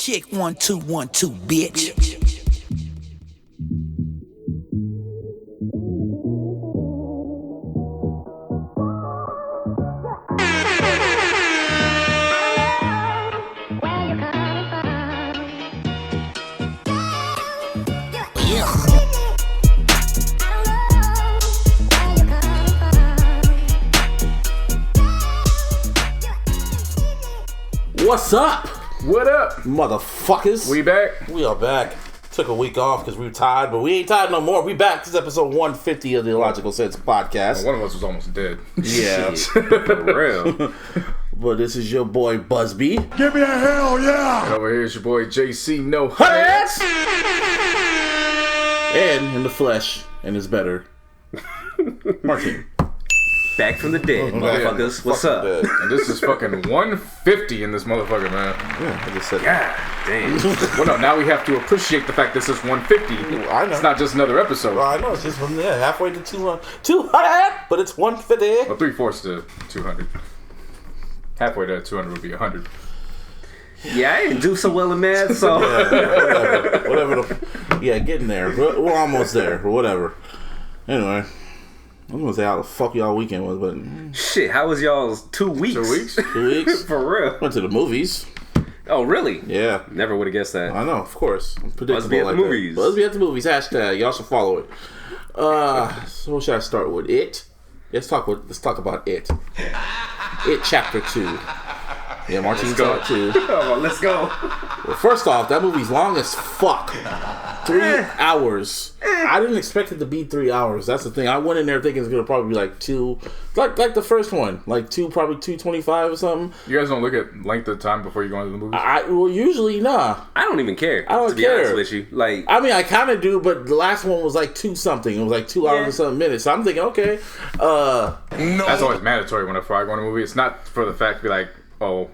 Check 1 2 1 2, bitch. What's up? What up? Motherfuckers. We back? We are back. Took a week off because we were tired, but we ain't tired no more. We back. This is episode 150 of the iLLogical Sense podcast. One of us was almost dead. Yeah. For real. But this is your boy Busby. Give me a hell yeah! And over here is your boy JC No Hats! And in the flesh, and it's better. Martin. Back from the dead, motherfuckers. What's up? Dead. And this is fucking 150 in this motherfucker, man. Yeah, I just said God damn. Well, no, now we have to appreciate the fact this is 150. I know. It's not just another episode. Well, I know, it's just from there, halfway to 200, but it's 150. Well, 3/4 to 200. Halfway to 200 would be 100. Yeah, I didn't do so well in math, so. Yeah, whatever. Yeah, getting there. We're almost there, or whatever. Anyway. I was gonna say how the fuck y'all weekend was, but Shit, how was y'all's 2 weeks? 2 weeks? 2 weeks. For real. Went to the movies. Oh, really? Yeah. Never would have guessed that. I know, of course. Predictable Busby at like the movies. That. Busby at the movies. Hashtag. Y'all should follow it. So what should I start with? It. Let's talk about it. It Chapter 2. Yeah, Martin saw it too. Oh, let's go. Well, first off, that movie's long as fuck. 3 hours. I didn't expect it to be 3 hours. That's the thing. I went in there thinking it's gonna probably be like 2, like the first one, like probably 2:25 or something. You guys don't look at length of time before you go into the movies? Well, usually nah. I don't even care. I don't to be care. honest with you. Like, I mean, I kind of do, but the last one was like 2 something. It was like 2 hours and something minutes. So I'm thinking, okay, That's always mandatory whenever I go to a movie. It's not for the fact to be like, oh,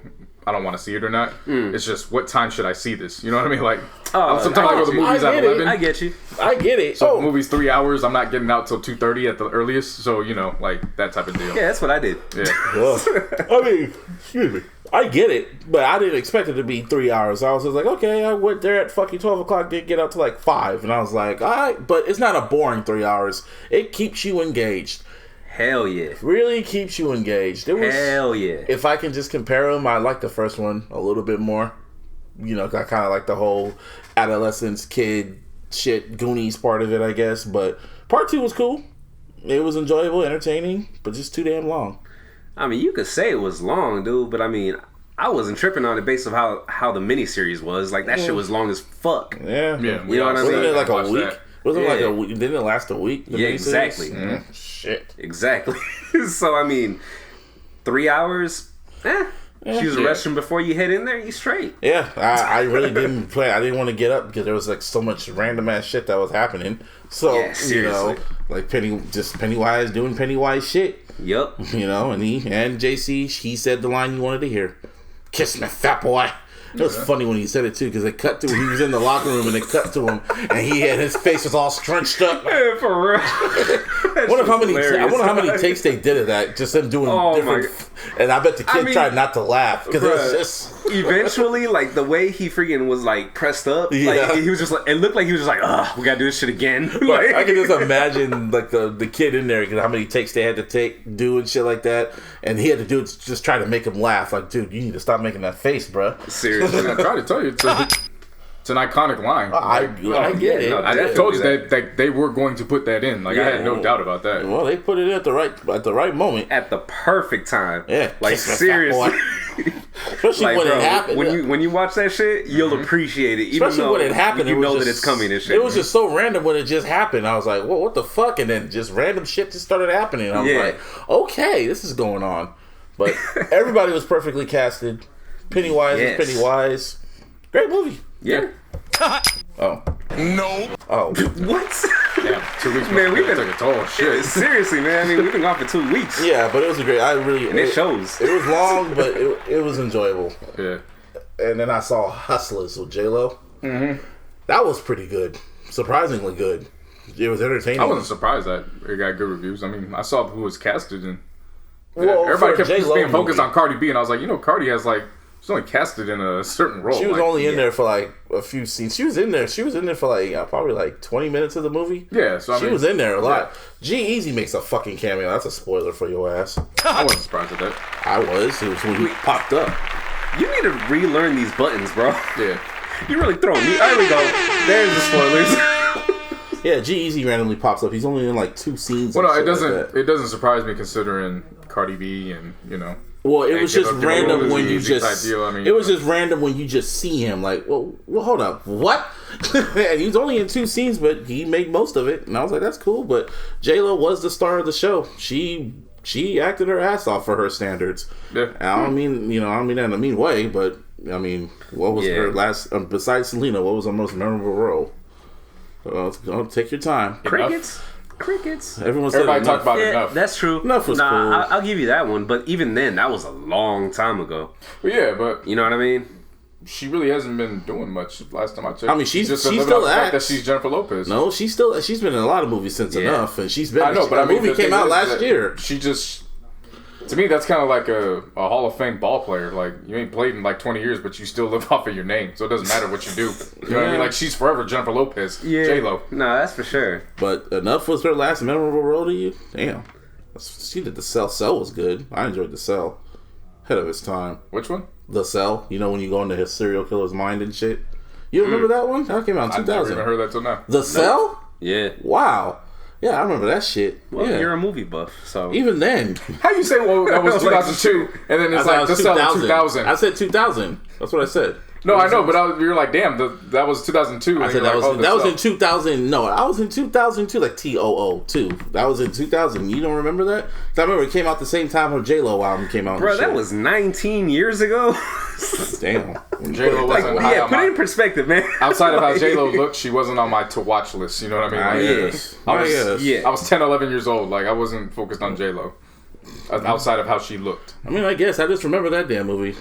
I don't want to see it or not. It's just, what time should I see this? You know what I mean? Like, sometimes I go to the movies at 11. I get you. I get it. So if the movie's 3 hours, I'm not getting out till 2:30 at the earliest. So, you know, like that type of deal. Yeah, that's what I did. Yeah. Well, I mean, excuse me. I get it, but I didn't expect it to be 3 hours. I was just like, okay, I went there at fucking 12 o'clock, didn't get out till like 5. And I was like, all right, but it's not a boring 3 hours. It keeps you engaged. Hell yeah. Really keeps you engaged. Hell yeah. If I can just compare them, I like the first one a little bit more. You know, I kind of like the whole adolescence, kid shit, Goonies part of it, I guess. But part 2 was cool. It was enjoyable, entertaining, but just too damn long. I mean, you could say it was long, dude, but I mean, I wasn't tripping on it based on how the miniseries was. Like, that shit was long as fuck. Yeah. Yeah. You know what I mean? Wasn't it like a week? That. Wasn't it like a week? Didn't it last a week? Yeah, exactly. Shit. Exactly. So, I mean, 3 hours? Use the restroom before you head in there, you straight. Yeah, I really didn't play. I didn't want to get up because there was like so much random ass shit that was happening. So, you know, like Pennywise doing Pennywise shit. Yup. You know, and JC, he said the line you wanted to hear. Kiss me, fat boy. It was funny when he said it too, because it cut to he was in the locker room and it cut to him, and his face was all scrunched up. Yeah, for real. I wonder how many takes they did of that. Just them doing different. And I bet the kid tried not to laugh because it was just. Eventually, like the way he freaking was like pressed up, like he was just like, it looked like he was just like, we gotta do this shit again. Like, I can just imagine like the kid in there, because how many takes they had to do and shit like that, and he had to do it just try to make him laugh. Like, dude, you need to stop making that face, bro. Seriously. I tried to tell you, it's an iconic line. I get it. I told you that they were going to put that in. Like, I had no doubt about that. Well, they put it at the right moment, at the perfect time. Yeah, like seriously. Especially like, when it happened. When you watch that shit, you'll appreciate it. Even especially when it happened, you know that it's coming and shit. It was just so random when it just happened. I was like, well, what the fuck? And then just random shit just started happening. I was like, okay, this is going on. But everybody was perfectly casted. Pennywise is Pennywise. Great movie. Yeah. Oh. No. Oh. What? Damn, 2 weeks. Man, we've been took a toll. Shit. Seriously, man. I mean, we've been gone for 2 weeks. Yeah, but it was a great. And it shows. It was long, but it was enjoyable. Yeah. And then I saw Hustlers with J-Lo. Mm-hmm. That was pretty good. Surprisingly good. It was entertaining. I wasn't surprised that it got good reviews. I mean, I saw who was casted and well, everybody kept J-Lo being focused movie. on Cardi B, and I was like, you know, Cardi has like She's only casted in a certain role. She was only in there for like a few scenes. She was in there for like probably like 20 minutes of the movie. Yeah, so she was in there a lot. G-Eazy makes a fucking cameo. That's a spoiler for your ass. I wasn't surprised at that. I was. It was when he popped up. You need to relearn these buttons, bro. Yeah. You really throwing me. There we go. There's the spoilers. Yeah, G-Eazy randomly pops up. He's only in like 2 scenes. Well, no, it doesn't. Like it doesn't surprise me considering Cardi B and Well, it was just random when you just. I mean, it was just random when you just see him. Like, well hold up, what? And he's only in 2 scenes, but he made most of it, and I was like, that's cool. But J-Lo was the star of the show. She acted her ass off for her standards. Yeah. I don't mean that in a mean way, but I mean, what was her last? Besides Selena, what was her most memorable role? Take your time. Crickets. Everybody talked about Enough. That's true. Enough was cool. I'll give you that one. But even then, that was a long time ago. Well, yeah, but you know what I mean. She really hasn't been doing much last time I checked. I mean, she's just still acts. That she's Jennifer Lopez. No, she's been in a lot of movies since Enough, and she's been. I know, but that movie came out last year. She just, to me, that's kind of like a Hall of Fame ball player. Like, you ain't played in like 20 years, but you still live off of your name, so it doesn't matter what you do. You know what I mean? Like, she's forever Jennifer Lopez, J-Lo. No, that's for sure. But Enough was her last memorable role to you? Damn. She did The Cell. Cell was good. I enjoyed The Cell. Ahead of its time. Which one? The Cell. You know when you go into his serial killer's mind and shit? You remember that one? That came out in 2000. I never even heard that till now. The Cell? Yeah. Wow. Yeah, I remember that shit. Well, you're a movie buff, so even then. How you say, well, that was 2002, and then it's like The Cell 2000. I said 2000. That's what I said. No, I know, but you're like, damn, that was 2002. I said that was in 2000. No, I was in 2002, like TOO2. That was in 2000. You don't remember that? 'Cause I remember it came out the same time her J-Lo album came out. Bro, that was 19 years ago. Damn. J-Lo wasn't high on put it in perspective, man. Outside of how J-Lo looked, she wasn't on my to-watch list. You know what I mean? Like, I was 10, 11 years old. Like, I wasn't focused on J-Lo. Outside of how she looked. I mean, I guess I just remember that damn movie,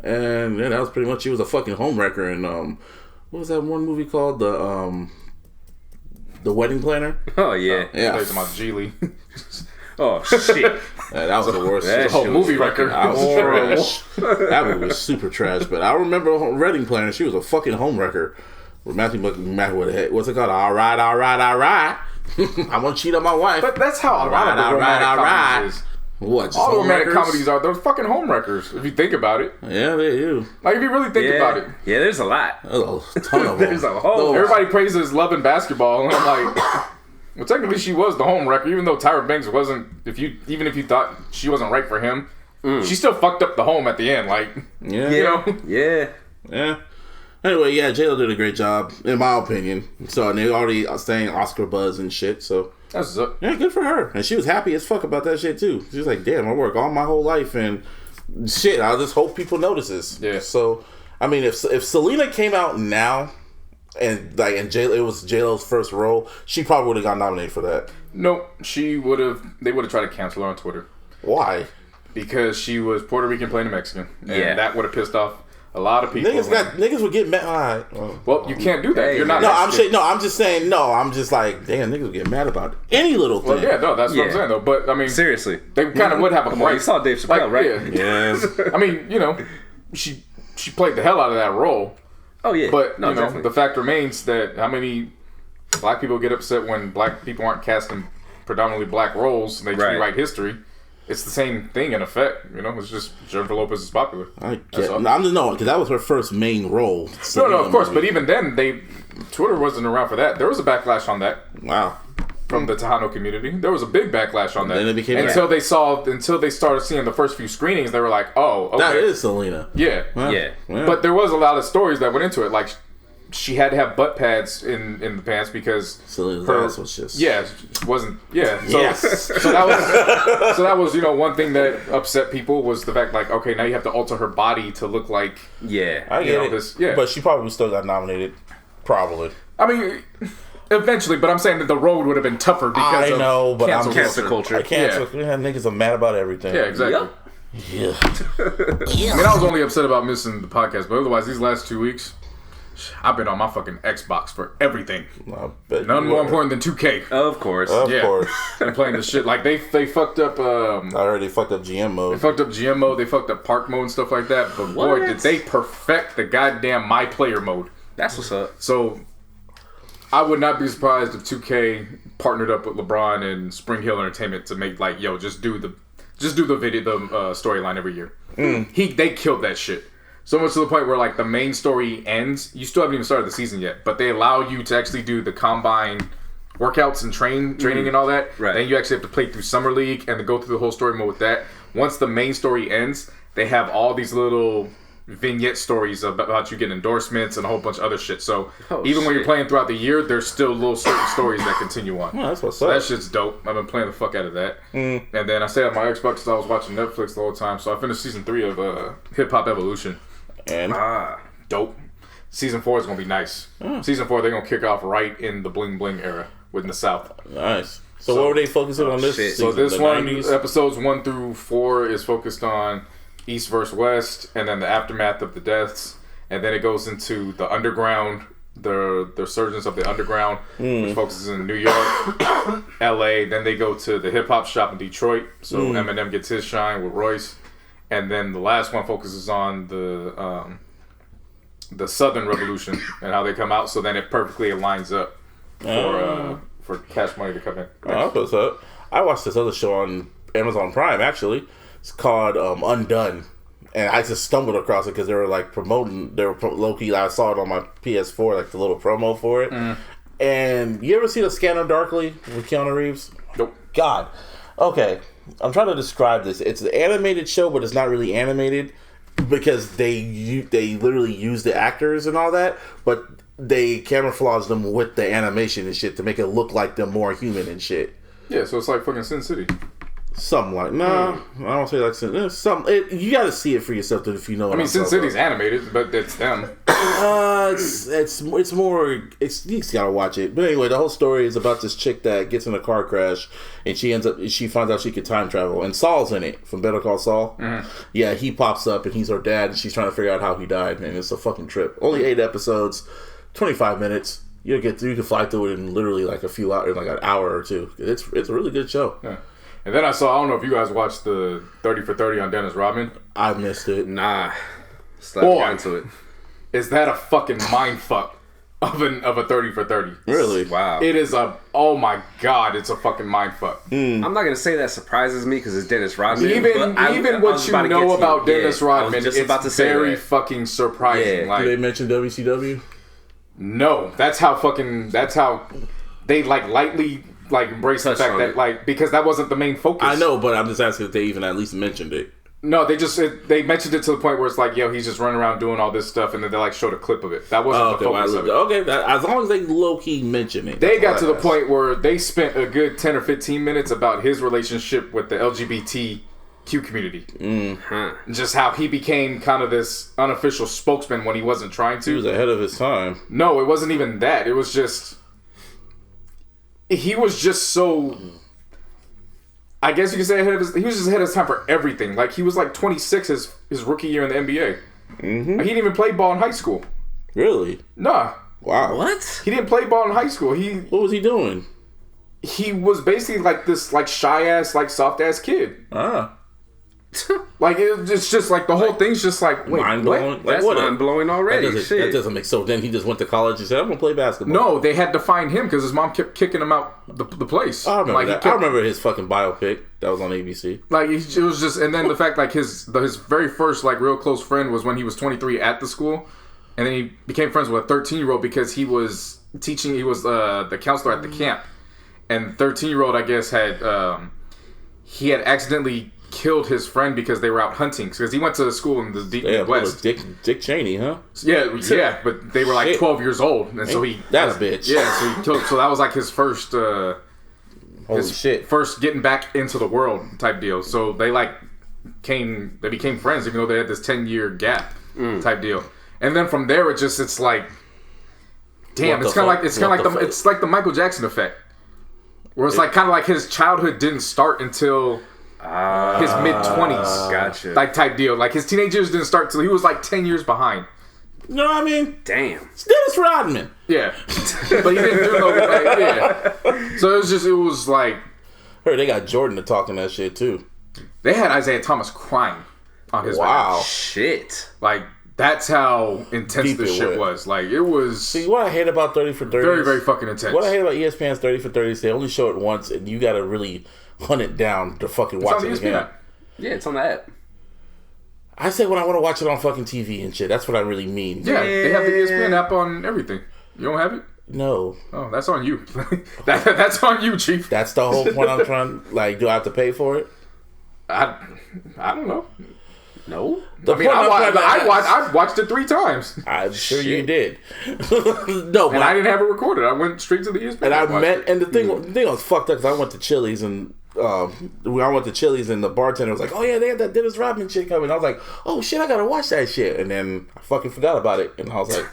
and that was pretty much. She was a fucking homewrecker. And what was that one movie called? The Wedding Planner. Oh yeah, yeah. Talking about Geely. Oh shit, that was the worst. The whole movie record. That was trash. That movie was super trash. But I remember Wedding Planner. She was a fucking homewrecker. With Matthew McConaughey. What's it called? All right. I want to cheat on my wife. But that's how a lot of the romantic comedies is. What? All the romantic comedies are. They're fucking homewreckers, if you think about it. Yeah, they do. Like, if you really think about it. Yeah, there's a lot. There's a ton of them. There's a whole. Everybody praises Love and Basketball, and I'm like, well, technically she was the homewrecker, even though Tyra Banks wasn't. Even if you thought she wasn't right for him, she still fucked up the home at the end. Like, you know? Yeah. Anyway, yeah, J-Lo did a great job, in my opinion. So, and they already saying Oscar buzz and shit, so. That's up. Yeah, good for her. And she was happy as fuck about that shit, too. She was like, damn, I work all my whole life, and shit, I just hope people notice this. Yeah. So, I mean, if Selena came out now, and it was J-Lo's first role, she probably would have got nominated for that. Nope, they would have tried to cancel her on Twitter. Why? Because she was Puerto Rican playing a Mexican. And that would have pissed off a lot of people. Niggas would get mad. Right. Well, you can't do that. You're not. No, I'm just saying. No, I'm just like, damn, niggas would get mad about any little thing. Well, yeah, no, that's what I'm saying though. But I mean, seriously, they kind of would have a right. You saw Dave Chappelle, right? Yeah. I mean, you know, she played the hell out of that role. Oh yeah. But you know, the fact remains that how many black people get upset when black people aren't cast in predominantly black roles and they rewrite history. It's the same thing in effect, you know. It's just Jennifer Lopez is popular. I get. No, because that was her first main role. No, of course. But even then, Twitter wasn't around for that. There was a backlash on that. Wow. From the Tejano community, there was a big backlash on that. Then it became until they started seeing the first few screenings, they were like, "Oh, okay. That is Selena." Yeah. Yeah. But there was a lot of stories that went into it, like. She had to have butt pads in the pants because Selena's ass was just wasn't so that was one thing that upset people was the fact like okay now you have to alter her body to look like I get it but she probably still got nominated probably I mean eventually but I'm saying that the road would have been tougher because of cancel culture. Niggas are mad about everything. Yeah, exactly. I mean I was only upset about missing the podcast but otherwise these last 2 weeks I've been on my fucking Xbox for everything. None more important than 2K. Of course. Of course. And playing this shit. Like, they fucked up... I already fucked up GM mode. They fucked up GM mode. They fucked up park mode and stuff like that. But boy, did they perfect the goddamn My Player mode. That's what's up. So, I would not be surprised if 2K partnered up with LeBron and Spring Hill Entertainment to make, like, yo, just do the storyline every year. They killed that shit. So much to the point where, like, the main story ends. You still haven't even started the season yet, but they allow you to actually do the combine workouts and training and all that. Right. Then you actually have to play through Summer League and to go through the whole story mode with that. Once the main story ends, they have all these little vignette stories about you getting endorsements and a whole bunch of other shit. So even when you're playing throughout the year, there's still little certain stories that continue on. Oh, that's what's so up. That shit's dope. I've been playing the fuck out of that. And then I stayed on my Xbox because I was watching Netflix the whole time. So I finished season 3 of Hip Hop Evolution. And dope. Season 4 is gonna be nice. Season 4 they're gonna kick off right in the bling bling era within the South. Nice. So what were they focusing on this season? So this the one, 90s? episodes 1 through 4 is focused on East versus West, and then the aftermath of the deaths, and then it goes into the underground, the resurgence of the underground, which focuses in New York, LA. Then they go to the hip hop shop in Detroit. So Eminem gets his shine with Royce, and then the last one focuses on the Southern Revolution and how they come out. So then it perfectly aligns up for Cash Money to come in. Oh, what's up? I watched this other show on Amazon Prime, actually. It's called Undone. And I just stumbled across it because they were like promoting, low-key, I saw it on my PS4, like the little promo for it. And you ever see The Scanner Darkly with Keanu Reeves? Nope. God. Okay. I'm trying to describe this. It's an animated show, but it's not really animated because they literally use the actors and all that, but they camouflage them with the animation and shit to make it look like they're more human and shit. Yeah, so it's like fucking Sin City. Something like I don't say like you got to see it for yourself if you know. I mean, Sin City's animated, but it's them. It's more. You just gotta watch it. But anyway, the whole story is about this chick that gets in a car crash, and she finds out she could time travel, and Saul's in it from Better Call Saul. Yeah, he pops up and he's her dad, and she's trying to figure out how he died, and it's a fucking trip. Only 8 episodes, 25 minutes. You can fly through it in literally like a few hours, like an hour or two. It's a really good show. Yeah. And then I don't know if you guys watched the 30 for 30 on Dennis Rodman. I missed it. Nah. Boy, into it. Is that a fucking mindfuck of a 30 for 30? Really? Wow. It is oh my god, it's a fucking mindfuck. I'm not going to say that surprises me because it's Dennis Rodman. Even what you know about Dennis Rodman, it's very fucking surprising. Yeah. Did they mention WCW? No. That's how they like lightly like embrace the fact that like because that wasn't the main focus. I know, but I'm just asking if they even at least mentioned it. No, they mentioned it to the point where it's like, yo, he's just running around doing all this stuff, and then they like showed a clip of it. That wasn't the focus of it. Okay, as long as they low key mention it. They got to the point where they spent a good 10 or 15 minutes about his relationship with the LGBTQ community. Just how he became kind of this unofficial spokesman when he wasn't trying to. He was ahead of his time. No, it wasn't even that. It was just he was just so. I guess you could say he was just ahead of his time for everything. Like he was like 26 his rookie year in the NBA. Like, he didn't even play ball in high school. Really? Nah. Wow. What? He didn't play ball in high school. What was he doing? He was basically like this like shy ass like soft ass kid. Like it's just like the whole thing's just like wait, mind blowing. What? That's mind blowing already. That doesn't make sense. Then he just went to college and said, "I'm gonna play basketball." No, they had to find him because his mom kept kicking him out the place. I remember that. I remember his fucking biopic that was on ABC. Like it was just, and then the fact like his very first like real close friend was when he was 23 at the school, and then he became friends with a 13-year-old because he was teaching. He was the counselor at the camp, and the 13-year-old I guess had he had accidentally killed his friend because they were out hunting because he went to school in the deep Midwest. Dick Cheney, huh? Yeah, but they were like 12 years old, and so he that a bitch. Yeah, so he killed. So that was like his first. Holy shit! First getting back into the world type deal. So they became friends even though they had this 10-year gap type deal. And then from there it's like, damn, it's kind of like the Michael Jackson effect, where it's like kind of like his childhood didn't start until. His mid-20s, gotcha. Like type deal. Like his teenage years didn't start till he was like 10 years behind. You know what I mean? Damn. It's Dennis Rodman. Yeah. But he didn't do no, like, yeah. So it was like... Heard they got Jordan to talking that shit, too. They had Isaiah Thomas crying on his Wow. Shit. Like, that's how intense this shit was. Like, it was... See, what I hate about 30 for 30 very, very fucking intense. What I hate about ESPN's 30 for 30 is they only show it once, and you gotta really hunt it down to fucking watch it again. Yeah, it's on the app. I say when I want to watch it on fucking TV and shit. That's what I really mean. Yeah, they have the ESPN app on everything. You don't have it? No. Oh, that's on you. That's on you, Chief. That's the whole point I'm trying... Like, do I have to pay for it? I don't know. No. I watched it 3 times. I'm sure you did. No, and I didn't have it recorded. I went straight to the ESPN. And the thing was fucked up because I went to Chili's and the bartender was like, "Oh yeah, they had that Dennis Rodman shit coming." I was like, "Oh shit, I gotta watch that shit," and then I fucking forgot about it, and I was like,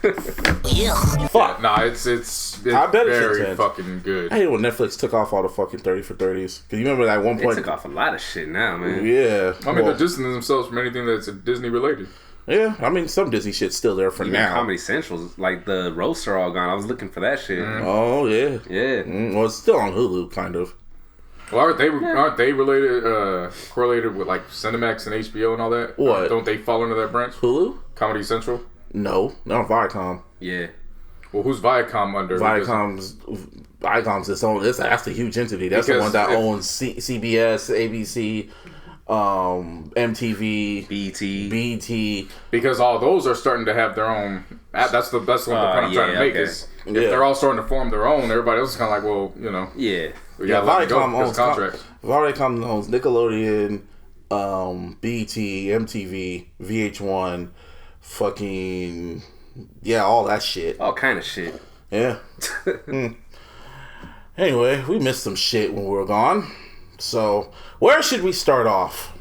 "Fuck." Nah, it's I bet it's very intense. fucking good. I hate when Netflix took off all the fucking 30 for 30s. Because you remember at one point... They took off a lot of shit now, man. Yeah. I mean, they're distancing themselves from anything that's Disney related. Yeah, I mean, some Disney shit's still there for now. Comedy Central's, like, the roasts are all gone. I was looking for that shit. Oh, yeah. Yeah. Well, it's still on Hulu, kind of. Well, aren't they related, correlated with, like, Cinemax and HBO and all that? What? Don't they fall under that branch? Hulu? Comedy Central? No, not Viacom. Yeah. Well, who's Viacom under? Viacom's its own. That's a huge entity. That's the one that owns CBS, ABC, MTV, BET. Because all those are starting to have their own. That's the point I'm trying to make. Is if they're all starting to form their own, everybody else is kind of like, well, you know. Yeah. Viacom owns Nickelodeon, BET, MTV, VH1, fucking all that shit. All kind of shit. Yeah. Anyway, we missed some shit when we were gone. So, where should we start off?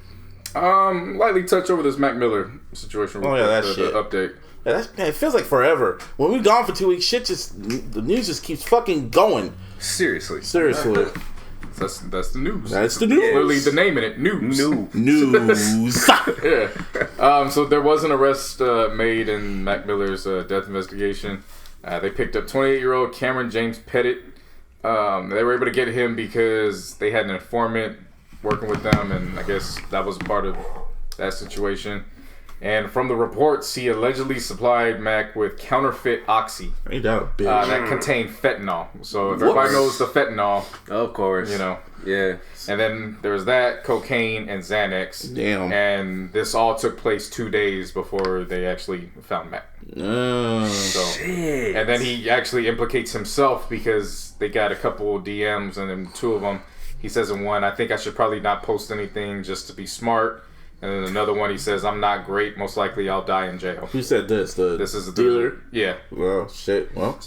Lightly touch over this Mac Miller situation. Oh yeah, that shit. The update. Yeah, it feels like forever. When we've gone for 2 weeks, the news just keeps fucking going. Seriously. That's the news. That's the news. Literally the name in it. News. Yeah. So there was an arrest made in Mac Miller's death investigation. They picked up 28-year-old Cameron James Pettit. They were able to get him because they had an informant working with them, and I guess that was part of that situation. And from the reports, he allegedly supplied Mac with counterfeit oxy. Ain't that a bitch? That contained fentanyl. So if everybody knows the fentanyl, of course, you know. Yeah. And then there was that, cocaine, and Xanax. Damn. And this all took place 2 days before they actually found Mac. Shit. And then he actually implicates himself because they got a couple of DMs, and then 2 of them, he says in one, "I think I should probably not post anything just to be smart." And then another one, he says, "I'm not great. Most likely I'll die in jail." Who said this? This is the dealer? Yeah. Well, shit. Well.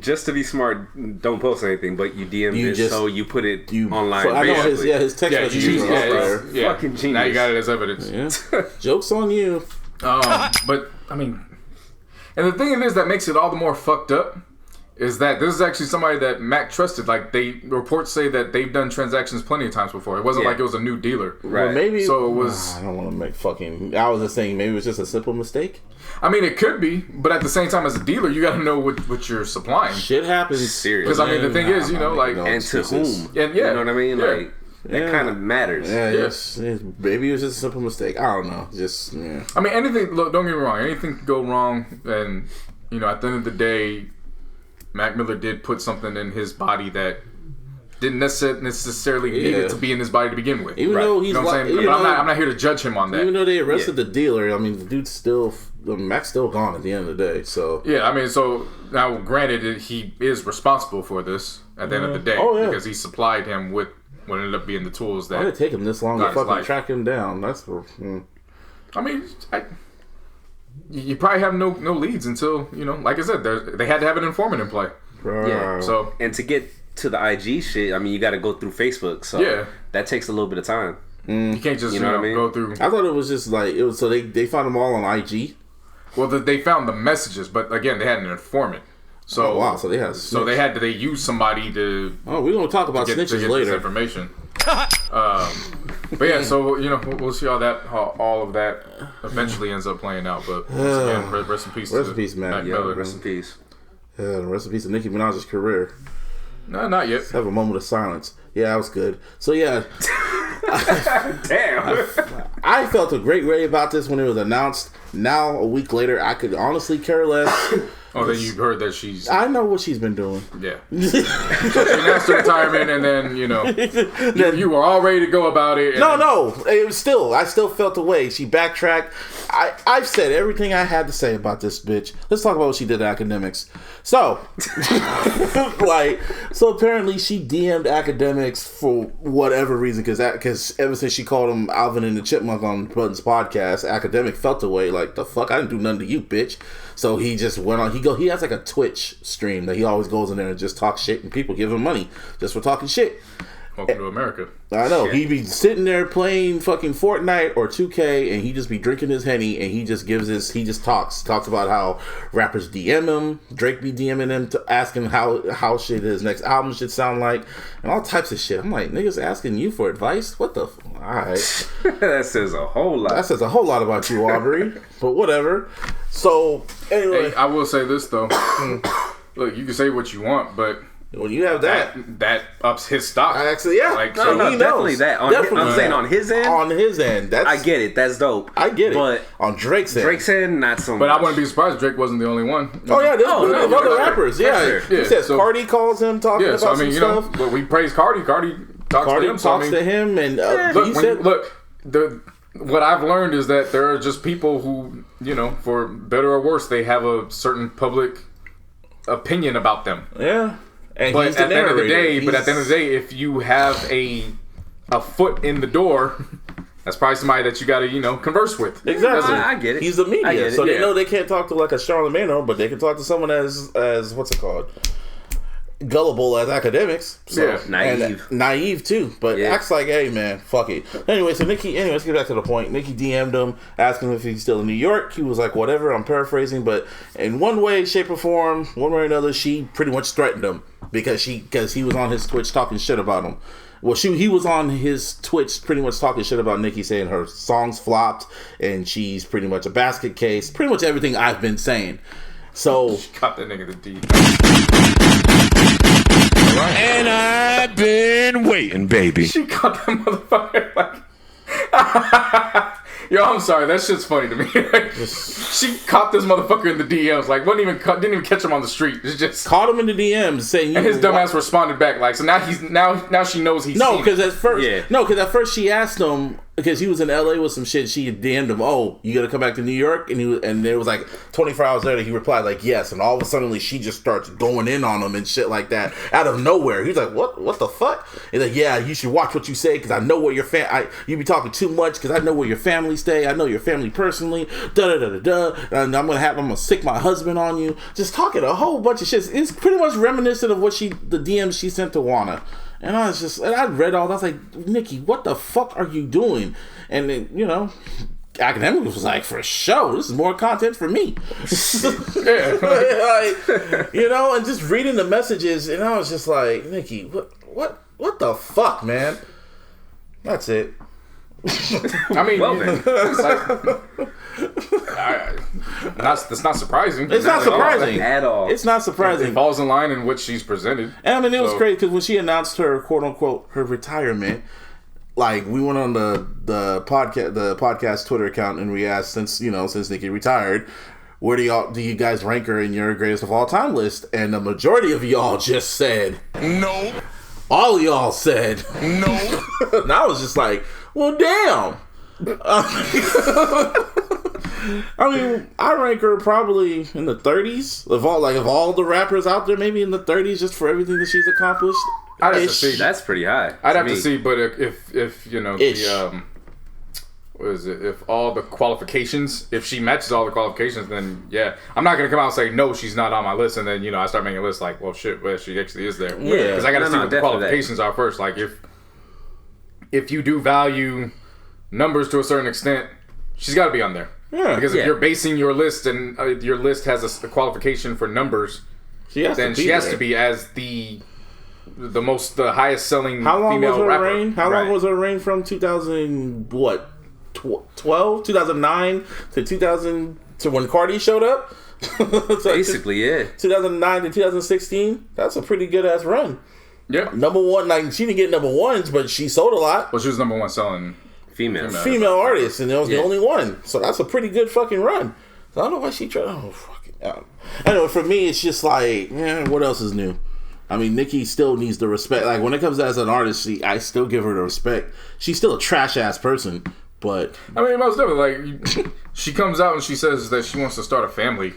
Just to be smart, don't post anything, but you DM this, so you put it online. So I know his text messages are up there. Fucking genius. Now you got it as evidence. Yeah. Joke's on you. But, I mean, and the thing is that makes it all the more fucked up is that this is actually somebody that Mac trusted. Like, reports say that they've done transactions plenty of times before. It wasn't like it was a new dealer. Right. Well, maybe. So it was. I don't want to make fucking. I was just saying maybe it was just a simple mistake. I mean, it could be, but at the same time, as a dealer, you got to know what you're supplying. Shit happens. Seriously. Because, I mean, the thing is, you know, like. And to whom? And, you know what I mean? Yeah. Like, that kind of matters. Yeah, yes. Maybe it was just a simple mistake. I don't know. Just, yeah. I mean, anything, look, don't get me wrong. Anything could go wrong. And, you know, at the end of the day, Mac Miller did put something in his body that didn't necessarily need it to be in his body to begin with. Even though he's, you know what I'm saying? But I'm not here to judge him on that. Even though they arrested the dealer, I mean, the dude's still, Mac's still gone at the end of the day. So yeah, I mean, so now granted, he is responsible for this at the end of the day because he supplied him with what ended up being the tools that. Why did it take him this long to fucking track him down? That's. I mean, you probably have no leads until, you know, like I said, they had to have an informant in play. Yeah. So, and to get to the IG shit, I mean, you got to go through Facebook. So that takes a little bit of time. You can't just, you know what I mean? Go through. I thought it was just like, it was so they found them all on IG. Well, they found the messages, but again, they had an informant. So wow, so they had. They used somebody to. Oh, we're gonna talk about snitches to get later. This information. But yeah, so we'll see how all of that eventually ends up playing out. But once again, rest in peace. Rest in peace, man. Mac Yeah, Miller. rest in peace. Yeah, rest in peace to Nicki Minaj's career. No, not yet. Let's have a moment of silence. Yeah, that was good. So yeah, Damn. I felt a great way about this when it was announced. Now, a week later, I could honestly care less. Oh, then you heard that she's... I know what she's been doing. Yeah. So she announced her retirement, and then, you were all ready to go about it. No. It was still... I still felt the way. She backtracked. I've said everything I had to say about this bitch. Let's talk about what she did to academics. So, so apparently she DM'd academics for whatever reason, because ever since she called him Alvin and the Chipmunk on Budden's podcast, academic felt the way, like, the fuck, I didn't do nothing to you, bitch. So he just went on. He has like a Twitch stream that he always goes in there and just talks shit, and people give him money just for talking shit. Welcome to America. I know. Shit. He be sitting there playing fucking Fortnite or 2K, and he just be drinking his Henny, and he just talks about how rappers DM him, Drake be DMing him to ask him how shit his next album should sound like, and all types of shit. I'm like, niggas asking you for advice? What the? Alright. That says a whole lot. That says a whole lot about you, Aubrey. But whatever. So anyway, Hey, I will say this though. Look, you can say what you want, but when you have that ups his stock. actually, yeah, Like, no, so he No, definitely knows. that. I'm saying on his end. On his end, that's I get it. That's dope. I get it. But on Drake's end, Drake's end, not so much. But I wouldn't be surprised if Drake wasn't the only one. oh yeah, there's plenty no, of other for rappers. sure. Yeah, For sure. he says So- Cardi calls him talking Yeah, about so I mean, some stuff. but we praise Cardi. Cardi talks Cardi to him. So, talks to him, and what I've learned is that there are just people who, for better or worse, they have a certain public opinion about them. yeah. And But he's at the end of the narrator. day, if you have a foot in the door, that's probably somebody that you got to, converse with. Exactly. I get it. He's the media, I get it, so they yeah. know they can't talk to like a Charlamagne, but they can talk to someone as what's it called? Gullible as academics. So, Yeah. Naive. and naive too, but Yeah. acts like, hey man, fuck it. Anyway, so let's get back to the point. Nikki DM'd him, asking him if he's still in New York. He was like, whatever, I'm paraphrasing, but in one way, shape, or form, one way or another, she pretty much threatened him because he was on his Twitch talking shit about him. Well, he was on his Twitch pretty much talking shit about Nicki, saying her songs flopped and she's pretty much a basket case. Pretty much everything I've been saying. So Caught that nigga the D. And I've been waiting, baby. She caught that motherfucker like. Yo, I'm sorry. That shit's funny to me. She caught this motherfucker in the DMs. Like, didn't even catch him on the street. It's just caught him in the DMs saying, and his dumbass responded back. Like, so now she knows he's No, seen because it. at first she asked him, because he was in LA with some shit. She DM'd him, "Oh, you gotta come back to New York?" And it was like 24 hours later, he replied like, "Yes." And all of a sudden, she just starts going in on him and shit like that out of nowhere. He's like, "What the fuck?" He's like, "Yeah, you should watch what you say because I know where your you be talking too much because I know where your family stay. I know your family personally. Da da da da da. And I'm gonna sick my husband on you." Just talking a whole bunch of shit. It's pretty much reminiscent of what the DMs she sent to Wanna. And I read all that. I was like, Nikki, what the fuck are you doing? And then, academic was like, for sure, this is more content for me. And just reading the messages, and I was just like, Nikki, what the fuck, man? That's it. I mean, Well, then. it's like, that's not surprising. It's not surprising At all. It's not It surprising. falls in line in what she's presented. And I mean, it was So- crazy because when she announced her quote unquote her retirement, like we went on the podcast Twitter account and we asked since Nicki retired, where do you guys rank her in your greatest of all time list? And the majority of y'all just said Nope. all of y'all said Nope. and I was just like, well, damn. I mean, I rank her probably in the 30s of all the rappers out there, maybe in the 30s, just for everything that she's accomplished. I'd have to see. That's pretty high. I'd have me. to see, but if Ish. what is it? If all the qualifications, if she matches all the qualifications, then yeah, I'm not gonna come out and say no, she's not on my list, and then I start making a list like, well, shit, well, she actually is there. Yeah. because I gotta No, see no, what the definitely qualifications are first. Like if you do value numbers to a certain extent, she's got to be on there. Yeah. Because if Yeah. you're basing your list and your list has a qualification for numbers, She has then to be she has there. to be as the the highest selling How long female was her rapper. reign? How long was her reign from 2009 to 2000 to when Cardi showed up? Basically, yeah. 2009 to 2016. That's a pretty good ass run. Yeah. Number one, like she didn't get number ones, but she sold a lot. Well, she was number one selling female artist, and it was the only one. So that's a pretty good fucking run. So I don't know why she tried. Oh, fucking. Anyway, for me, it's just like, what else is new? I mean, Nicki still needs the respect. Like when it comes to as an artist, I still give her the respect. She's still a trash ass person, but I mean, most definitely. Like she comes out and she says that she wants to start a family.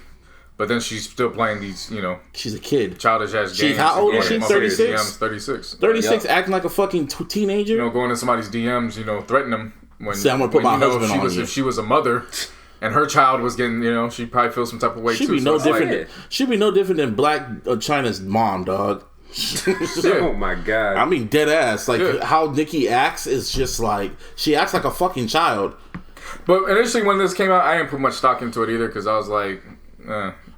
But then she's still playing these, she's a kid. Childish ass games. How old is she? 36? 36. 36, acting like a fucking teenager? Going in somebody's DMs, threatening them. When, See, I'm going to put my husband on you. If she was a mother and her child was getting, she'd probably feel some type of way she'd too. Be no different. She'd be no different than Black China's mom, dog. Oh my God. I mean, dead ass. Like, how Nicki acts is just like, she acts like a fucking child. But initially when this came out, I didn't put much stock into it either because I was like,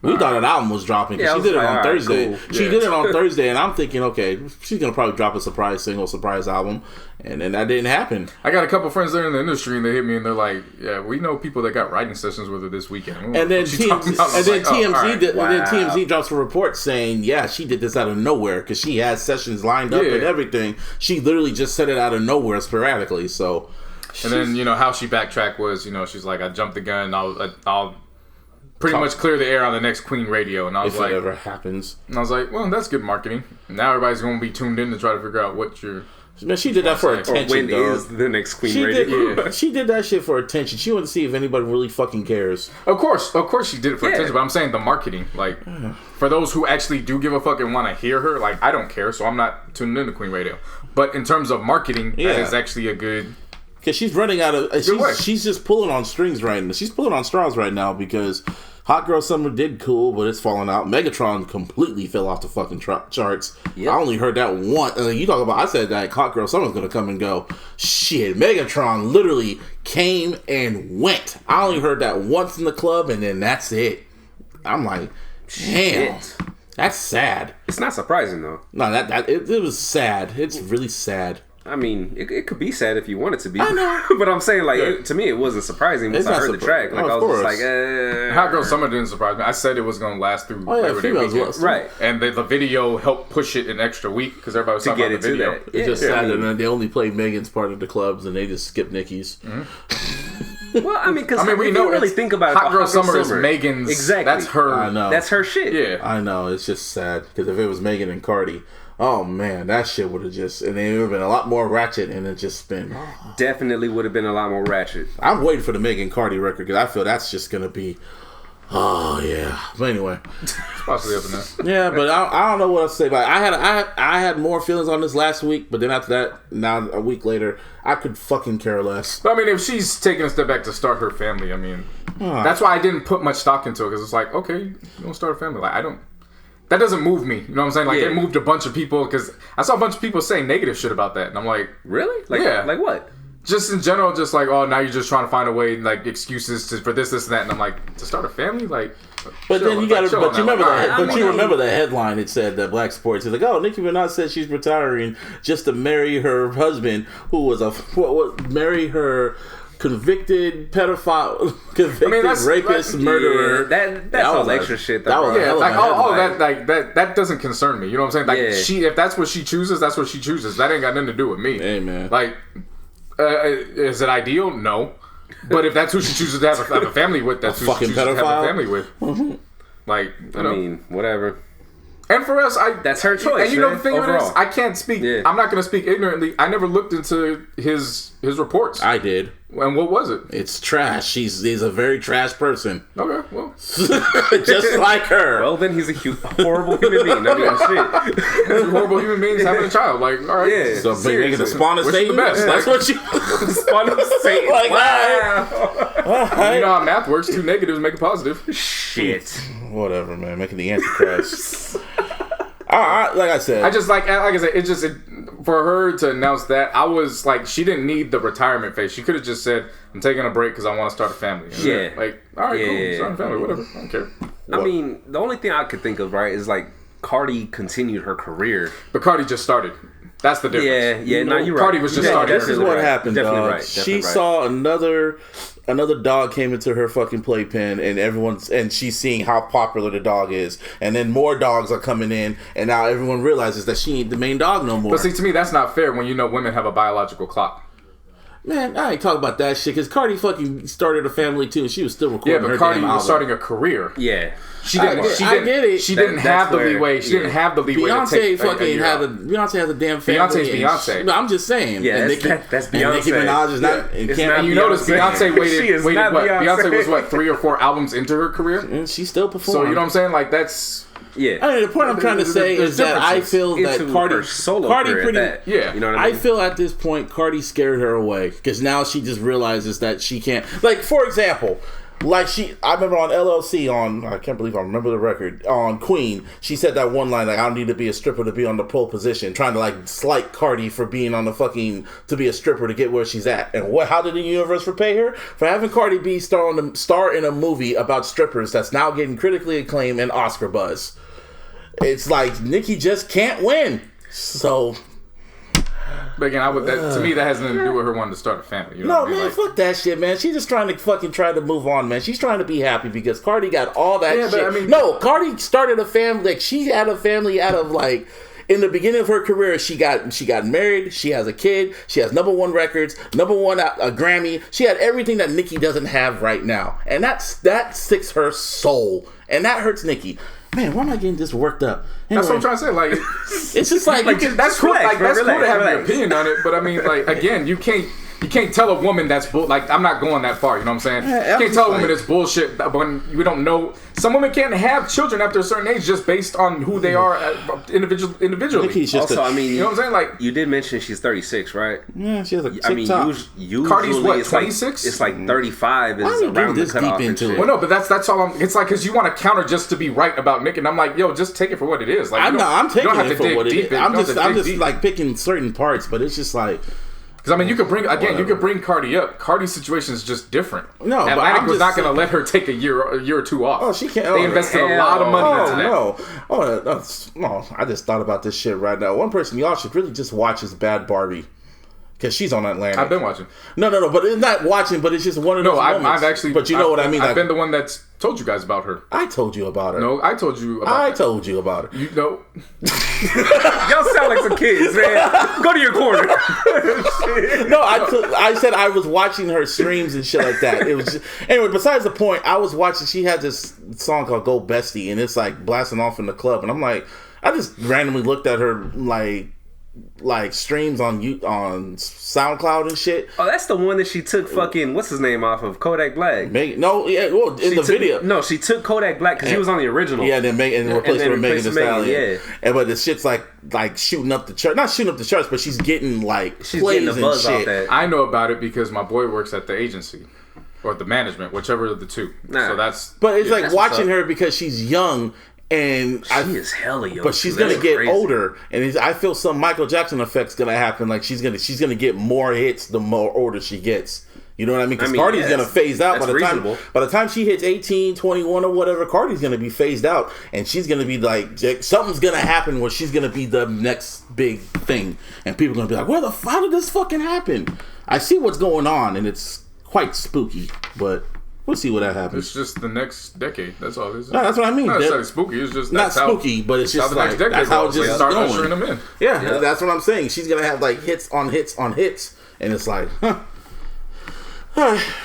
we thought an album was dropping. She did it on Thursday. Cool. She did it on Thursday, and I'm thinking, okay, she's gonna probably drop a surprise album, and then that didn't happen. I got a couple friends there in the industry, and they hit me, and they're like, "Yeah, we know people that got writing sessions with her this weekend." And then TMZ drops a report saying, "Yeah, she did this out of nowhere because she had sessions lined up and everything. She literally just said it out of nowhere sporadically." So, and then how she backtracked was, she's like, "I jumped the gun. I'll pretty much clear the air on the next Queen radio," and I was like, if it ever happens. And I was like, well, that's good marketing. Now everybody's going to be tuned in to try to figure out what you're... Man, she did that for attention, when is the next Queen radio? She did that shit for attention. She wanted to see if anybody really fucking cares. Of course she did it for attention, but I'm saying the marketing. Like, for those who actually do give a fuck and want to hear her, like, I don't care, so I'm not tuned into Queen radio. But in terms of marketing, that is actually a good... Because she's running out of... She's just pulling on strings right now. She's pulling on straws right now because... Hot Girl Summer did cool, but it's falling out. Megatron completely fell off the fucking charts. Yep. I only heard that once. You talk about, I said that Hot Girl Summer's going to come and go. Shit, Megatron literally came and went. I only heard that once in the club, and then that's it. I'm like, damn. Shit. That's sad. It's not surprising, though. No, it was sad. It's really sad. I mean, it could be sad if you want it to be. I know. But I'm saying, like, to me, it wasn't surprising once I heard the track. Like, I was just like, Hot Girl Summer didn't surprise me. I said it was going to last through Labor Day weekend. Right. And the video helped push it an extra week because everybody was talking about the video. It's just sad that they only played Megan's part of the clubs and they just skipped Nicki's. Mm-hmm. Well, I mean, because we don't really think about Hot Girl Summer is Megan's. Exactly. That's her. I know. That's her shit. Yeah. I know. It's just sad because if it was Megan and Cardi, oh man, that shit would have just, and it would have been a lot more ratchet, and it just been definitely would have been a lot more ratchet. I'm waiting for the Megan Cardi record because I feel that's just gonna be, oh yeah. But anyway, it's possibly up in there. Yeah, but I don't know what else to say about it. I had more feelings on this last week, but then after that, now a week later, I could fucking care less. But I mean, if she's taking a step back to start her family, I mean, that's why I didn't put much stock into it because it's like, okay, you don't start a family, like I don't. That doesn't move me. You know what I'm saying? Like, it moved a bunch of people because I saw a bunch of people saying negative shit about that. And I'm like, really? Like, like what? Just in general, just like, oh, now you're just trying to find a way, like, excuses for this, and that. And I'm like, to start a family? Like, but then you gotta, but you remember the headline, it said that Black Sports is like, oh, Nicki Minaj said she's retiring just to marry her husband who was marry her convicted pedophile, rapist, murderer. That's all extra shit. That was that doesn't concern me. You know what I'm saying? Like if that's what she chooses, that's what she chooses. That ain't got nothing to do with me. Hey man, like, is it ideal? No, but if that's who she chooses to have a family with, that's who she chooses to have a family with. Mm-hmm. Like, I mean, whatever. And for us, that's her choice. And you know the thing of it is, I can't speak. Yeah. I'm not going to speak ignorantly. I never looked into his reports. I did. And what was it? It's trash. He's a very trash person. Okay, well, just like her. Well, then he's a horrible human being. No shit. Horrible human beings having a child. Like, all right. Yeah. So making a spawn of Satan. The best. That's what you. Spawn of Satan. Like, wow. You know how math works. 2 negatives make a positive. Shit. Whatever, man. Making the Antichrist. Like I said, for her to announce that, I was like, she didn't need the retirement phase. She could have just said, I'm taking a break because I want to start a family. And like, all right, cool, start a family, whatever, I don't care. I mean, the only thing I could think of, right, is like, Cardi continued her career. But Cardi just started. That's the difference. Yeah. No, you're right. Cardi was just starting. This is what happened, Definitely dog. right. She saw another dog came into her fucking playpen, and she's seeing how popular the dog is, and then more dogs are coming in, and now everyone realizes that she ain't the main dog no more. But see, to me, that's not fair when you know women have a biological clock. Man, I ain't talking about that shit, because Cardi fucking started a family too, and she was still recording her Cardi damn was album. starting a career. Yeah. She didn't. I get it. She didn't have the leeway. She didn't have the leeway to take Beyonce has a damn family. Beyonce's Beyonce. No, I'm just saying. Yeah, and that's Beyonce. And Nicki Minaj is not. It's can't, not And you notice Beyonce waited what? Beyonce. Beyonce was what, 3 or 4 albums into her career? And she still performed. So you know what I'm saying? Like that's. Yeah. I mean, the point I'm trying to say is that I feel that Cardi pretty. Yeah. You know what I mean? I feel at this point Cardi scared her away, because now she just realizes that she can't. Like, for example, I remember on LLC I can't believe I remember the record, on Queen, she said that one line, like, I don't need to be a stripper to be on the pole position, trying to like slight Cardi for being on the fucking, to be a stripper to get where she's at. And how did the universe repay her? For having Cardi B star in a movie about strippers that's now getting critically acclaimed and Oscar buzz. It's like Nicki just can't win. So, but again, to me that has nothing to do with her wanting to start a family. You know what I mean? Man, fuck that shit, man. She's just trying to move on, man. She's trying to be happy because Cardi got all that shit. But, I mean, Cardi started a family. Like, she had a family out of, like, in the beginning of her career, she got married. She has a kid. She has #1 records, #1 a Grammy. She had everything that Nicki doesn't have right now, and that sticks her soul, and that hurts Nicki. Man, why am I getting this worked up? Anyway, that's what I'm trying to say. Like, it's just like that's cool. Like, that's cool to have your opinion on it, but I mean, like, again, you can't tell a woman that's like, I'm not going that far. You know what I'm saying? You can't tell a woman it's bullshit when we don't know. Some women can't have children after a certain age just based on who they are individually. Also, I mean, you know what I'm saying? Like, you did mention she's 36, right? Yeah, she has a TikTok. I mean, usually Cardi's what, it's 26? It's like 35 is around the cutoff and shit. Well, no, but that's all. It's like, because you want to counter just to be right about Nick, and I'm like, yo, just take it for what it is. Like, I'm taking it for what it is. I'm just like picking certain parts, but it's just like. Because I mean, you could bring Cardi up. Cardi's situation is just different. No, Atlantic was not going to let her take a year or two off. Oh, she can't. They invested a lot of money into that. No, I just thought about this shit right now. One person y'all should really just watch is Bad Barbie. Because she's on Atlantic. I've been watching. No, but it's not watching, but it's just one of those moments. I've actually... But you know what I mean? I've been the one that's told you guys about her. I told you about her. No, I told you about her. I told you about her. You know... Y'all sound like some kids, man. Go to your corner. No, I said I was watching her streams and shit like that. It was just, anyway, besides the point, I was watching... She had this song called Go Bestie, and it's like blasting off in the club. And I'm like... I just randomly looked at her, like streams on SoundCloud and shit. Oh, that's the one that she took fucking what's his name off of Kodak Black. Video. No, she took Kodak Black because he was on the original. Yeah, then replaced it with Megan Thee Stallion. Yeah, but the shit's like shooting up the chart. Not shooting up the charts, but she's getting plays getting the buzz and off shit. that. I know about it because my boy works at the agency. Or the management, whichever of the two. Nah. So that's... But it's like watching her because she's young. And she is hella young, but she's gonna get older, and I feel some Michael Jackson effect's gonna happen. Like she's gonna get more hits the more older she gets. You know what I mean? Because Cardi's gonna phase out by the time she hits 18, 21 or whatever. Cardi's gonna be phased out, and she's gonna be like, something's gonna happen where she's gonna be the next big thing, and people are gonna be like, where the fuck did this fucking happen? I see what's going on, and it's quite spooky, but. We'll see what that happens. It's just the next decade. That's all it is. No, that's what I mean. Not necessarily spooky. It's just not spooky, but it's just like that's how it just start ushering them in. Yeah, that's what I'm saying. She's gonna have like hits on hits on hits, and it's like, huh.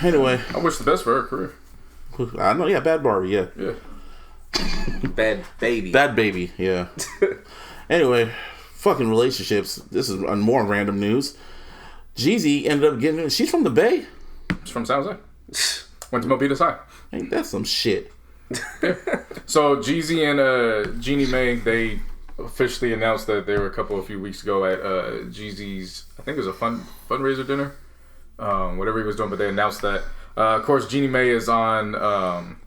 Anyway, I wish the best for her career. I know. Yeah, Bad Barbie. Yeah. Bad Baby. Bad Baby. Yeah. Anyway, fucking relationships. This is more random news. Jeezy ended up getting. She's from the Bay. She's from San Jose. Went to Milpitas High. Ain't that some shit? So Jeezy and Jeannie Mae, they officially announced that they were a few weeks ago at Jeezy's, I think it was a fundraiser dinner, whatever he was doing, but they announced that. Of course, Jeannie Mae is on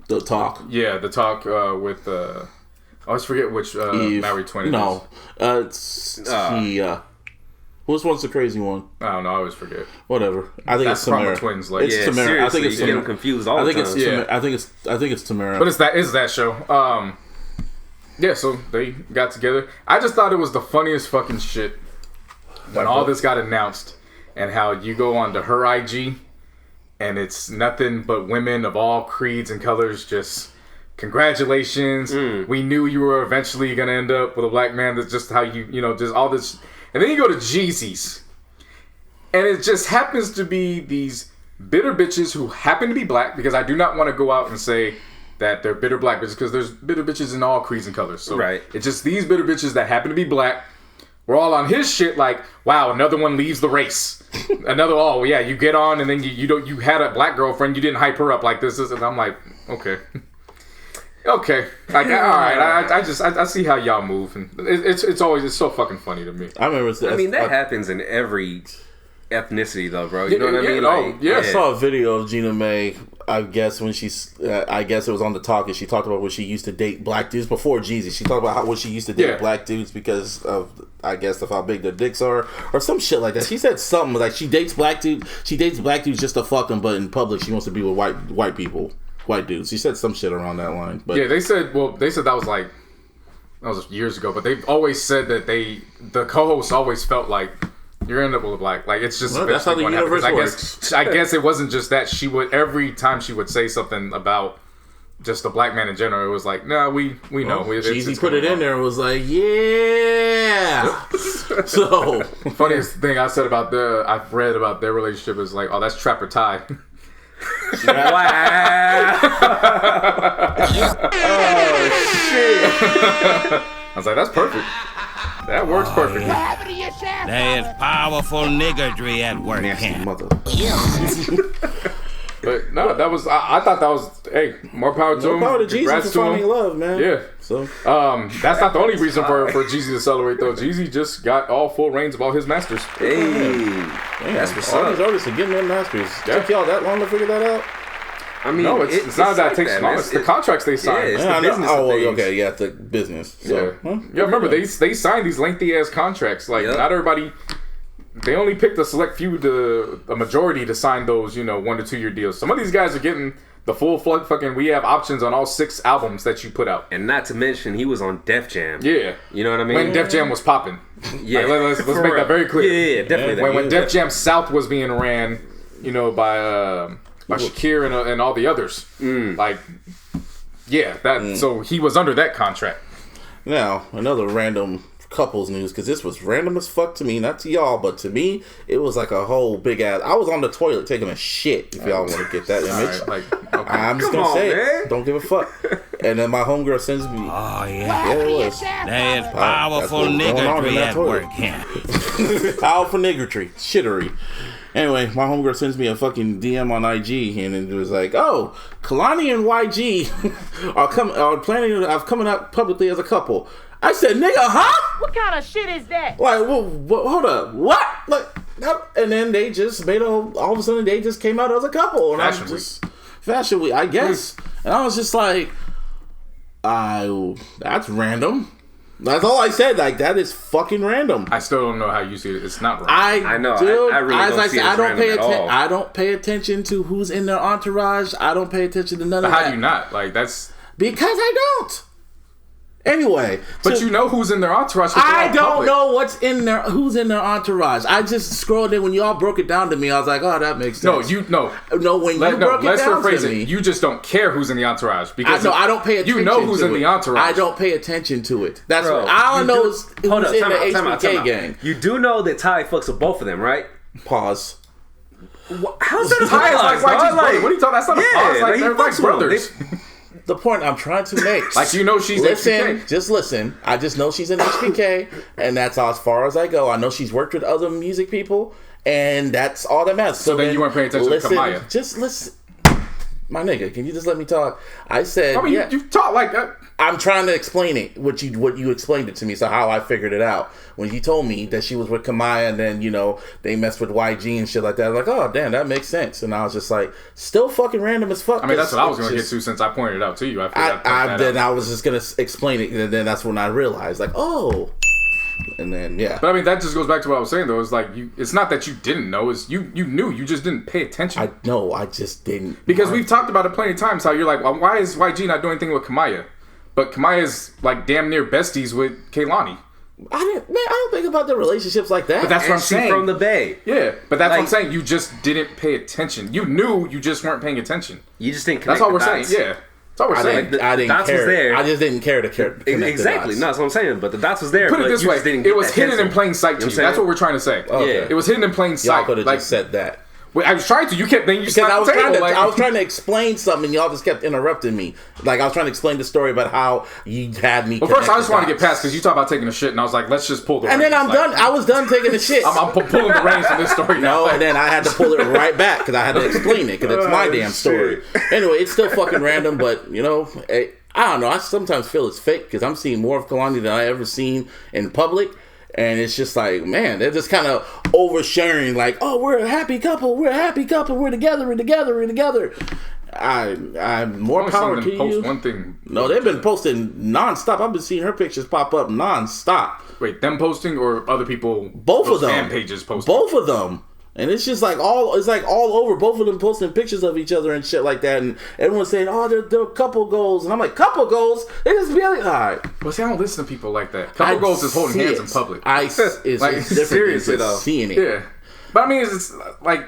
The Talk. Yeah, The Talk with I always forget which married twin. No, it's which one's the crazy one? I don't know. I always forget. Whatever. I think it's Tamara. Twins. Like, it's Tamara. I think it's Tamara. Confused all the time. I think it's Tamara. But it's that show. Yeah, so they got together. I just thought it was the funniest fucking shit when all this got announced, and how you go onto her IG, and it's nothing but women of all creeds and colors just, congratulations, we knew you were eventually going to end up with a black man. That's just how you know, just all this. And then you go to Jeezy's, and it just happens to be these bitter bitches who happen to be black, because I do not want to go out and say that they're bitter black bitches, because there's bitter bitches in all creeds and colors. So it's just these bitter bitches that happen to be black. We're all on his shit like, wow, another one leaves the race. Another, oh yeah, you get on and then you had a black girlfriend, you didn't hype her up like this, and I'm like, okay. Okay, like, all right, I see how y'all move, and it's always so fucking funny to me. I remember. That happens in every ethnicity, though, bro. You know what I mean? I saw a video of Gina Mae. I guess when I guess it was on the talk, and she talked about when she used to date black dudes before Jeezy. She talked about when she used to date black dudes because of, I guess, of how big their dicks are, or some shit like that. She said something like she dates black dudes just to fuck them, but in public she wants to be with white people. White dudes. She said some shit around that line. But yeah, they said that was years ago, but they've always said that the co-hosts always felt like you're end up with a black. Like, it's just, that's how the universe works. I guess it wasn't just that. She would, every time she would say something about just the black man in general, it was like, no, we know. Jeezy put it in there and was like, yeah. So funniest thing I've read about their relationship is like, oh, that's Trapper Ty. Wow. Oh shit. I was like, that's perfect. That works perfectly. Yeah. There's powerful niggardry at work. Nasty mother. But no, that was, I thought that was, hey, more power to him. More power to Jeezy for finding love, man. Yeah. So that's not the only reason for Jeezy to celebrate, though. Jeezy just got all full reigns of all his masters. Hey, that's what's all up. these artists are getting their masters. Took y'all that long to figure that out? I mean, no, it's not that it takes long. It's the contracts they sign. Yeah, it's the business of things. Okay, yeah, the business. So, yeah, remember, they signed these lengthy-ass contracts. Like, not everybody... They only picked a select few, a majority, to sign those, 1 to 2 year deals. Some of these guys are getting the full fucking. We have options on all 6 albums that you put out, and not to mention he was on Def Jam. Yeah, you know what I mean. When Def Jam was popping. Yeah, like, let's make that very clear. Yeah, definitely. When Def Jam South was being ran, by Shakir and all the others. Like, yeah, that. So he was under that contract. Now another random couples news, because this was random as fuck to me, not to y'all, but to me it was like a whole big ass. I was on the toilet taking a shit, if y'all want to get that image. Right, okay. I'm just gonna say it. Don't give a fuck. And then my homegirl sends me, oh yeah, it was. There's powerful niggardry at work. Powerful niggardry, shittery. Anyway, my homegirl sends me a fucking DM on IG, and it was like, "Oh, Kalani and YG are planning on coming out publicly as a couple." I said, "Nigga, huh? What kind of shit is that?" Like, hold up, what? Like, and then they just made all of a sudden they just came out as a couple, and Fashion Week, I guess. And I was just like, that's random. That's all I said. Like, that is fucking random. I still don't know how you see it. It's not random. I know. I really don't see it as random at all. I don't pay attention to who's in their entourage. I don't pay attention to none of that. How do you not? Like, that's because I don't. Anyway, but you know who's in their entourage. I don't know who's in their entourage. I just scrolled in when y'all broke it down to me. I was like, oh, that makes sense. No. Let's rephrase it. You just don't care who's in the entourage because I don't pay attention. You know who's in the entourage. I don't pay attention to it. That's what all I know is who's in the HBK gang. You do know that Ty fucks with both of them, right? Pause. How's that a Ty is like YG's brother? What are you talking? That's not a pause. Like, they're like brothers. The point I'm trying to make. Like, she's HBK. Just listen. I just know she's in HBK, and that's as far as I go. I know she's worked with other music people, and that's all that matters. So then you weren't paying attention to Kamaya. Just listen. My nigga, can you just let me talk? I said, you talk like that. I'm trying to explain it, what you explained it to me, so how I figured it out. When you told me that she was with Kamaya and then, they messed with YG and shit like that, I was like, oh, damn, that makes sense. And I was just like, still fucking random as fuck. I mean, that's what I was going to get to since I pointed it out to you. I was just going to explain it, and then that's when I realized, like, oh. And then, yeah. But I mean, that just goes back to what I was saying, though. It's like, it's not that you didn't know. It's you knew. You just didn't pay attention. I just didn't. Because we've talked about it plenty of times, how you're like, well, why is YG not doing anything with Kamaya? but Kamaya's like damn near besties with Kehlani. I don't think about the relationships like that. But that's what I'm saying. From the Bay. Yeah, but that's what I'm saying. You just didn't pay attention. You knew, you just weren't paying attention. You just didn't connect. That's all we're saying. Yeah. That's all we're saying. I didn't dots care. was there. I just didn't care to connect exactly. the dots. No, that's what I'm saying. But the dots was there. Put it this way. It was hidden in plain sight to you. That's what we're trying to say. Okay. It was hidden in plain sight. Y'all could have just said that. I was trying to. You kept. Then you slapped I was the table. I was trying to explain something, and y'all just kept interrupting me. Like I was trying to explain the story about how you had me. Well, first I just want to get past because you talk about taking a shit, and I was like, let's just pull the. And reins. then I'm done. I was done taking the shit. I'm pulling the reins from this story now. No, and then I had to pull it right back because I had to explain it because it's my damn story. Anyway, it's still fucking random, but you know, I don't know. I sometimes feel it's fake because I'm seeing more of Kehlani than I ever seen in public. And it's just like, man, they're just kind of oversharing, like, oh, we're a happy couple, we're together. I'm more power to you. One thing. No, they've been posting nonstop. I've been seeing her pictures pop up nonstop. Wait, them posting or other people? Both of them. Fan pages posting. Both of them. And it's just like all over. Both of them posting pictures of each other and shit like that. And everyone's saying, oh, they're couple goals. And I'm like, couple goals? They just be like, all right. Well, see, I don't listen to people like that. Couple goals is holding hands in public. It's like, different. Seriously, though. Seeing it. Yeah. But I mean, it's like,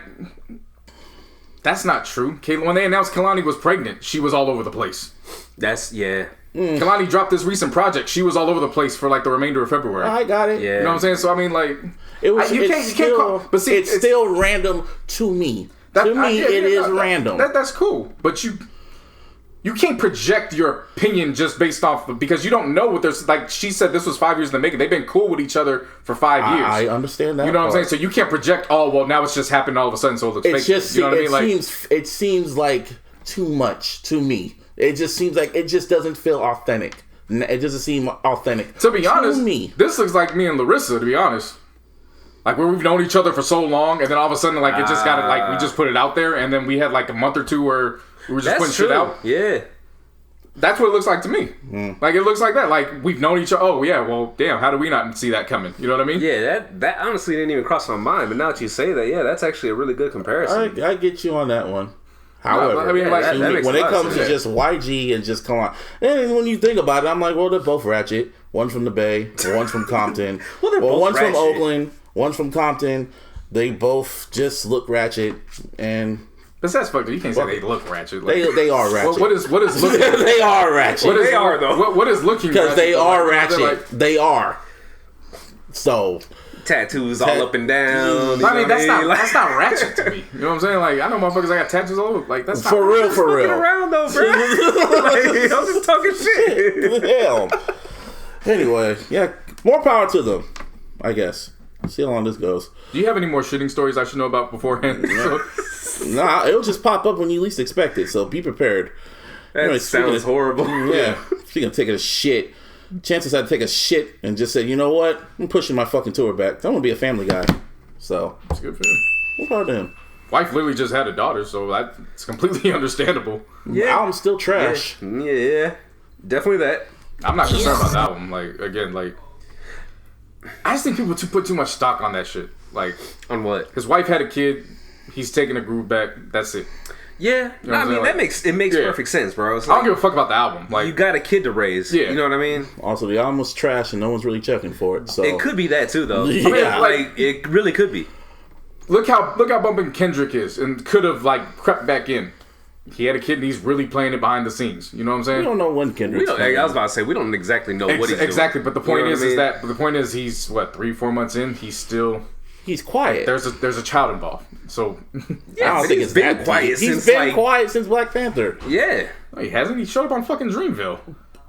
that's not true. When they announced Kehlani was pregnant, she was all over the place. Kehlani dropped this recent project. She was all over the place for like the remainder of February. I got it. Yeah. You know what I'm saying? So I mean, like, it's still random to me. It is random. That's cool, but you can't project your opinion just based off of, because you don't know what there's like. She said this was 5 years in the making. They've been cool with each other for 5 years. I understand that. You know what I'm saying? So you can't project. Oh well, now it's just happened all of a sudden, so it looks fake. Just, you know what I mean? It seems like too much to me. It just seems like it just doesn't feel authentic. It doesn't seem authentic. To be honest, this looks like me and Larissa. To be honest. Like, where we've known each other for so long, and then all of a sudden, like, it just got like, we just put it out there, and then we had, like, a month or two where we were just putting shit out. Yeah. That's what it looks like to me. Like, it looks like that. Like, we've known each other. Oh, yeah, well, damn, how do we not see that coming? You know what I mean? Yeah, that honestly didn't even cross my mind, but now that you say that, yeah, that's actually a really good comparison. I get you on that one. However, I mean, like, when it comes to just YG and just come on, and when you think about it, I'm like, well, they're both ratchet. One's from the Bay, one's from Compton. One's ratchet. from Oakland, one's from Compton. They both just look ratchet, and but that's fucked up. You can't say they look ratchet. Like, they are ratchet. What is looking? They are ratchet. They are though. What is looking? Because they are ratchet. They are. So. Tattoos all up and down. I mean, that's not ratchet to me. You know what I'm saying? Like, I know motherfuckers that got tattoos all over. Like, that's not for real. Around though, bro. Like, I'm just talking shit. Hell. Anyway, yeah, more power to them. I guess. See how long this goes. Do you have any more shitting stories I should know about beforehand? Nah, it'll just pop up when you least expect it. So be prepared. That sounds horrible. Yeah, speaking of taking a shit. Chances had to take a shit and just said, you know what? I'm pushing my fucking tour back. I'm gonna be a family guy. So it's good for him. What about him? Wife literally just had a daughter, so that's completely understandable. Yeah, the album's still trash. Yeah, definitely that. I'm not concerned about that album. Like, again, like, I just think people put too much stock on that shit. Like, on what? His wife had a kid. He's taking a groove back. That's it. Yeah, you know I mean, that makes perfect sense, bro. It's like, I don't give a fuck about the album. Like, you got a kid to raise. Yeah, you know what I mean. Also, the album was trash, and no one's really checking for it. So it could be that too, though. Yeah, I mean, like it really could be. Look how bumping Kendrick is, and could have like crept back in. He had a kid, and he's really playing it behind the scenes. You know what I'm saying? We don't know when Kendrick's I was about to say we don't exactly know what he's doing. Exactly, but the point is he's what 3-4 months in. He's quiet. There's a child involved. So yeah, I don't think it's been quiet. He's been quiet since Black Panther. Yeah, no, he hasn't. He showed up on fucking Dreamville.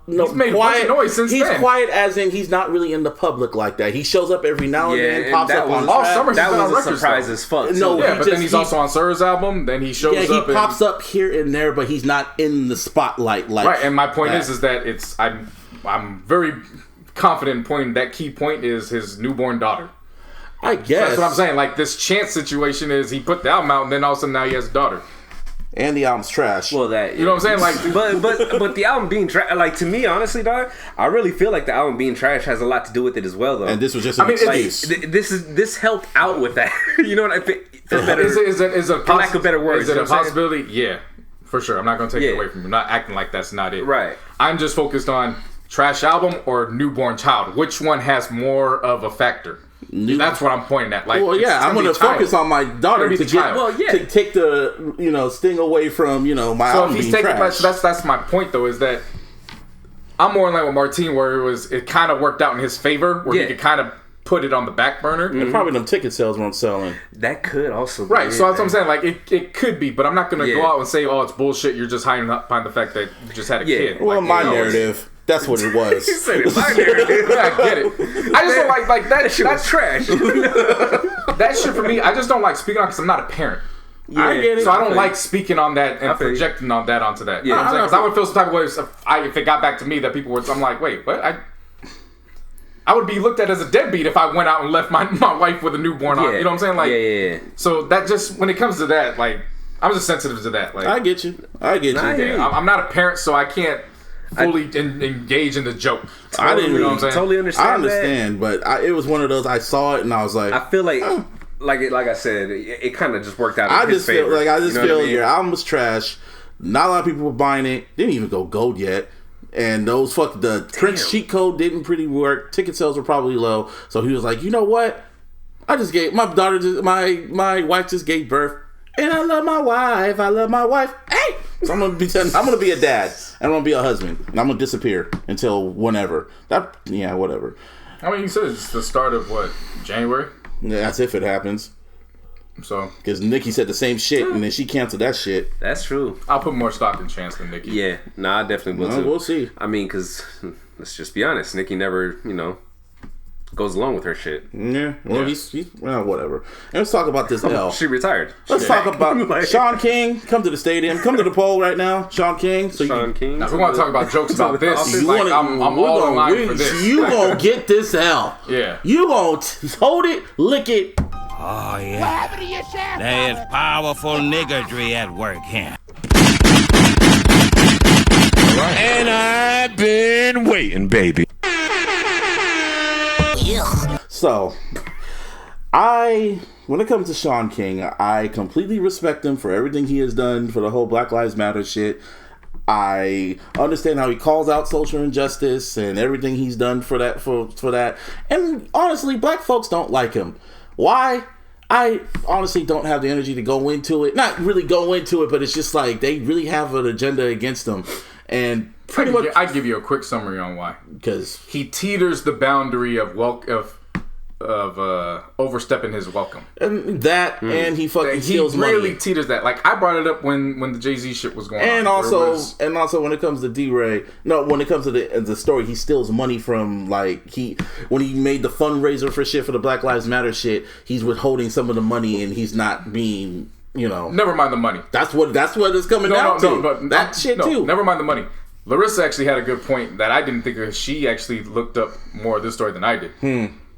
No, he's made quiet, a bunch of noise since he's then. He's quiet as in he's not really in the public like that. He shows up every now and then, pops up on all summer. That was a surprise as fuck. No, but then he's also on Sir's album. Then he shows up. He pops up here and there, but he's not in the spotlight like. Right, and my point is that I'm very confident in pointing that key point is his newborn daughter. I guess that's what I'm saying. Like, this chance situation is he put the album out, and then all of a sudden now he has a daughter. And the album's trash. Well, that you know what I'm saying, like, but the album being trash, like, to me, honestly, dog, I really feel like the album being trash has a lot to do with it as well, though. And this was just an excuse. This helped out with that. You know what I feel better? Is it for lack of better words? Is it a possibility? Yeah. For sure. I'm not going to take it away from you. I'm not acting like that's not it. Right. I'm just focused on trash album or newborn child. Which one has more of a factor? That's what I'm pointing at. Like, well, yeah, I'm going to focus on my daughter to take the sting away from my album being trash. That's my point though. Is that I'm more in line with Martine, where it kind of worked out in his favor, where he could kind of put it on the back burner. And probably them ticket sales weren't selling. That could also be right. So that's what I'm saying. Like it could be, but I'm not going to go out and say, "Oh, it's bullshit." You're just hiding behind the fact that you just had a kid. Well, my narrative. That's what it was. He said it. My narrative. I get it. I just don't like that shit. That's trash. That shit for me, I just don't like speaking on because I'm not a parent. Yeah, I get it. So I don't like speaking on that and projecting on that onto that. Yeah, you know what I'm saying? Because I would feel some type of way if it got back to me that people were. I'm like, wait, what? I would be looked at as a deadbeat if I went out and left my wife with a newborn on. You know what I'm saying? Like, yeah. So that just when it comes to that, like, I'm just sensitive to that. Like, I get you. I'm not a parent, so I can't fully engage in the joke. I didn't know what I'm saying? Totally understand. I understand, but it was one of those. I saw it and I was like, I feel like, like I said, it kind of just worked out. I just feel your album was trash. Not a lot of people were buying it. Didn't even go gold yet. And the Prince cheat code didn't pretty work. Ticket sales were probably low. So he was like, you know what? I just gave my wife just gave birth, and I love my wife. Hey, so I'm gonna be a dad, and I'm gonna be a husband, and I'm gonna disappear until whenever. Whatever. I mean, you said it's the start of what, January? Yeah, that's if it happens. So, because Nicki said the same shit and then she canceled that shit. That's true. I'll put more stock in Chance than Nicki. Yeah, I definitely will too. We'll see. I mean, because let's just be honest, Nicki never, goes along with her shit. Yeah. Well, he's whatever. And let's talk about this L. She retired. Let's talk about Shaun King. Come to the stadium. Come to the poll right now. Shaun King. Shaun King. Now, if we want to talk about jokes about this, I'm all in line for this. You gonna get this L. Yeah. You gonna hold it, lick it. Oh, yeah. What happened to your shaft? There is powerful niggardry at work here. Right. And I've been waiting, baby. So, when it comes to Shaun King, I completely respect him for everything he has done for the whole Black Lives Matter shit. I understand how he calls out social injustice and everything he's done for that. And honestly, black folks don't like him. Why? I honestly don't have the energy to go into it. Not really go into it, but it's just like they really have an agenda against him. And pretty much, I give you a quick summary on why. Because he teeters the boundary of overstepping his welcome. And he fucking steals money. He really teeters that. Like, I brought it up when the Jay-Z shit was going on. And also when it comes to Deray, when it comes to the story, he steals money from, like, when he made the fundraiser for shit for the Black Lives Matter shit, he's withholding some of the money and he's not being, Never mind the money. That's what it's coming down to. Too. Never mind the money. Larissa actually had a good point that I didn't think of. She actually looked up more of this story than I did.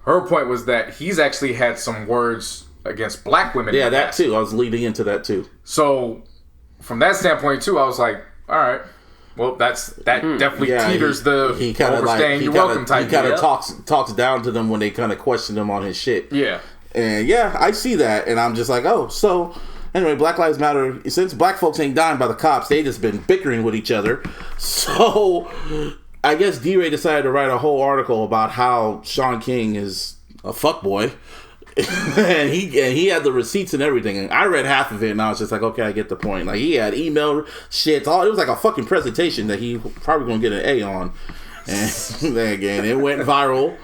Her point was that he's actually had some words against black women. Yeah, that too. I was leading into that too. So, from that standpoint too, I was like, all right, well, that definitely teeters the overstaying your welcome type. He kind of talks down to them when they kind of question him on his shit. Yeah. And yeah, I see that, and I'm just like, oh, so anyway, Black Lives Matter. Since black folks ain't dying by the cops, they just been bickering with each other. So I guess Deray decided to write a whole article about how Shaun King is a fuckboy. and he had the receipts and everything. And I read half of it and I was just like, okay, I get the point. Like, he had email shit. It was like a fucking presentation that he probably gonna get an A on. And again, it went viral.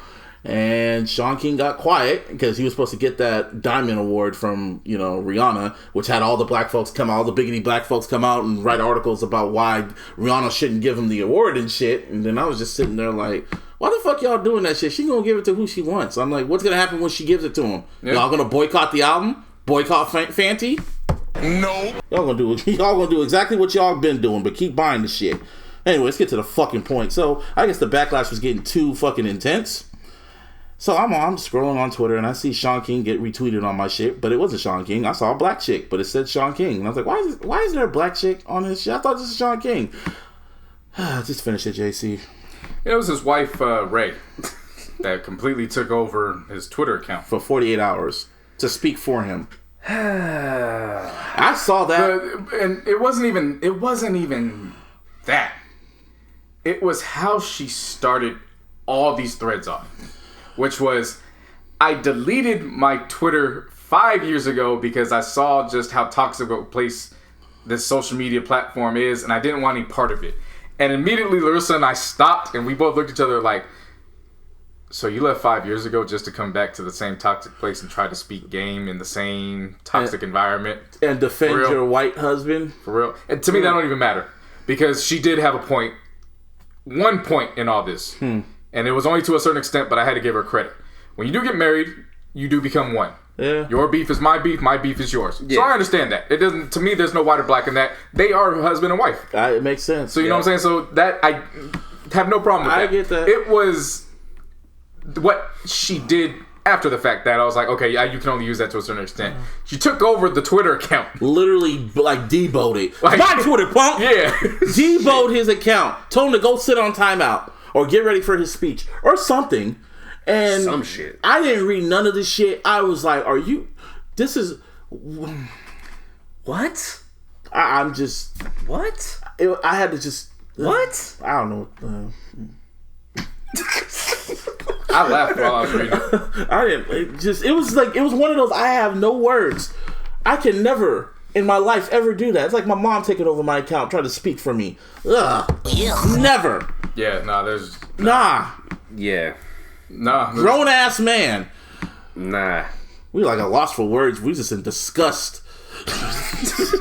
And Shaun King got quiet because he was supposed to get that Diamond Award from, Rihanna, which had all the black folks come out, all the biggity black folks come out and write articles about why Rihanna shouldn't give him the award and shit. And then I was just sitting there like, why the fuck y'all doing that shit? She gonna give it to who she wants. I'm like, what's gonna happen when she gives it to him? Yeah. Y'all gonna boycott the album? Boycott Fenty? No. Y'all gonna do exactly what y'all been doing, but keep buying the shit. Anyway, let's get to the fucking point. So I guess the backlash was getting too fucking intense. So I'm scrolling on Twitter and I see Shaun King get retweeted on my shit, but it wasn't Shaun King. I saw a black chick, but it said Shaun King. And I was like, why is there a black chick on this shit? I thought this was Shaun King. Just finish it, JC. It was his wife, Ray, that completely took over his Twitter account. For 48 hours to speak for him. I saw that. And it wasn't even that. It was how she started all these threads off, which was, I deleted my Twitter 5 years ago because I saw just how toxic a place this social media platform is, and I didn't want any part of it. And immediately Larissa and I stopped, and we both looked at each other like, so you left 5 years ago just to come back to the same toxic place and try to speak game in the same toxic environment? And defend your white husband? For real. And to me, that don't even matter. Because she did have a point. One point in all this. And it was only to a certain extent, but I had to give her credit. When you do get married, you do become one. Yeah. Your beef is my beef is yours. Yeah. So I understand that. It doesn't, to me, there's no white or black in that. They are husband and wife. It makes sense. So you know what I'm saying? So that, I have no problem with that. I get that. It was what she did after the fact that I was like, okay, you can only use that to a certain extent. She took over the Twitter account. Literally, like, deboed it. Like, my Twitter, punk! Yeah. Deboed his account. Told him to go sit on timeout. Or get ready for his speech. Or something. And some shit. I didn't read none of this shit. I was like, this is... What? I'm just... What? I had to just... What? I don't know. I laughed while I was reading it. I didn't. It was one of those, I have no words. I can never in my life ever do that. It's like my mom taking over my account, trying to speak for me. Ugh. Never. Yeah, there's... Nah. Yeah. Nah. Grown ass man. Nah. We like a loss for words. We just in disgust.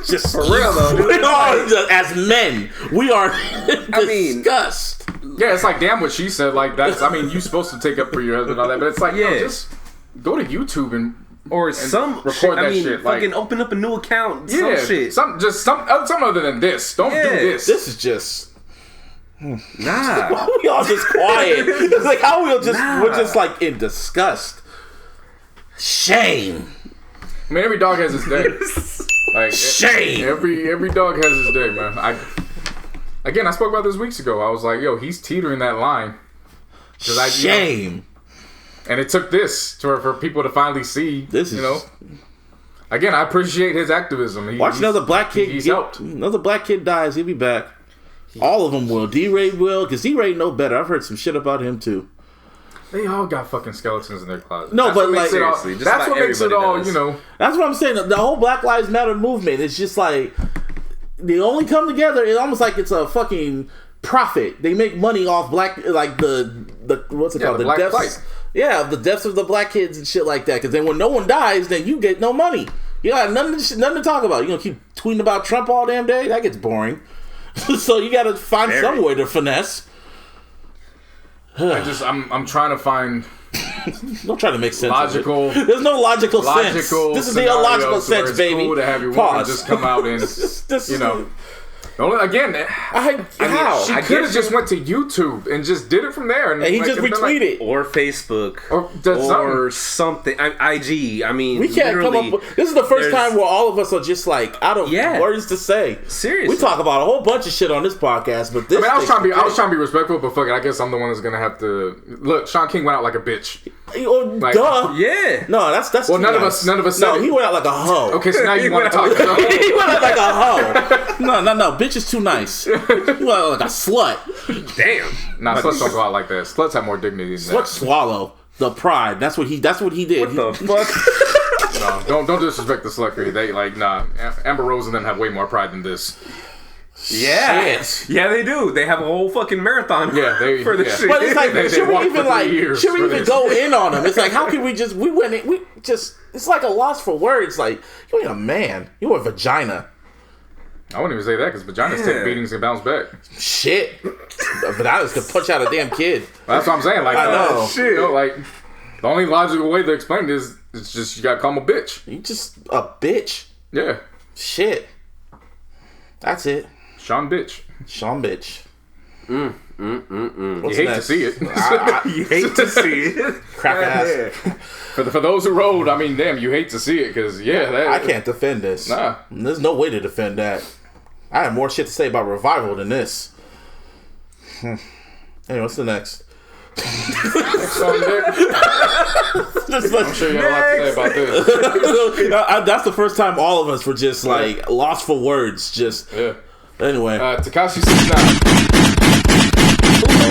Just for real though. Dude. We are as men. We are in disgust. Yeah, it's like damn what she said. Like that's. I mean, you supposed to take up for your husband and all that, but it's like just go to YouTube and record that shit. Fucking open up a new account. Yeah, some shit. Something other than this. Don't do this. This is just. Nah. Why we all just quiet? It's like how we're just like in disgust. Shame. I mean, every dog has his day. Like shame. Every dog has his day, man. I spoke about this weeks ago. I was like, yo, he's teetering that line. Shame. And it took this for people to finally see. This is, Again, I appreciate his activism. Watch another black kid. He's helped. Another black kid dies. He'll be back. All of them will. Deray will, because Deray know better. I've heard some shit about him too. They all got fucking skeletons in their closet. No, but like seriously, that's what makes it all. That's what I'm saying. The whole Black Lives Matter movement is just like they only come together. It's almost like it's a fucking profit. They make money off black, like the what's it called? The black deaths. fight. Yeah, the deaths of the black kids and shit like that. Because then when no one dies, then you get no money. You got nothing to talk about. You gonna keep tweeting about Trump all damn day? That gets boring. So you got to find some way to finesse. I'm trying to find. Don't try to make sense. Logical. There's no logical sense. This is the illogical sense, baby. Cool to have your woman just come out and Again, how? She could have just went to YouTube and just did it from there, and he just retweeted or Facebook or something. IG. I mean, we can't come up. This is the first time where all of us are just like out of words to say. Seriously, we talk about a whole bunch of shit on this podcast, but this. I was trying to be respectful, but fuck it, I guess I'm the one that's gonna have to look. Shaun King went out like a bitch. Duh. Yeah. No, that's. Well, none of us. No, he went out like a hoe. Okay, so now you want to talk. He went out like a hoe. No. Bitch is too nice. He went out like a slut. Damn. Nah, sluts don't go out like that. Sluts have more dignity than that. Sluts swallow the pride. That's what he did. What the fuck? No, don't disrespect the sluttery. They Amber Rose and them have way more pride than this. Yeah, yeah, they do. They have a whole fucking marathon. For this shit. But it's like, should we even go in on them? It's like, how can we just? It's like a loss for words. Like, you ain't a man. You a vagina. I wouldn't even say that because vaginas take beatings and bounce back. Shit, vaginas can punch out a damn kid. Well, that's what I'm saying. Like, I know. Shit. The only logical way to explain it is it's just you gotta call him a bitch. You just a bitch. Yeah. Shit. That's it. Shaun bitch. What's you hate to see it. You hate to see it. Crap ass. For those who rode, I mean, damn, you hate to see it because I can't defend this. Nah. There's no way to defend that. I have more shit to say about Revival than this. Anyway, what's the next? Suck dick. I'm sure you got a lot to say about this. That's the first time all of us were just like lost for words. Just anyway. Tekashi 69.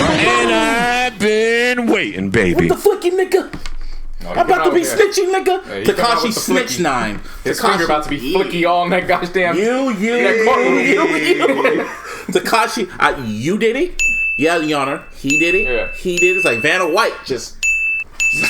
And I've been waiting, baby. What the flicky nigga? I'm about to be snitchy, nigga. Tekashi snitch 9. His finger about to be flicky all in that goddamn. You. Tekashi, you did it. Yeah, Your Honor, he did it. Yeah. He did it. It's like Vanna White just.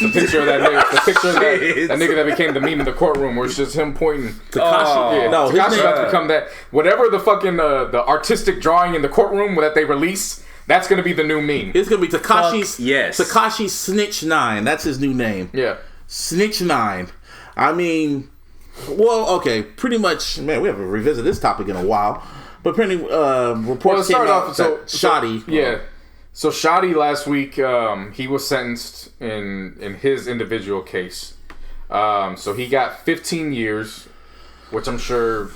The picture of that nigga. The picture of that nigga that became the meme in the courtroom, where it's just him pointing. Tekashi. No, Tekashi about to become that. Whatever the fucking the artistic drawing in the courtroom that they release. That's gonna be the new meme. It's gonna be Tekashi's. Yes. Tekashi Snitch 9. That's his new name. Yeah. Snitch 9. I mean, well, okay, pretty much. Man, we haven't revisited this topic in a while, but pretty reports came out that Shotty. Yeah. So Shotty last week, he was sentenced in his individual case. So he got 15 years, which I'm sure.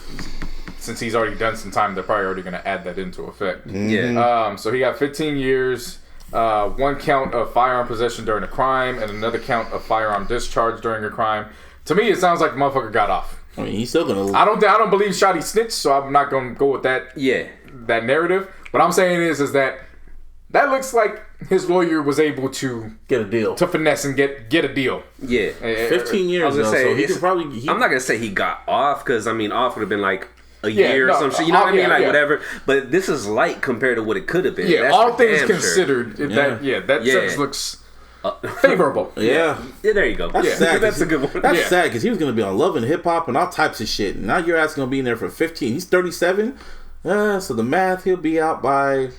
Since he's already done some time, they're probably already going to add that into effect. Yeah. So he got 15 years, 1 count of firearm possession during a crime, and another count of firearm discharge during a crime. To me, it sounds like the motherfucker got off. I mean, he's still gonna. I don't believe Shotty snitched, so I'm not going to go with that. Yeah. That narrative. What I'm saying is that looks like his lawyer was able to get a deal, to finesse and get a deal. Yeah. 15 years. So he could probably. I'm not gonna say he got off because I mean, off would have been like. A year or some shit, you know what I mean? Like whatever. But this is light compared to what it could have been. Yeah, that's all things considered, that sentence looks favorable. Yeah, there you go. That's sad. That's a good one. That's sad because he was going to be on Love and Hip Hop and all types of shit. And now your ass going to be in there for 15. He's 37. So the math, he'll be out by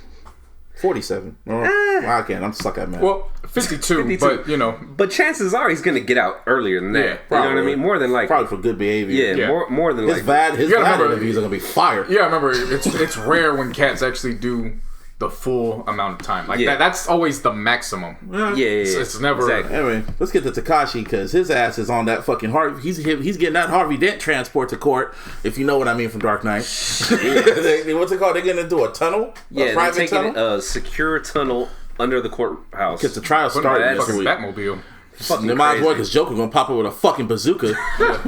47. I can't. I'm stuck at math. Well, 52, but you know. But chances are he's going to get out earlier than that. Yeah, you know what I mean? More than like. Probably for good behavior. Yeah. More than his like. VAD interviews are going to be fire. Yeah, remember, it's rare when cats actually do the full amount of time. Like that's always the maximum. It's never. Exactly. Anyway, let's get to Tekashi because his ass is on that fucking Harvey. He's getting that Harvey Dent transport to court. If you know what I mean from Dark Knight. What's it called? They're going to do a tunnel. Yeah, they're taking a secure tunnel under the courthouse. Because the trial started this week. Batmobile. They might as well because Joker gonna pop up with a fucking bazooka.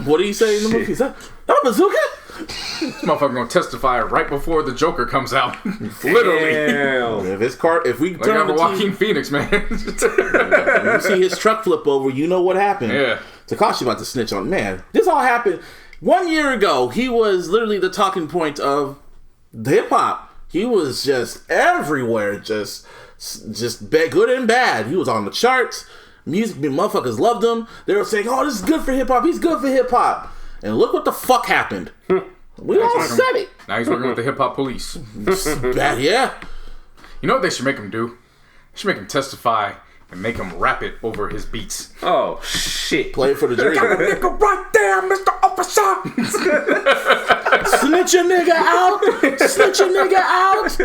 What do you say in the movie? Is that a bazooka? This motherfucker gonna testify right before the Joker comes out. Literally. Damn. If we turn on Joaquin Phoenix, man. You see his truck flip over, you know what happened. Yeah. Tekashi about to snitch on this all happened 1 year ago. He was literally the talking point of hip hop. He was just everywhere, just good and bad. He was on the charts. Music, motherfuckers loved him. They were saying, "Oh, this is good for hip hop. He's good for hip hop." And look what the fuck happened. We all said it. Now he's working with the hip hop police. Bad, yeah. You know what they should make him do? They should make him testify and make him rap it over his beats. Oh shit! Play it for the jury. Got a nigga right there, Mr. Officer. Snitch a nigga out. Snitch a nigga out.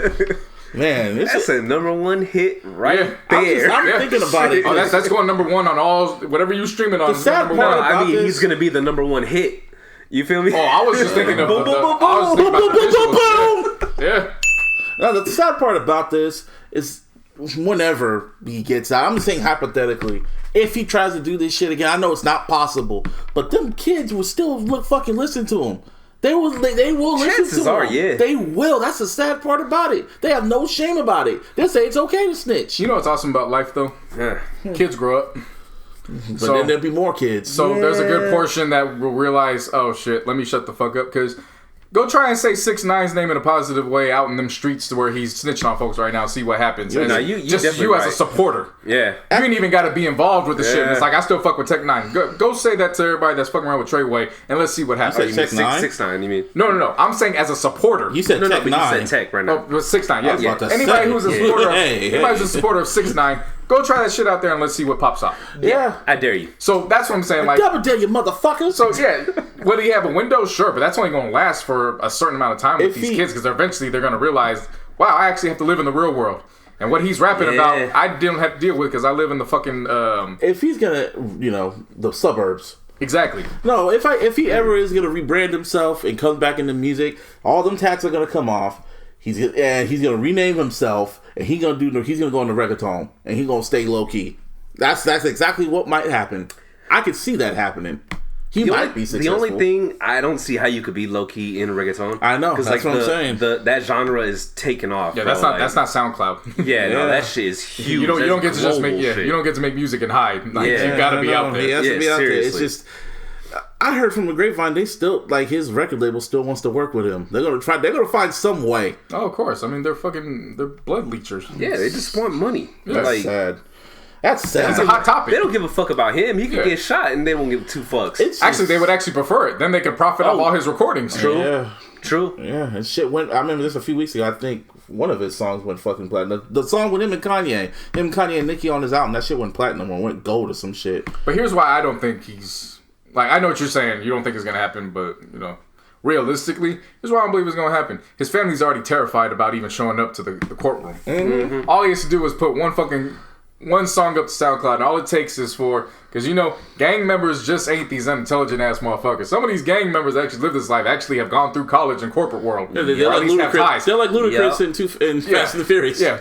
Man, that's a #1 hit right there. I'm thinking about it. Oh, that's going #1 on all whatever you streaming on. The sad part I mean, he's gonna be the #1 hit. You feel me? Oh, I was just thinking of boom, boom, boom, boom, boom, boom. Yeah. Now, the sad part about this is whenever he gets out, I'm saying hypothetically, if he tries to do this shit again, I know it's not possible, but them kids will still fucking listen to him. They will Chances listen to are, him. yeah. They will. That's the sad part about it. They have no shame about it. They'll say it's okay to snitch. You know what's awesome about life, though? Yeah. Kids grow up. But then there'll be more kids. So there's a good portion that will realize, oh shit, let me shut the fuck up, because go try and say 6ix9ine's name in a positive way out in them streets to where he's snitching on folks right now. See what happens. You as a supporter. Yeah. You ain't even got to be involved with the shit. It's like, I still fuck with Tech 9. Go say that to everybody that's fucking around with Treyway, and let's see what happens. You said Tech 9? 6ix9ine, you mean? No. I'm saying as a supporter. You said Tech 9. But you said Tech right now. Oh, 6ix9ine. Yeah. Anybody who's a supporter of 6ix9ine, go try that shit out there and let's see what pops up. Yeah. I dare you. So that's what I'm saying. Like, double dare you, motherfuckers. So yeah, will he have a window? Sure, but that's only going to last for a certain amount of time with these kids, because eventually they're going to realize, wow, I actually have to live in the real world. And what he's rapping about, I didn't have to deal with because I live in the fucking... if he's going to, the suburbs. Exactly. No, if he ever is going to rebrand himself and comes back into music, all them tats are going to come off. He's going to rename himself, and he's gonna go into reggaeton, and he's gonna stay low key. That's exactly what might happen. I could see that happening. He might be successful. The only thing, I don't see how you could be low key in reggaeton. I know, that's what I'm saying. That genre is taking off. Yeah, bro. that's not SoundCloud. Yeah, no, that shit is huge. You don't get to just make you don't get to make music and hide. Like, you gotta be out there. He has to be out there. It's just, I heard from the grapevine, they still, like, his record label still wants to work with him. They're gonna find some way. Oh, of course. I mean, they're blood leechers. Yeah, they just want money. That's like, sad. That's sad. It's a hot topic. They don't give a fuck about him. He could get shot and they don't give two fucks. Actually, they would actually prefer it. Then they could profit off all his recordings. True. Yeah. True. Yeah, and shit went. I remember this a few weeks ago. I think one of his songs went fucking platinum. The song with him and Kanye and Nicki on his album, that shit went platinum or went gold or some shit. But here's why I don't think he's like. I know what you're saying. You don't think it's gonna happen, but you know, realistically, here's why I don't believe it's gonna happen. His family's already terrified about even showing up to the courtroom. Mm-hmm. All he has to do is put one song up to SoundCloud, and all it takes is because you know, gang members just ain't these unintelligent ass motherfuckers. Some of these gang members actually live this life, actually have gone through college and corporate world. Yeah, they're like Ludacris. They're like Ludacris in Fast and the Furious. Yeah,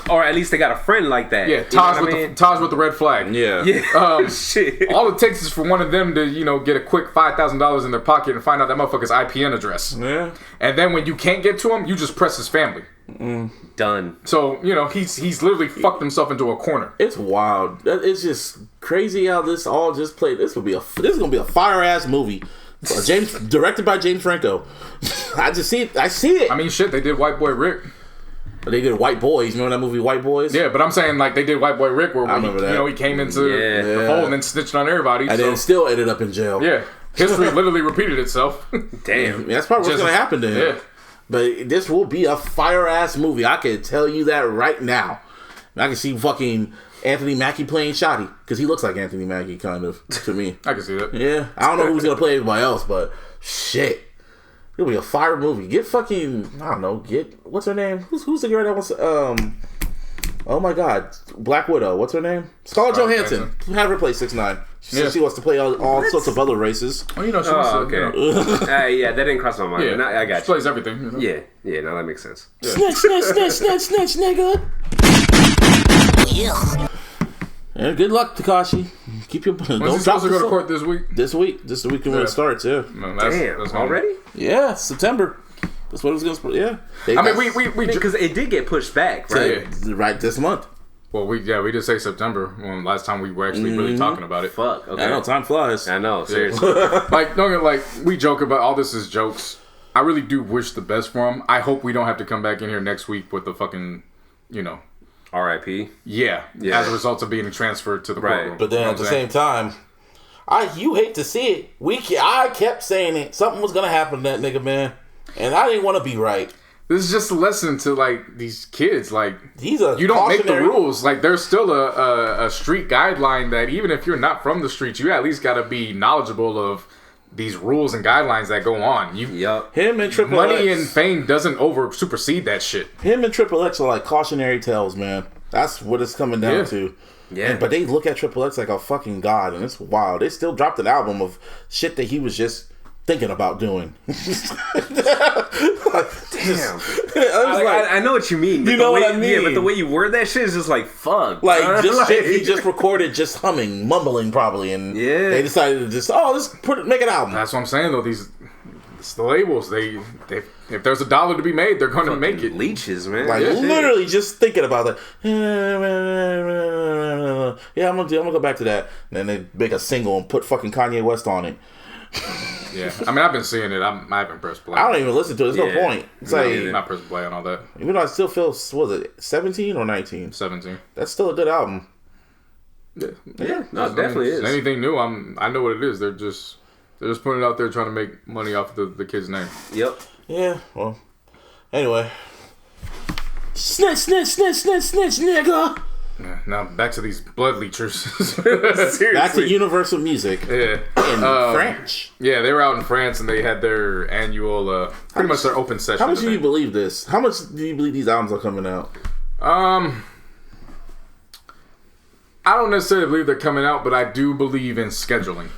or at least they got a friend like that. Yeah, Taj with the red flag. Yeah. Shit. All it takes is for one of them to get a quick $5,000 in their pocket and find out that motherfucker's IPN address. Yeah. And then when you can't get to him, you just press his family. Done. So he's literally fucked himself into a corner. It's wild. It's just crazy how this all just played. This is gonna be a fire ass movie. Directed by James Franco. I just see it. I see it. I mean, shit. They did White Boy Rick. They did White Boys. Remember that movie White Boys? Yeah, but I'm saying like they did White Boy Rick, where he came into the fold and then snitched on everybody, and then still ended up in jail. Yeah, history literally repeated itself. Damn, that's probably what's gonna happen to him. Yeah. But this will be a fire-ass movie. I can tell you that right now. I can see fucking Anthony Mackie playing Shotty. Because he looks like Anthony Mackie, kind of, to me. I can see that. Yeah. I don't know who's going to play everybody else, but shit. It'll be a fire movie. Get fucking, I don't know, what's her name? Who's the girl that wants oh my god, Black Widow. What's her name? Scarlett Johansson. Have her play 6ix9ine. She said she wants to play all sorts of other races. Oh, she wants okay. Yeah, that didn't cross my mind. Yeah, I got she plays everything. You know? Yeah, no, that makes sense. Yeah. Snitch, nigga. And good luck, Tekashi. Keep your. When's he supposed to go to court this week? This week is the week when it starts. Yeah. Man, that's already. Yeah, September. That's what it was gonna. Yeah. I mean, we because it did get pushed back, right? Right this month. Well, we did say September when last time we were actually really talking about it. Fuck. Okay. I know time flies. I know. Seriously. We joke about all this is jokes. I really do wish the best for him. I hope we don't have to come back in here next week with the fucking, R.I.P. Yeah. As a result of being transferred to the courtroom. But then at the same time, you hate to see it. I kept saying it. Something was gonna happen to that nigga, man, and I didn't want to be right. This is just a lesson to these kids. You don't make the rules. There's still a street guideline that even if you're not from the streets, you at least got to be knowledgeable of these rules and guidelines that go on. Him and Triple Money X. and fame doesn't supersede that shit. Him and Triple X are like cautionary tales, man. That's what it's coming down to. Yeah. But they look at Triple X like a fucking god, and it's wild. They still dropped an album of shit that he was just thinking about doing. Damn. I know what you mean. You know what I mean? Yeah, but the way you word that shit is just like, fuck. Shit he just recorded just humming, mumbling probably, and they decided to just, let's make an album. That's what I'm saying, though. It's the labels. They if there's $1 to be made, they're going to make it. Leeches, man. Literally just thinking about that. Yeah, I'm gonna go back to that. And then they make a single and put fucking Kanye West on it. Yeah, I mean, I've been seeing it. I haven't pressed play. I don't even listen to it. There's no point. It's I'm not pressing play on all that. Even though I still feel, what was it, 17 or 19? 17. That's still a good album. Yeah, no, it definitely is. Anything new, I know what it is. They're just putting it out there trying to make money off the kid's name. Yep. Yeah, well, anyway. Snitch, nigga. Now back to these blood leechers. Seriously. Back to Universal Music. Yeah. In France. Yeah, they were out in France and they had their annual, pretty much their open session. How much do you believe this? How much do you believe these albums are coming out? I don't necessarily believe they're coming out, but I do believe in scheduling.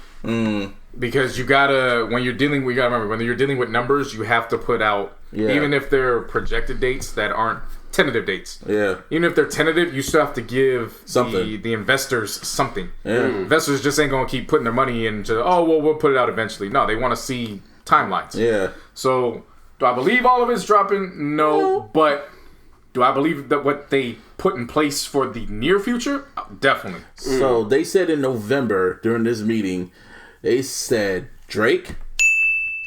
Because you gotta, when you're dealing with numbers, you have to put out, even if they're projected dates that aren't tentative dates. Yeah. Even if they're tentative, you still have to give something. The investors something. Yeah. Investors just ain't gonna keep putting their money into. Oh well, we'll put it out eventually. No, they want to see timelines. Yeah. So do I believe all of it's dropping? No, but do I believe that what they put in place for the near future? Definitely. So they said in November during this meeting, they said Drake,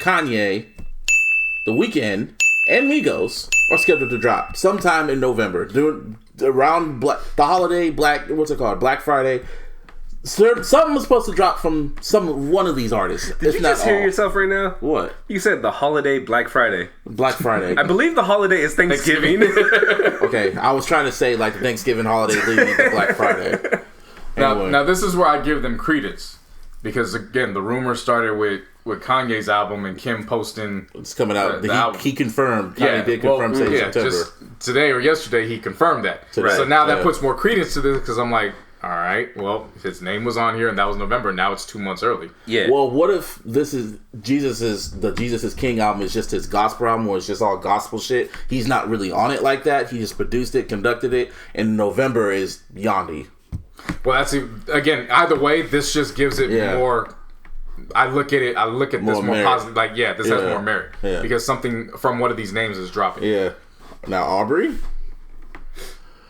Kanye, The Weeknd, and Migos are scheduled to drop sometime in November, around the holiday, Black Friday. Something was supposed to drop from one of these artists. Did you just hear yourself right now? What? You said the holiday Black Friday. Black Friday. I believe the holiday is Thanksgiving. Okay, I was trying to say like the Thanksgiving holiday leading into Black Friday. Anyway. Now this is where I give them credence. Because again, the rumor started with Kanye's album and Kim posting it's coming out. He confirmed. Kanye did confirm September. Just today or yesterday he confirmed that. Today. So now that puts more credence to this because I'm like, all right, well, his name was on here and that was November. Now it's 2 months early. Yeah. Well, what if this is Jesus is King album is just his gospel album, or it's just all gospel shit? He's not really on it like that. He just produced it, conducted it, and November is Yandi. Well, that's again. Either way, this just gives it more. I look at this more positive. Like, this has more merit because something from one of these names is dropping. Yeah. Now Aubrey.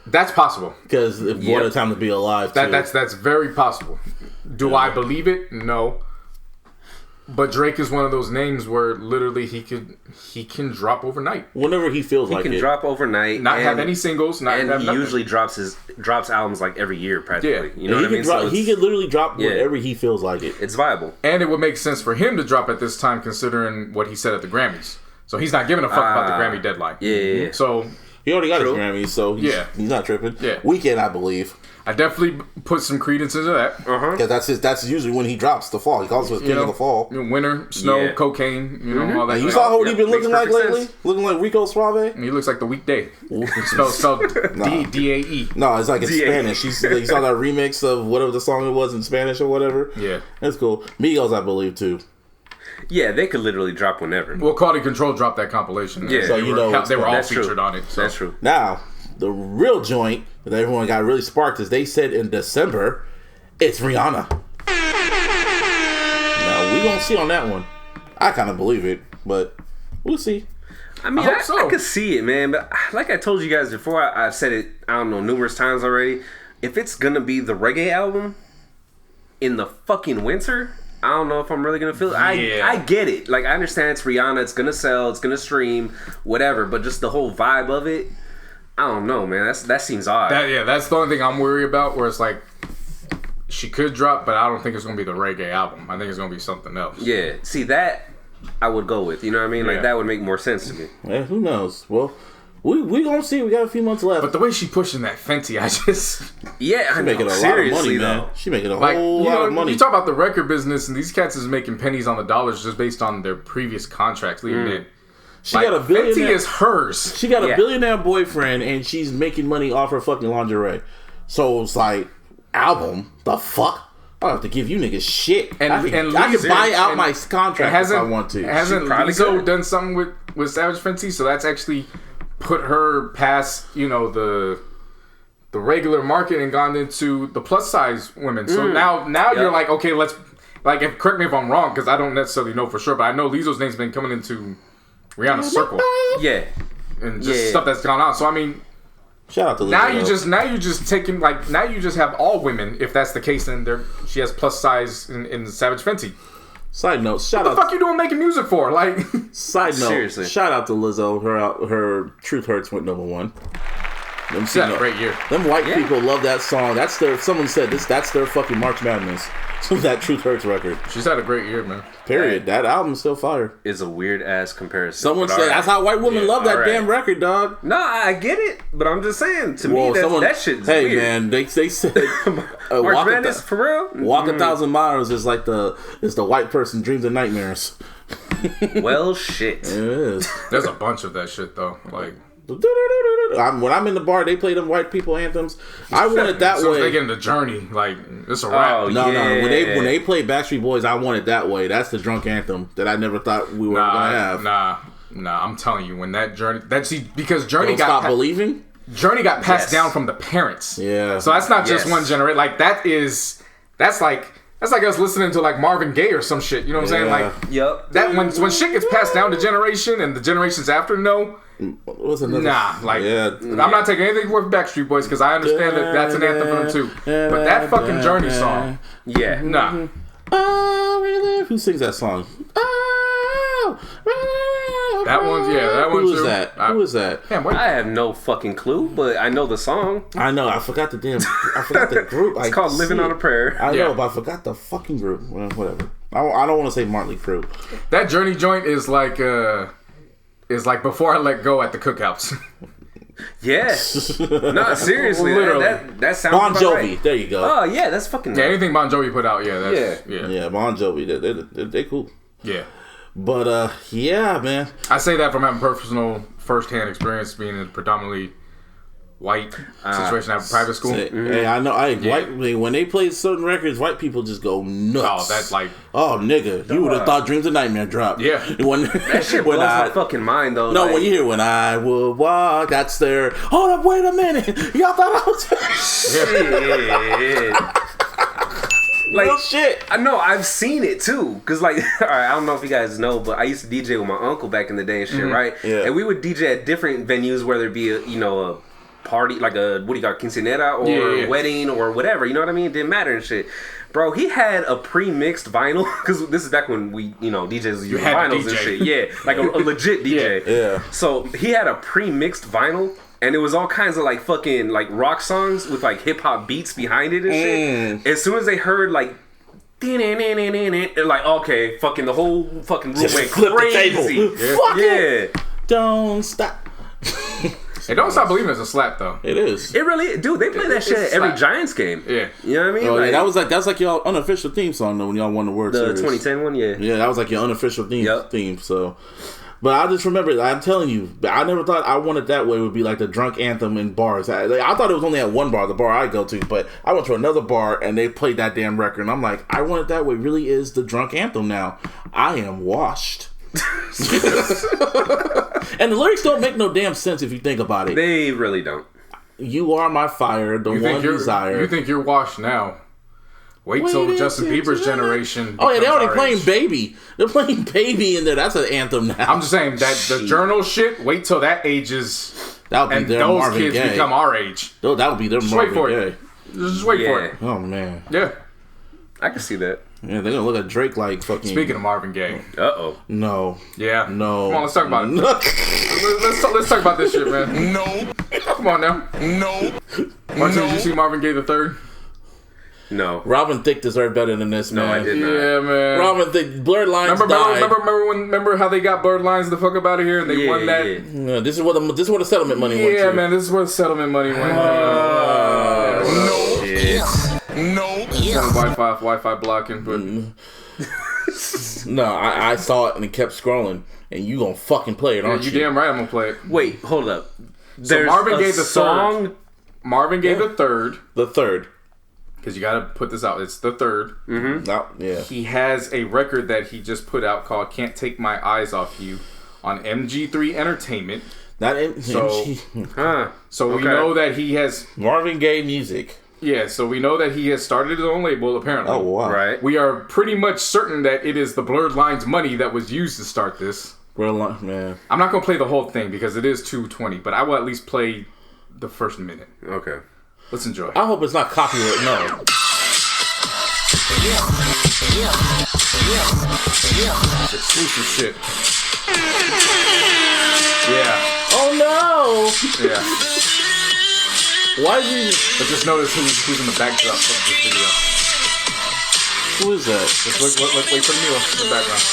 That's possible because what a time to be alive. That's very possible. Do I believe it? No. But Drake is one of those names where literally he can drop overnight whenever he feels like it. He can drop overnight, not have any singles, and he usually drops albums like every year practically. You know what I mean? He could literally drop whenever he feels like it. It's viable, and it would make sense for him to drop at this time considering what he said at the Grammys. So he's not giving a fuck about the Grammy deadline. Yeah. So he already got his Grammys, so he's not tripping. Yeah. Weekend, I believe. I definitely put some credence into that. Because that's usually when he drops the fall. He calls it King of the Fall. Winter, snow, cocaine, all that. And you saw what he's been looking like lately? Sense. Looking like Rico Suave? He looks like the weekday. Spelled D-A-E. No, it's like in Spanish. You saw that remix of whatever the song it was in Spanish or whatever? Yeah. That's cool. Migos, I believe, too. Yeah, they could literally drop whenever. Well, Quality Control dropped that compilation. Yeah. So they were all featured on it. So. That's true. Now, the real joint that everyone got really sparked is they said in December, it's Rihanna. Now, we gonna see on that one. I kind of believe it, but we'll see. I mean, I could see it, man. But like I told you guys before, I've said it, I don't know, numerous times already. If it's gonna be the reggae album in the fucking winter, I don't know if I'm really gonna feel it. I get it. Like, I understand it's Rihanna, it's gonna sell, it's gonna stream, whatever. But just the whole vibe of it, I don't know, man. That seems odd. That's the only thing I'm worried about. Where it's like she could drop, but I don't think it's gonna be the reggae album. I think it's gonna be something else. Yeah. See, that I would go with. You know what I mean? Like, that would make more sense to me. Yeah, who knows? Well, we gonna see. We got a few months left. But the way she pushing that Fenty, I just she's making a lot of money, man. She making a whole lot of money. You talk about the record business, and these cats is making pennies on the dollars just based on their previous contracts leading in. She got a billionaire. Fenty is hers. She got a billionaire boyfriend, and she's making money off her fucking lingerie. So it's like, album, the fuck? I don't have to give you niggas shit. And I can buy out my contract if I want to. Hasn't Lizzo done something with Savage Fenty? So that's actually put her past, the regular market and gone into the plus size women. So now you're like, okay, let's correct me if I'm wrong, because I don't necessarily know for sure, but I know Lizzo's name's been coming into Rihanna's circle. Yeah. And just stuff that's gone on. So I mean, shout out to Lizzo. Now you just taking now you just have all women, if that's the case, and she has plus size in Savage Fenty. Side note, what the fuck you doing making music for? Like, side note, seriously. Shout out to Lizzo. Her Truth Hurts went #1. She had a great year. Them white people love that song. Someone said that's their fucking March Madness. That Truth Hurts record. She's had a great year, man. Period. That album's still fire. Is a weird ass comparison. Someone said that's how white women love that damn record, dog. No, I get it, but I'm just saying, to me, that shit's weird. Hey, man, they said March Madness for real. Walk 1,000 Miles is like the white person dreams and nightmares. Well, shit. It is. There's a bunch of that shit though, like. When I'm in the bar, they play them white people anthems. I want it that way. So they get in the journey, like it's a rap. No. When they play Backstreet Boys, I want it that way. That's the drunk anthem that I never thought we were gonna have. Nah, I'm telling you, when that Journey, because Journey Don't Stop Believing. Journey got passed down from the parents. Yeah. So that's not just one generation. Like that's like us listening to like Marvin Gaye or some shit. You know what I'm saying? Like, that when shit gets passed down to generation and the generations after what's another? Nah, like I'm not taking anything from Backstreet Boys because I understand that that's an anthem for them too. But that fucking Journey song, nah. Oh, really? Who sings that song? That one's Who is that? Who is that? Damn, I have no fucking clue, but I know the song. I know. I forgot the group. It's called "Living on a Prayer." I know, but I forgot the fucking group. Well, whatever. I don't want to say Motley Crue. That Journey joint is like Before I Let Go at the cookouts. Yeah. No, seriously. That sounds Bon Jovi. right. There you go. Oh, yeah, that's fucking... Yeah, anything Bon Jovi put out, Yeah, Bon Jovi. They're cool. Yeah. But, yeah, man. I say that from having personal first-hand experience being in a predominantly white situation at private school. Hey, I know. When they play certain records, white people just go nuts. Oh, that's like... Oh, nigga, you would have thought Dreams of Nightmare dropped. Yeah. That shit blows my fucking mind, though. No, when you hear When I Would Walk, that's their... Hold up, wait a minute. Y'all thought I was... Shit. Like, real shit. I know, I've seen it too. Cause like, all right, I don't know if you guys know, but I used to DJ with my uncle back in the day and shit, right? Yeah. And we would DJ at different venues, whether it be a party, like a, what do you call it, quinceanera or wedding or whatever, you know what I mean? It didn't matter and shit. Bro, he had a pre-mixed vinyl, because this is back when we, DJs used vinyls and shit. Yeah, like a legit DJ. Yeah. So he had a pre-mixed vinyl, and it was all kinds of like fucking like rock songs with like hip-hop beats behind it and shit. As soon as they heard like, they're like, okay, fucking the whole fucking room went crazy. Fuck it. Don't stop. Hey, Don't Stop Believing is a slap though. It is. It really, dude. They play that shit at every Giants game. Yeah, you know what I mean. Oh, like, yeah, that's like your unofficial theme song though when y'all won the World Series. The 2010 one, yeah. Yeah, that was like your unofficial theme. So, but I just remember, I'm telling you, I never thought I Wanted That Way would be like the drunk anthem in bars. I thought it was only at one bar, the bar I go to, but I went to another bar and they played that damn record, and I'm like, I Want It That Way really is the drunk anthem now. I am washed. And the lyrics don't make no damn sense if you think about it. They really don't. You are my fire, the one desire. You think you're washed now? Wait till Justin Bieber's generation. Oh yeah, they're already playing Baby. They're playing Baby in there. That's an anthem now. I'm just saying that the journal shit. Wait till that ages. That would be their those Marvin kids Gaye. become our age. That would be their Marvin Gaye. Just wait for it. Oh man. Yeah. I can see that. Yeah, they're gonna look at Drake like fucking. Speaking of Marvin Gaye. Uh-oh. No. Yeah. No. Come on, let's talk about it. let's talk about this shit, man. No. Come on now. No. Martin, did you see Marvin Gaye the Third? No. Robin Thicke deserved better than this, man. No, I did not. Yeah, man. Robin Thicke, Blurred Lines died. Remember how they got Blurred Lines the fuck up out of here and they won that? Yeah, this is where the settlement money went to. Yeah, man, this is where the settlement money went. No. Shit. No. Wi-Fi blocking, but no, I saw it and it kept scrolling, and you gonna fucking play it, aren't you? You damn right I'm gonna play it. Wait, hold up. So Marvin Gaye the song. Third. Marvin Gaye the Third. The Third. Because you gotta put this out. It's the Third. Mm-hmm. No, yeah. He has a record that he just put out called "Can't Take My Eyes Off You" on MG3 Entertainment. So we know that he has Marvin Gaye music. Yeah, so we know that he has started his own label, apparently. Oh, wow. Right. We are pretty much certain that it is the Blurred Lines money that was used to start this. Man. I'm not going to play the whole thing because it is 2:20, but I will at least play the first minute. Okay. Let's enjoy. I hope it's not copyright. No. It's exclusive shit. Yeah. Oh, no. Yeah. Why is he... But just notice who's in the backdrop of this video. Who is that? Just wait for the music in the background.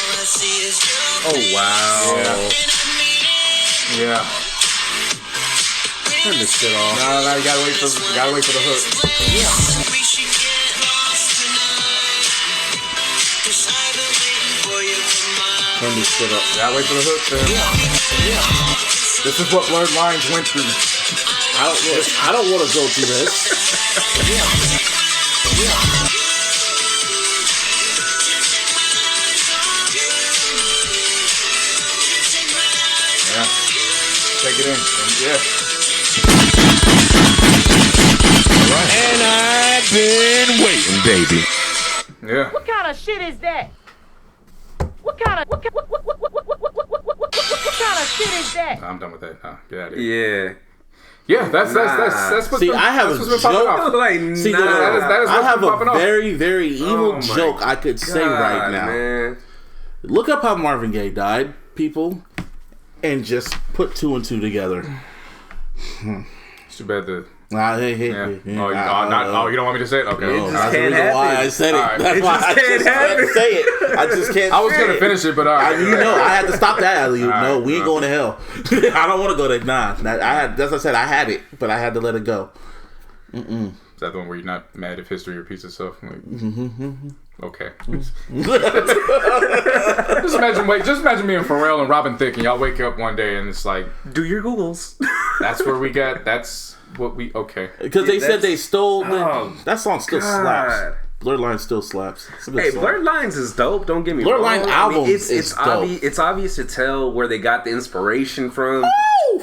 Oh, wow. Yeah. Turn this shit off. No, you gotta wait for the hook. Turn this shit up. Gotta wait for the hook, man. This is what Blurred Lines went through. I don't want to go through this. Yeah. And I've been waiting, baby. Yeah. What kind of shit is that? What kind of shit is that? I'm done with that. Get out of here. Yeah. Yeah, that's what's See, been, I have that's a what's been popping joke. off. Like, See, nah. that is I what's have been a popping off. very, very evil Oh my joke I could say right now. Man. Look up how Marvin Gaye died, people, and just put 2 and 2 together. It's too bad that. Yeah. Oh, you don't want me to say it? Okay. No, just that's the can't reason why happen. I said it. All right. That's It why just I can't just can't happen. say it. I just can't. I was say gonna it. finish it, but all right. I had to stop that alley-oop. All No, right, we ain't going to hell. I don't want to go there. Nah, that's what I said. I had it, but I had to let it go. Is that the one where you're not mad if history repeats itself? Like, okay. Just imagine me and Pharrell and Robin Thicke, and y'all wake up one day and it's like, Do your Googles. that's where we got. That's what we. Okay. Because they said they stole. That song still God. slaps. Blurred Lines still slaps. It's a good Hey, song. Blurred Lines is dope. Don't get me Blurred wrong. Lines album it's is dope. It's obvious to tell where they got the inspiration from. Woo!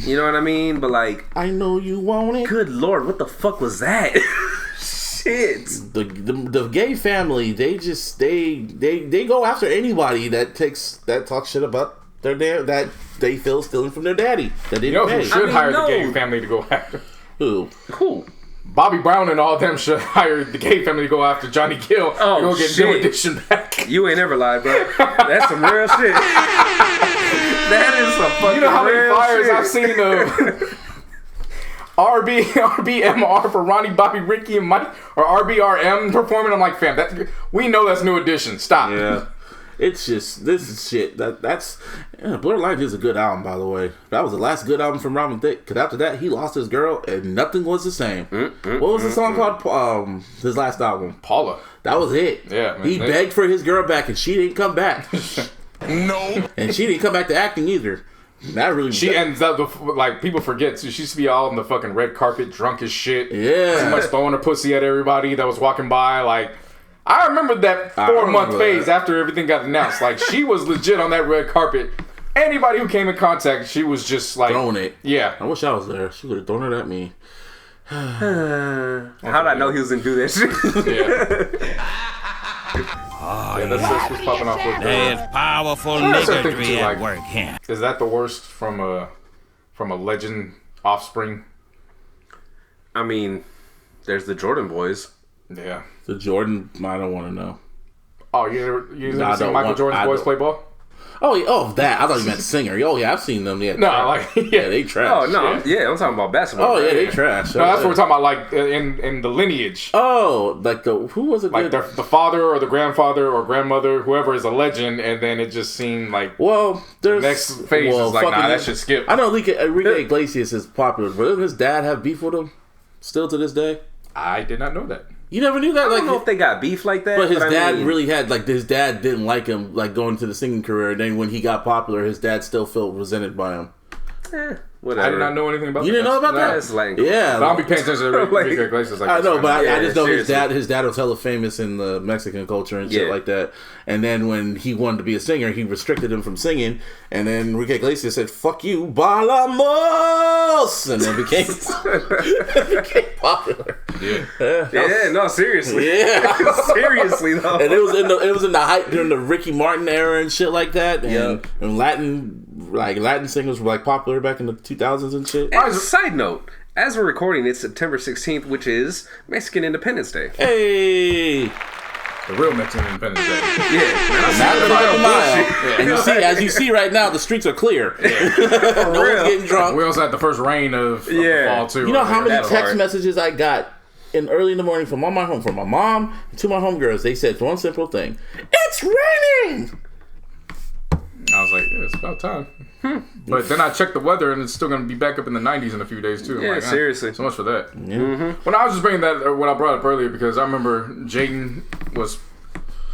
You know what I mean? But like, I know you want it. good lord, what the fuck was that? Shit. The gay family, they go after anybody that talks shit about their dad that they feel stealing from their daddy that didn't You know who pay. should hire no. the gay family to go after? Who? Cool. Bobby Brown and all them should hire the gay family to go after Johnny Gill Oh, to go get shit. New Edition back. You ain't ever lied, bro. That's some real shit. That is some fucking You know how many real fires shit. I've seen of RBMR for Ronnie, Bobby, Ricky, and Mike, or RBRM performing? I'm like, fam, we know that's New Edition. Stop. Yeah. It's just, this is shit. That's Blurred Lines is a good album, by the way. That was the last good album from Robin Thicke. Because after that, he lost his girl and nothing was the same. What was the song called? His last album. Paula. That was it. Yeah, man. He begged for his girl back and she didn't come back. No. And she didn't come back to acting either. That really. She ends up, like, people forget, so she used to be all on the fucking red carpet, drunk as shit. Yeah. So much throwing her pussy at everybody that was walking by. Like, I remember that 4-month phase after everything got announced. Like, she was legit on that red carpet. Anybody who came in contact, she was just like throwing it. Yeah. I wish I was there. She would have thrown it at me. How'd I know he was gonna do that shit? Yeah, that's what's popping off with There's powerful That's what I'm thinking niggatry too, at like- work here. Is that the worst from a legend offspring? I mean, there's the Jordan boys. Yeah. The Jordan, I don't want to know. Oh, you No, never I seen don't Michael want- Jordan's I boys don't- play ball? That. I thought you meant singer. Oh, yeah, I've seen them. Yeah, No, like yeah, they trash. Oh no, I'm talking about basketball. Oh, yeah, bro. they trash. No, that's what we're talking about. Like in the lineage, Oh, like who was it? like the father or the grandfather or grandmother, whoever is a legend, and then it just seemed like Well, there's next phase is like, nah, that should skip. I know Enrique Iglesias is popular, but doesn't his dad have beef with him still to this day? I did not know that. You never knew that? I don't know if they got beef like that. But his dad mean, really had, like, his dad didn't like him, like, going to the singing career, and then when he got popular, his dad still felt resented by him. whatever. I did not know anything about that. You didn't know about that? That's like, Yeah. But I'll be paying attention to Enrique Iglesias. Like I know, this. but I just know seriously. his dad was hella famous in the Mexican culture and shit Yeah. like that. And then when he wanted to be a singer, he restricted him from singing. And then Enrique Iglesias said, "Fuck you, balamos," and then became popular. yeah, no, seriously. Yeah. Seriously though. And it was in the hype during the Ricky Martin era and shit like that. And, and Latin singers were like popular back in the 2000s and shit. And side note, as we're recording, it's September 16th, which is Mexican Independence Day. Hey. The real Mexican Independence Day. Yeah, Not the fucking mile. Yeah. And as you see right now, the streets are clear. No one's getting drunk. We also had the first rain of the fall too. You know how many That's text hard. messages I got early in the morning from my mom, to my homegirls? They said one simple thing: "It's raining." I was like, yeah, it's about time. But then I checked the weather, and it's still going to be back up in the 90s in a few days too. I'm Yeah, like, seriously. So much for that. When I was just bringing that, what I brought up earlier, because I remember Jaden was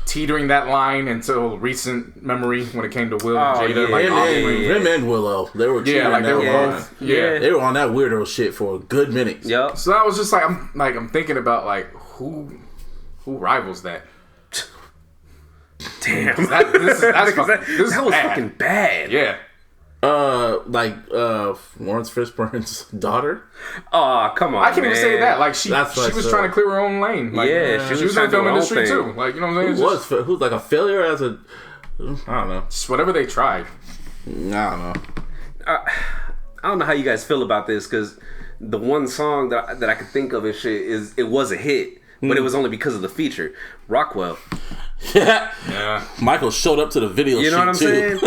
teetering that line until recent memory when it came to Will and Jada. yeah. Like, Him and Willow, they were cheating like they were that line. both. Yeah. They were on that weirdo shit for a good minute. Yep. So I was just like, I'm thinking about like who rivals that. Damn. That was that was bad. fucking bad. Yeah. Lawrence Fishburne's daughter. Oh, come on! I can't even say that. Like she was trying to clear her own lane. Like, she was in the film industry too. Like, you know what I'm saying? Who's like a failure as a? I don't know. Just whatever they tried. I don't know. I don't know how you guys feel about this, because the one song that I could think of and shit it was a hit, but it was only because of the feature. Rockwell. Yeah. Michael showed up to the video shoot. You know what I'm saying?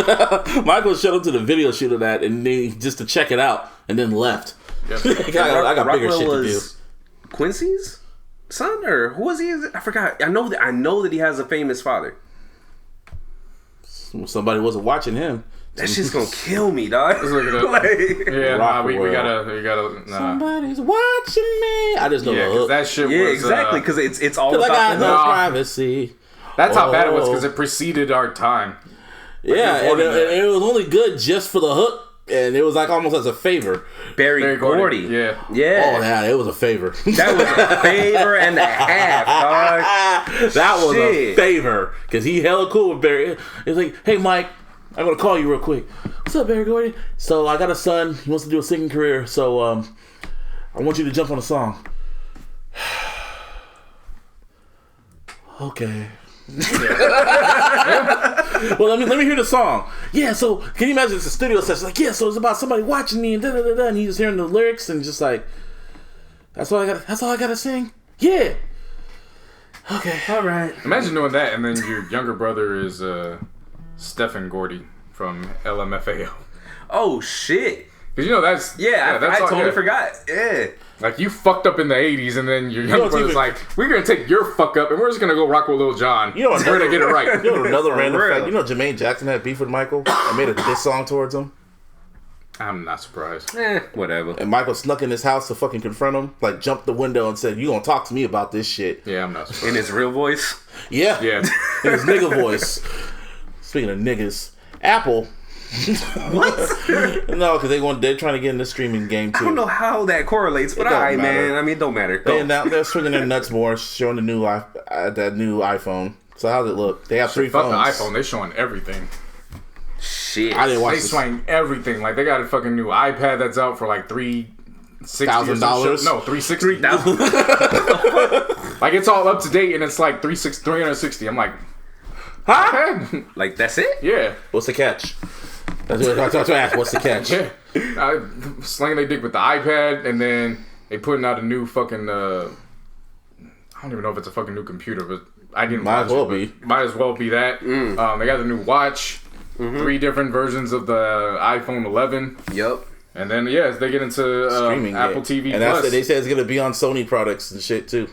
Michael showed up to the video shoot of that and just to check it out and then left. Yep. I got bigger shit to do. Quincy's son, or who was he? I forgot. I know that he has a famous father. Somebody wasn't watching him. That shit's gonna kill me, dog. Let's look it up. We gotta. Nah. Somebody's watching me. I just know the hook. That shit was. Yeah, exactly. Because it's all about I got the no privacy. That's how bad it was, because it preceded our time. Yeah, and it was only good just for the hook, and it was like almost as a favor. Berry Gordy. Yeah. Oh, yeah, it was a favor. That was a favor and a half, dog. That was a favor, because he hella cool with Barry. He's like, hey, Mike, I'm going to call you real quick. What's up, Berry Gordy? So I got a son. He wants to do a singing career, so I want you to jump on a song. Okay. Well, let me hear the song. Yeah, so can you imagine it's a studio session? Like, yeah, so it's about somebody watching me and da da da da, and he's just hearing the lyrics and just like, that's all I gotta sing. Yeah. Okay. All right. Imagine doing that, and then your younger brother is Stephen Gordy from LMFAO. Oh shit. Because you know that's I totally forgot. Yeah. Like, you fucked up in the 80s, and then your young brother's like, we're going to take your fuck up, and we're just going to go rock with Lil Jon. You know, we're going to get it right. You know another random fact? You know Jermaine Jackson had beef with Michael and made a diss song towards him? I'm not surprised. Whatever. And Michael snuck in his house to fucking confront him. Like, jumped the window and said, you going to talk to me about this shit. Yeah, I'm not surprised. In his real voice? Yeah. In his nigga voice. Speaking of niggas, Apple... What? No, because they're trying to get in the streaming game too. I don't know how that correlates, but alright, man. I mean, it don't matter. They're swinging their nuts more, showing the new that new iPhone. So how's it look? They have 3 phones. Fuck the iPhone. They showing everything. Shit. I didn't watch. They swing everything. Like, they got a fucking new iPad that's out for like $3,000. No, $360,000. Like, it's all up to date, and it's like $360. I'm like, huh? Like, that's it? Yeah. What's the catch? That's what I asked. What's the catch? Yeah. Slinging their dick with the iPad, and then they putting out a new fucking I don't even know if it's a fucking new computer, but I didn't might watch as well it, be. Might as well be that. They got the new watch, 3 different versions of the iPhone 11. Yep. And then as they get into streaming Apple TV and Plus, they said it's gonna be on Sony products and shit too.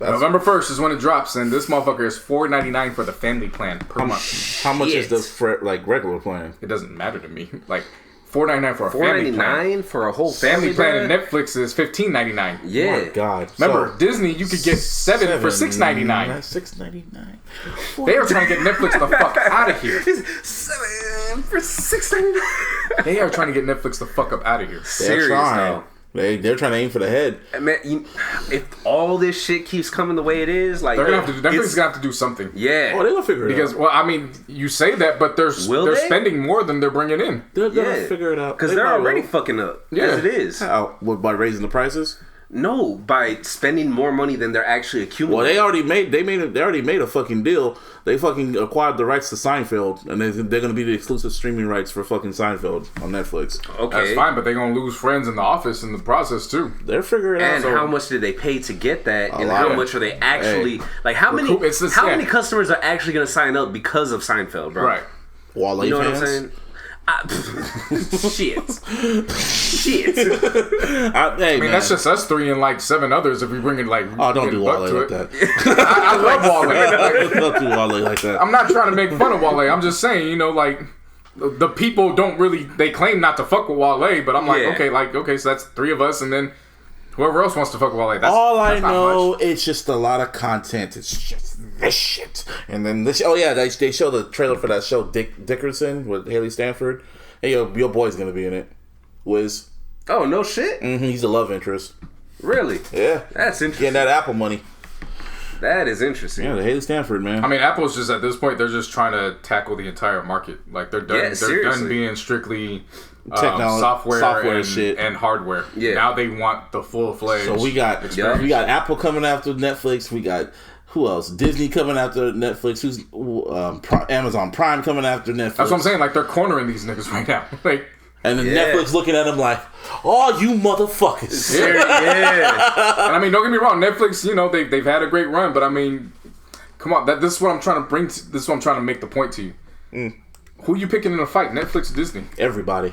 November 1st is when it drops, and this motherfucker is $4.99 for the family plan per month. How much is the regular plan? It doesn't matter to me. Like, $4.99 for a family plan. $4.99 for a whole family plan, and Netflix is $15.99. Oh Yeah. my God. Remember, Disney, you could get 7 for $6.99. $6.99. They are trying to get Netflix the fuck out of here. 7 for $6.99. They are trying to get Netflix the fuck up out of here. They're trying. They're trying to aim for the head. Man, if all this shit keeps coming the way it is, like, they're gonna have to. Netflix is gonna have to do something. Yeah. Oh, they're gonna figure it out. Because, well, I mean, you say that, but they're spending more than they're bringing in. They're gonna figure it out because they're already fucking up as it is. How? By raising the prices? No, by spending more money than they're actually accumulating. Well, they already made a fucking deal. They fucking acquired the rights to Seinfeld, and they're going to be the exclusive streaming rights for fucking Seinfeld on Netflix. Okay, that's fine, but they're going to lose friends in the office in the process too. They're figuring it out. And how much did they pay to get that? And how much are they actually like? How many customers are actually going to sign up because of Seinfeld, bro? Right. Wale you know fans? what I'm saying? Shit. I mean, that's just us 3 and like 7 others if we bring it like. Oh, don't do Wale like that. I love Wale. Don't do Wale like that. I'm not trying to make fun of Wale. I'm just saying, you know, like the people don't really. They claim not to fuck with Wale, but I'm like, okay, so that's 3 of us, and then whoever else wants to fuck with Wale. I know, it's just a lot of content. It's just this shit. And then this. Oh yeah, they show the trailer for that show, Dickerson with Haley Stanford. Hey, your boy's gonna be in it. Wiz. Oh no shit. He's the love interest. Really? Yeah. That's interesting. Getting that Apple money. That is interesting. Yeah, the Haley Stanford, man. I mean, Apple's just at this point, they're just trying to tackle the entire market. Like they're done. Yeah, they're done being strictly software shit and hardware. Yeah. Now they want the full fledged. So we got Apple coming after Netflix. We got who else? Disney coming after Netflix. Who's Amazon Prime coming after Netflix? That's what I'm saying. Like they're cornering these niggas right now. Like. And then Netflix looking at them like, "Oh, you motherfuckers!" Yeah. And I mean, don't get me wrong. Netflix, you know, they've had a great run, but I mean, come on. This is what I'm trying to bring. This is what I'm trying to make the point to you. Who you picking in a fight? Netflix or Disney? Everybody.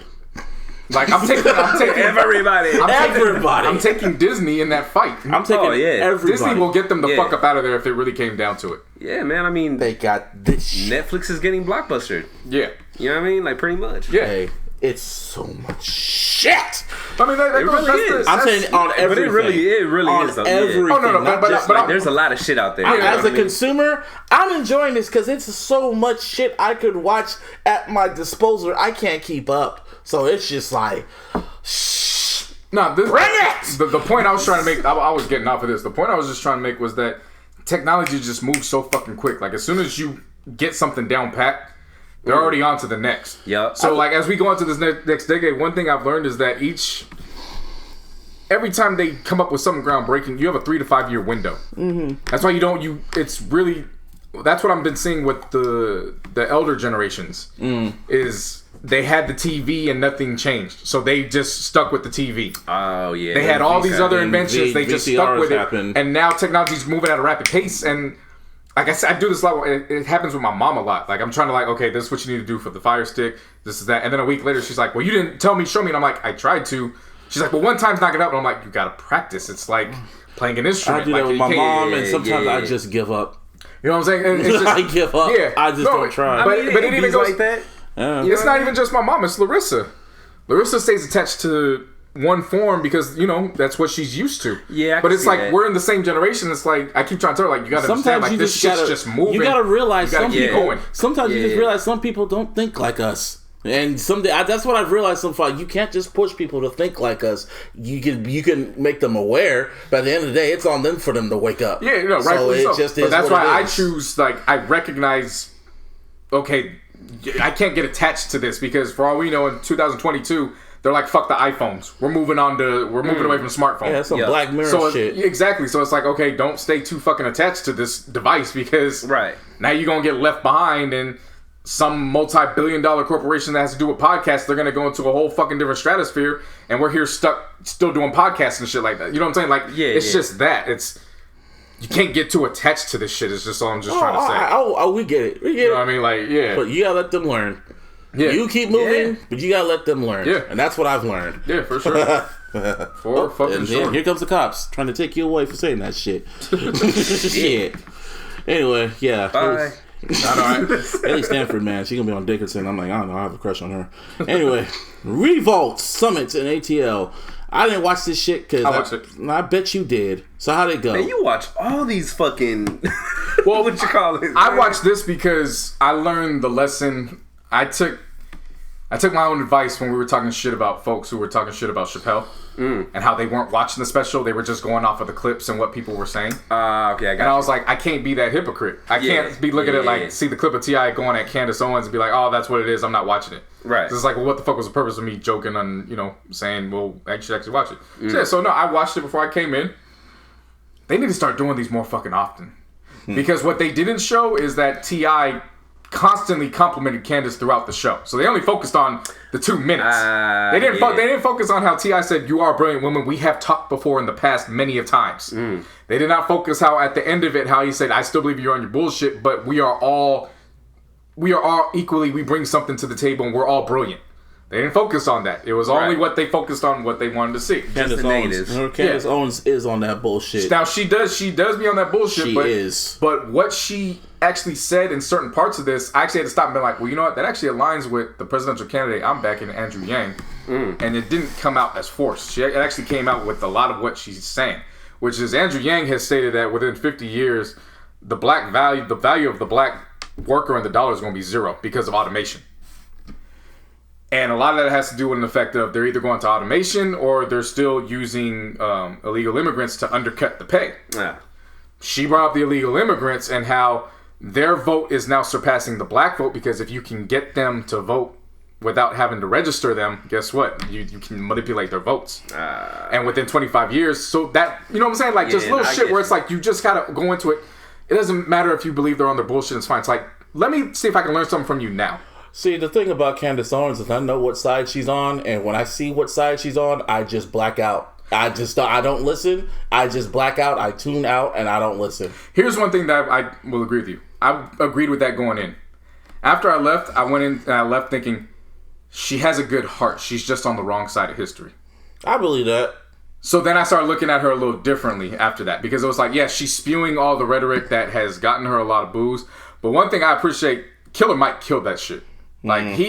Like I'm taking everybody. I'm taking Disney in that fight. I'm taking everybody. Disney will get them the fuck up out of there if it really came down to it. Yeah, man. I mean, they got this. Netflix is getting blockbustered. Yeah. You know what I mean? Like pretty much. Yeah. Hey, it's so much shit. I mean, that really is. I'm saying on everything. But it really on is. Everything. Yeah. Oh no, but there's a lot of shit out there. As a consumer, I'm enjoying this because it's so much shit I could watch at my disposal. I can't keep up. So it's just like, no, bring it! The point I was trying to make, I was getting off of this. The point I was just trying to make was that technology just moves so fucking quick. Like, as soon as you get something down pat, they're already on to the next. Yeah. So, like, as we go into this next decade, one thing I've learned is that every time they come up with something groundbreaking, you have a 3 to 5 year window. Mm-hmm. That's why it's really, that's what I've been seeing with the elder generations, is they had the TV and nothing changed. So they just stuck with the TV. Oh, yeah. They had all these other inventions. They just stuck with it. And now technology's moving at a rapid pace. And like I said, I do this a lot. It happens with my mom a lot. Like, I'm trying to okay, this is what you need to do for the Fire Stick. This is that. And then a week later, she's like, well, you didn't tell me, show me. And I'm like, I tried to. She's like, well, one time's not gonna help. And I'm like, you gotta practice. It's like playing an instrument. I do that with my mom, and sometimes I just give up. You know what I'm saying? It's just, I give up. Yeah. I just don't try. But it even goes like that. It's not even just my mom, it's Larissa. Larissa stays attached to one form because, that's what she's used to. Yeah. But it's like that. We're in the same generation. It's like I keep trying to tell her, you gotta understand, like this shit's just moving. You gotta realize some people going. Sometimes you just realize some people don't think like us. And someday that's what I've realized so far. You can't just push people to think like us. You can make them aware, but at the end of the day, it's on them for them to wake up. Yeah, right. So it just is. But that's why I choose. I recognize. Okay, I can't get attached to this because for all we know, in 2022, they're like, fuck the iPhones. We're moving away from smartphones. Yeah, that's some Black Mirror shit. Exactly. So it's like, okay, don't stay too fucking attached to this device because now you're gonna get left behind and. Some multi-billion-dollar corporation that has to do with podcasts, they're going to go into a whole fucking different stratosphere, and we're here stuck still doing podcasts and shit like that. You know what I'm saying? It's just that. You can't get too attached to this shit. It's just all I'm just trying to say. We get it. You know what I mean? But you got to let them learn. Yeah. You keep moving, but you got to let them learn. Yeah. And that's what I've learned. Yeah, for sure. For fucking sure. Here comes the cops trying to take you away for saying that shit. Shit. Anyway, yeah. Bye. Haley Stanford, man, she's gonna be on Dickinson. I'm like, I don't know, I have a crush on her. Anyway, Revolt Summits in ATL. I didn't watch this shit because I bet you did. So how'd it go? Man, you watch all these fucking. What would you call it? I watched this because I learned the lesson. I took my own advice when we were talking shit about folks who were talking shit about Chappelle. And how they weren't watching the special, they were just going off of the clips and what people were saying. Okay, I got And I was like, I can't be that hypocrite. I can't be looking at see the clip of T.I. going at Candace Owens and be like, oh, that's what it is, I'm not watching it. Right. It's like, well, what the fuck was the purpose of me joking on, saying, well, I should actually watch it. So no, I watched it before I came in. They need to start doing these more fucking often. Because what they didn't show is that T.I. constantly complimented Candace throughout the show. So they only focused on the 2 minutes. They didn't focus on how T.I. said, you are a brilliant woman. We have talked before in the past many of times. They did not focus how at the end of it, how he said, I still believe you're on your bullshit, but we are all equally, we bring something to the table and we're all brilliant. They didn't focus on that. It was only what they focused on, what they wanted to see. Candace Owens is on that bullshit. Now she does be on that bullshit. But what she actually said in certain parts of this, I actually had to stop and be like, well, you know what? That actually aligns with the presidential candidate I'm backing, Andrew Yang. And it didn't come out as forced. It actually came out with a lot of what she's saying, which is Andrew Yang has stated that within 50 years, the value of the black worker and the dollar is going to be zero because of automation. And a lot of that has to do with the effect of they're either going to automation or they're still using illegal immigrants to undercut the pay. Yeah. she brought up the illegal immigrants and how their vote is now surpassing the black vote, because if you can get them to vote without having to register them, guess what? You can manipulate their votes. And within 25 years, so that, you know what I'm saying? Like, just little shit where it's like, you just gotta go into it. It doesn't matter if you believe they're on their bullshit, it's fine. It's like, let me see if I can learn something from you now. See, the thing about Candace Owens is I know what side she's on, and when I see what side she's on, I just black out. I don't listen. I just black out. I tune out, and I don't listen. Here's one thing that I will agree with you. I agreed with that going in. After I left, I went in and I left thinking, she has a good heart. She's just on the wrong side of history. I believe that. So then I started looking at her a little differently after that, because it was like, yeah, she's spewing all the rhetoric that has gotten her a lot of boos. But one thing I appreciate, Killer Mike killed that shit. Like,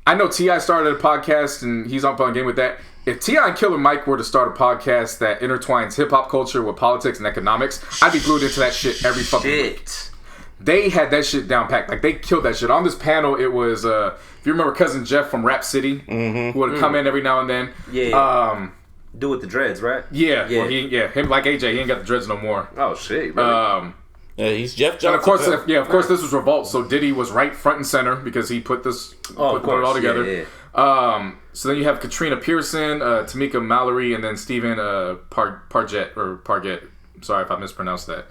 I know T.I. started a podcast and he's on game with that. If T.I. and Killer Mike were to start a podcast that intertwines hip-hop culture with politics and economics, I'd be glued into that shit every fucking week. They had that shit down packed. Like, they killed that shit. On this panel, it was, if you remember Cousin Jeff from Rap City, who would come in every now and then. Yeah. Do with the dreads, right? Yeah. Well, him like AJ, he ain't got the dreads no more. Oh, shit. Really? Yeah, he's Jeff Johnson. And of course, this was Revolt, so Diddy was right front and center because he put this, put it all together. Yeah. So then you have Katrina Pearson, Tamika Mallory, and then Stephen Parget. Sorry if I mispronounced that.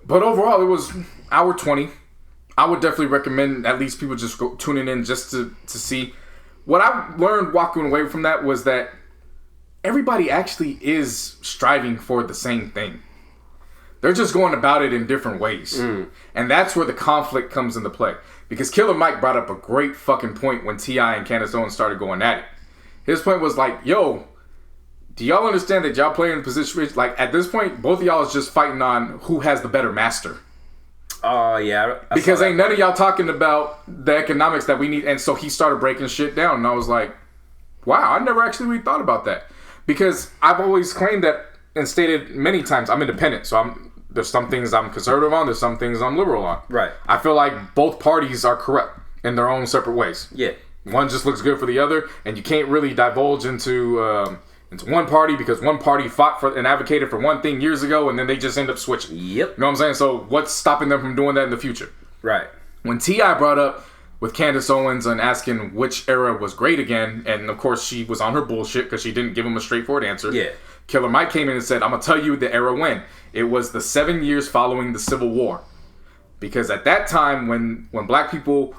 But overall, it was hour 20. I would definitely recommend at least people just go tuning in just to see. What I learned walking away from that was that everybody actually is striving for the same thing. They're just going about it in different ways. And that's where the conflict comes into play. Because Killer Mike brought up a great fucking point when T.I. and Candace Owens started going at it. His point was like, yo, do y'all understand that y'all play in a position, like, at this point, both of y'all is just fighting on who has the better master. Oh, yeah. Because ain't none of y'all talking about the economics that we need. And so he started breaking shit down. And I was like, wow, I never actually really thought about that. Because I've always claimed that and stated many times, I'm independent. So there's some things I'm conservative on. There's some things I'm liberal on. Right. I feel like both parties are correct in their own separate ways. Yeah. One just looks good for the other. And you can't really divulge into one party because one party fought for and advocated for one thing years ago and then they just end up switching. Yep. You know what I'm saying? So what's stopping them from doing that in the future? Right. When T.I. brought up with Candace Owens and asking which era was great again, and of course she was on her bullshit because she didn't give him a straightforward answer. Yeah. Killer Mike came in and said, I'm going to tell you the era when. It was the 7 years following the Civil War. Because at that time, when black people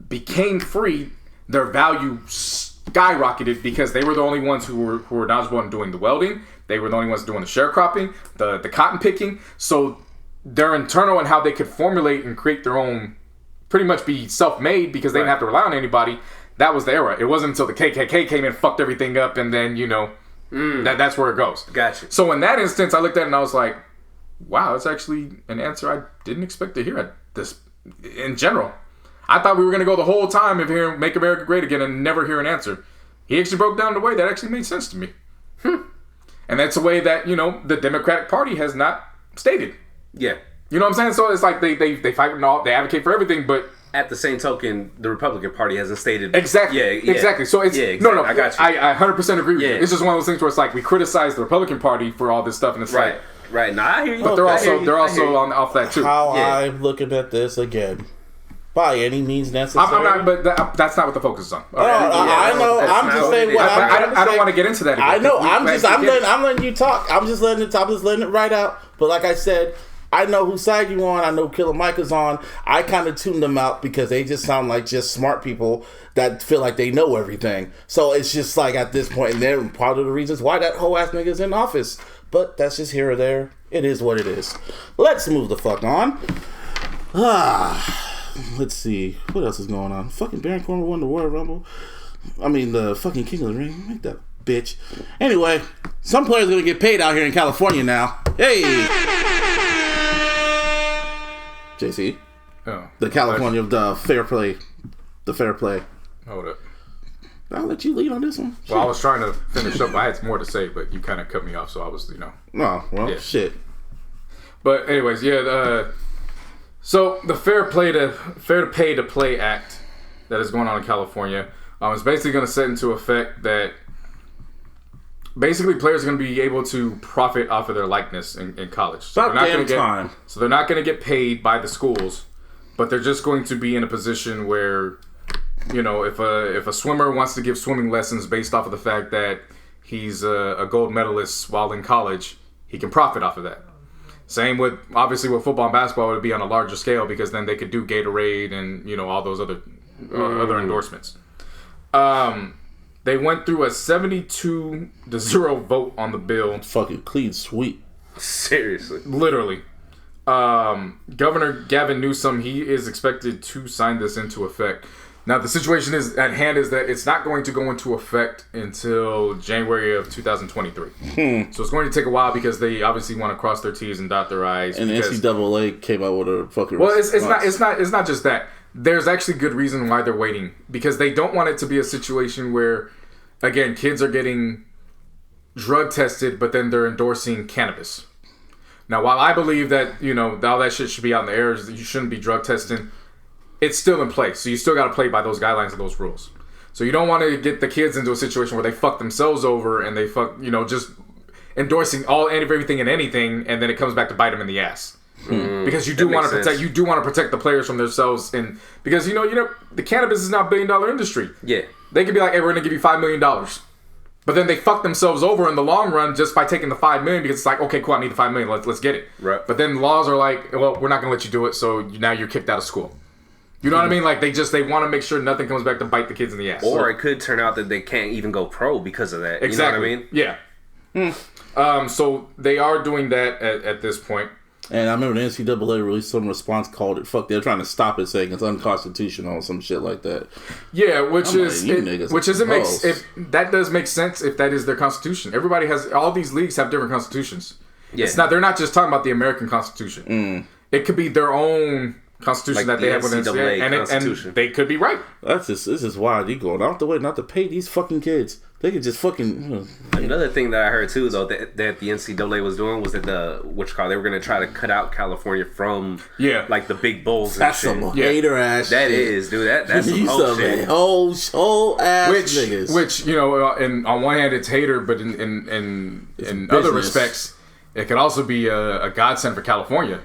became free, their value skyrocketed because they were the only ones who were knowledgeable in doing the welding. They were the only ones doing the sharecropping, the cotton picking. So their internal and how they could formulate and create their own, pretty much be self-made because they didn't have to rely on anybody. That was the era. It wasn't until the KKK came in and fucked everything up and then, that's where it goes. Gotcha. So in that instance, I looked at it and I was like, wow, that's actually an answer I didn't expect to hear at this in general. I thought we were going to go the whole time of hearing Make America Great Again and never hear an answer. He actually broke down the way that actually made sense to me. And that's a way that, the Democratic Party has not stated. Yeah. You know what I'm saying? So it's like they fight and all, they advocate for everything, but at the same token, the Republican Party hasn't stated exactly. Yeah. Exactly. So it's no. I got you. I 100% agree with you. It's just one of those things where it's like we criticize the Republican Party for all this stuff, and it's right. Nah, I hear you. But they're also on off that too. How I'm looking at this again. By any means necessary. I'm not, but that's not what the focus is on. Okay? I know. I'm just saying what I don't want to get into that again. I know. I'm letting you talk. I'm just letting it right out. But like I said, I know whose side you on. I know Killer Mike is on. I kind of tuned them out because they just sound like just smart people that feel like they know everything. So it's just like at this point, and they're part of the reasons why that whole ass nigga is in office. But that's just here or there. It is what it is. Let's move the fuck on. Let's see. What else is going on? Fucking Baron Corbin won the Royal Rumble. I mean, the fucking King of the Ring. Make that bitch. Anyway, some players are going to get paid out here in California now. Hey! JC. Oh. The California of the fair play. The fair play. Hold up. I'll let you lead on this one. Well, I was trying to finish up. I had more to say, but you kind of cut me off, so I was, Oh, well, shit. But anyways, so the Fair to Pay to Play Act that is going on in California is basically going to set into effect that basically players are going to be able to profit off of their likeness in college. So About damn time. So they're not going to get paid by the schools, but they're just going to be in a position where, you know, if a swimmer wants to give swimming lessons based off of the fact that he's a gold medalist while in college, he can profit off of that. Same with, obviously, with football and basketball, it would be on a larger scale because then they could do Gatorade and, you know, all those other endorsements. They went through a 72-0 vote on the bill. Fucking clean sweep. Seriously. Literally. Governor Gavin Newsom, he is expected to sign this into effect. Now, the situation is at hand is that it's not going to go into effect until January of 2023. So it's going to take a while because they obviously want to cross their T's and dot their I's. And NCAA came out with a fucking Well, it's not just that. There's actually good reason why they're waiting, because they don't want it to be a situation where, again, kids are getting drug tested, but then they're endorsing cannabis. Now, while I believe that, you know, all that shit should be out in the air, you shouldn't be drug testing, it's still in place. So you still got to play by those guidelines and those rules. So you don't want to get the kids into a situation where they fuck themselves over and they fuck, you know, just endorsing everything and anything, and then it comes back to bite them in the ass. Because you do want to protect the players from themselves, and because you know the cannabis is not $1 billion industry. Yeah, they could be like, hey, we're gonna give you $5 million, but then they fuck themselves over in the long run just by taking the $5 million, because it's like, okay, cool, I need the $5 million, let's get it. Right. But then laws are like, well, we're not gonna let you do it, so now you're kicked out of school. You know what I mean? Like they want to make sure nothing comes back to bite the kids in the ass. Or it could turn out that they can't even go pro because of that. Exactly. You know what I mean? Yeah. So they are doing that at this point. And I remember the NCAA released some response called it, they're trying to stop it, saying it's unconstitutional or some shit like that. Yeah, that does make sense if that is their constitution. Everybody has, all these leagues have different constitutions. Yeah. They're not just talking about the American Constitution. It could be their own constitution that they have within the NCAA, and they could be right. This is wild. You going out the way not to pay these fucking kids. They could just fucking. Another thing that I heard too, though, that the NCAA was doing was that they were going to try to cut out California from like the big bowls. That's and shit. Some hater ass. That shit. Is, dude. That's some whole shit. Whole ass niggas. Which you know, and on one hand it's hater, but in other respects, it could also be a godsend for California.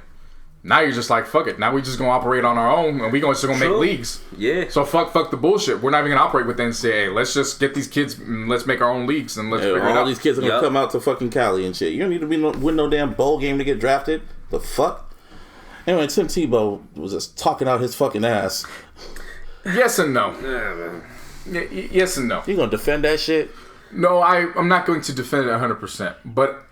Now you're just like, fuck it. Now we just gonna operate on our own, and we just gonna make leagues. Yeah. So fuck the bullshit. We're not even gonna operate with the NCAA. Let's just get these kids and let's make our own leagues and let's figure it out. All these kids are gonna come out to fucking Cali and shit. You don't need to win no damn bowl game to get drafted. The fuck. Anyway, Tim Tebow was just talking out his fucking ass. Yes and no. Yeah, man. Yes and no. You gonna defend that shit? No, I'm not going to defend it 100%. But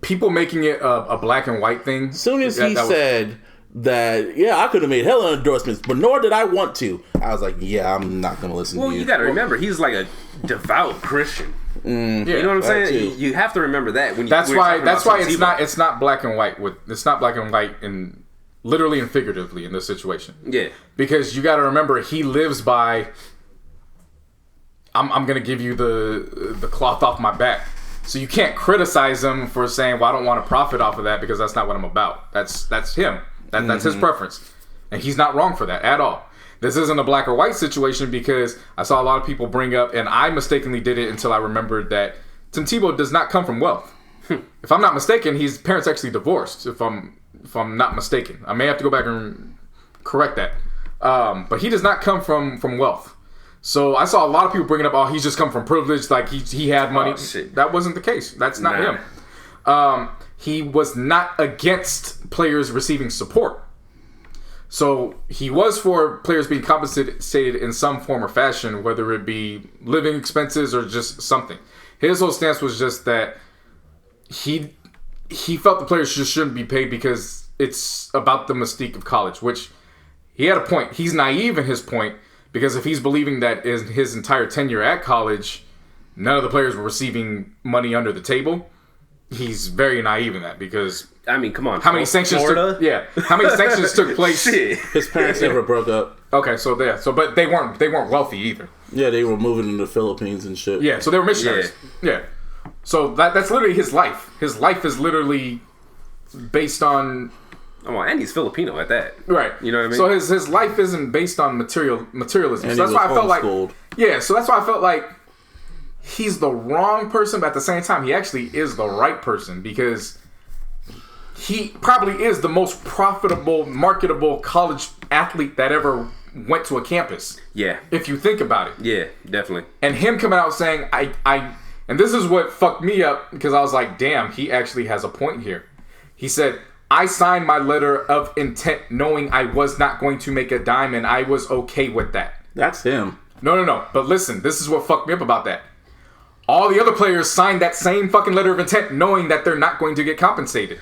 people making it a black and white thing. As soon as he said that, I could have made hella endorsements, but nor did I want to. I was like, I'm not going to listen to you. Well, you got to remember, he's like a devout Christian. You know what I'm saying? You have to remember that when that's why it's not black and white. It's not black and white in literally and figuratively in this situation. Yeah, because you got to remember, he lives by. I'm going to give you the cloth off my back. So you can't criticize him for saying, well, I don't want to profit off of that because that's not what I'm about. That's him. That's his preference. And he's not wrong for that at all. This isn't a black or white situation because I saw a lot of people bring up, and I mistakenly did it until I remembered that Tim Tebow does not come from wealth. If I'm not mistaken, his parents actually divorced, if I'm not mistaken. I may have to go back and correct that. But he does not come from wealth. So I saw a lot of people bringing up, oh, he's just come from privilege, like he had money. That wasn't the case. That's not him. He was not against players receiving support. So he was for players being compensated in some form or fashion, whether it be living expenses or just something. His whole stance was just that he felt the players just shouldn't be paid because it's about the mystique of college, which he had a point. He's naive in his point. Because if he's believing that in his entire tenure at college, none of the players were receiving money under the table, he's very naive in that. Because I mean, come on, how many sanctions? How many sanctions took place? His parents never broke up. Okay, but they weren't wealthy either. Yeah, they were moving to the Philippines and shit. Yeah, so they were missionaries. Yeah. So that's literally his life. His life is literally based on. Oh, and he's Filipino at that. Right. You know what I mean? So his life isn't based on materialism. And so that's why I felt like. Yeah, so that's why I felt like he's the wrong person, but at the same time, he actually is the right person because he probably is the most profitable, marketable college athlete that ever went to a campus. Yeah. If you think about it. Yeah, definitely. And him coming out saying, and this is what fucked me up because I was like, damn, he actually has a point here. He said, I signed my letter of intent knowing I was not going to make a dime and I was okay with that. That's him. No. But listen, this is what fucked me up about that. All the other players signed that same fucking letter of intent knowing that they're not going to get compensated.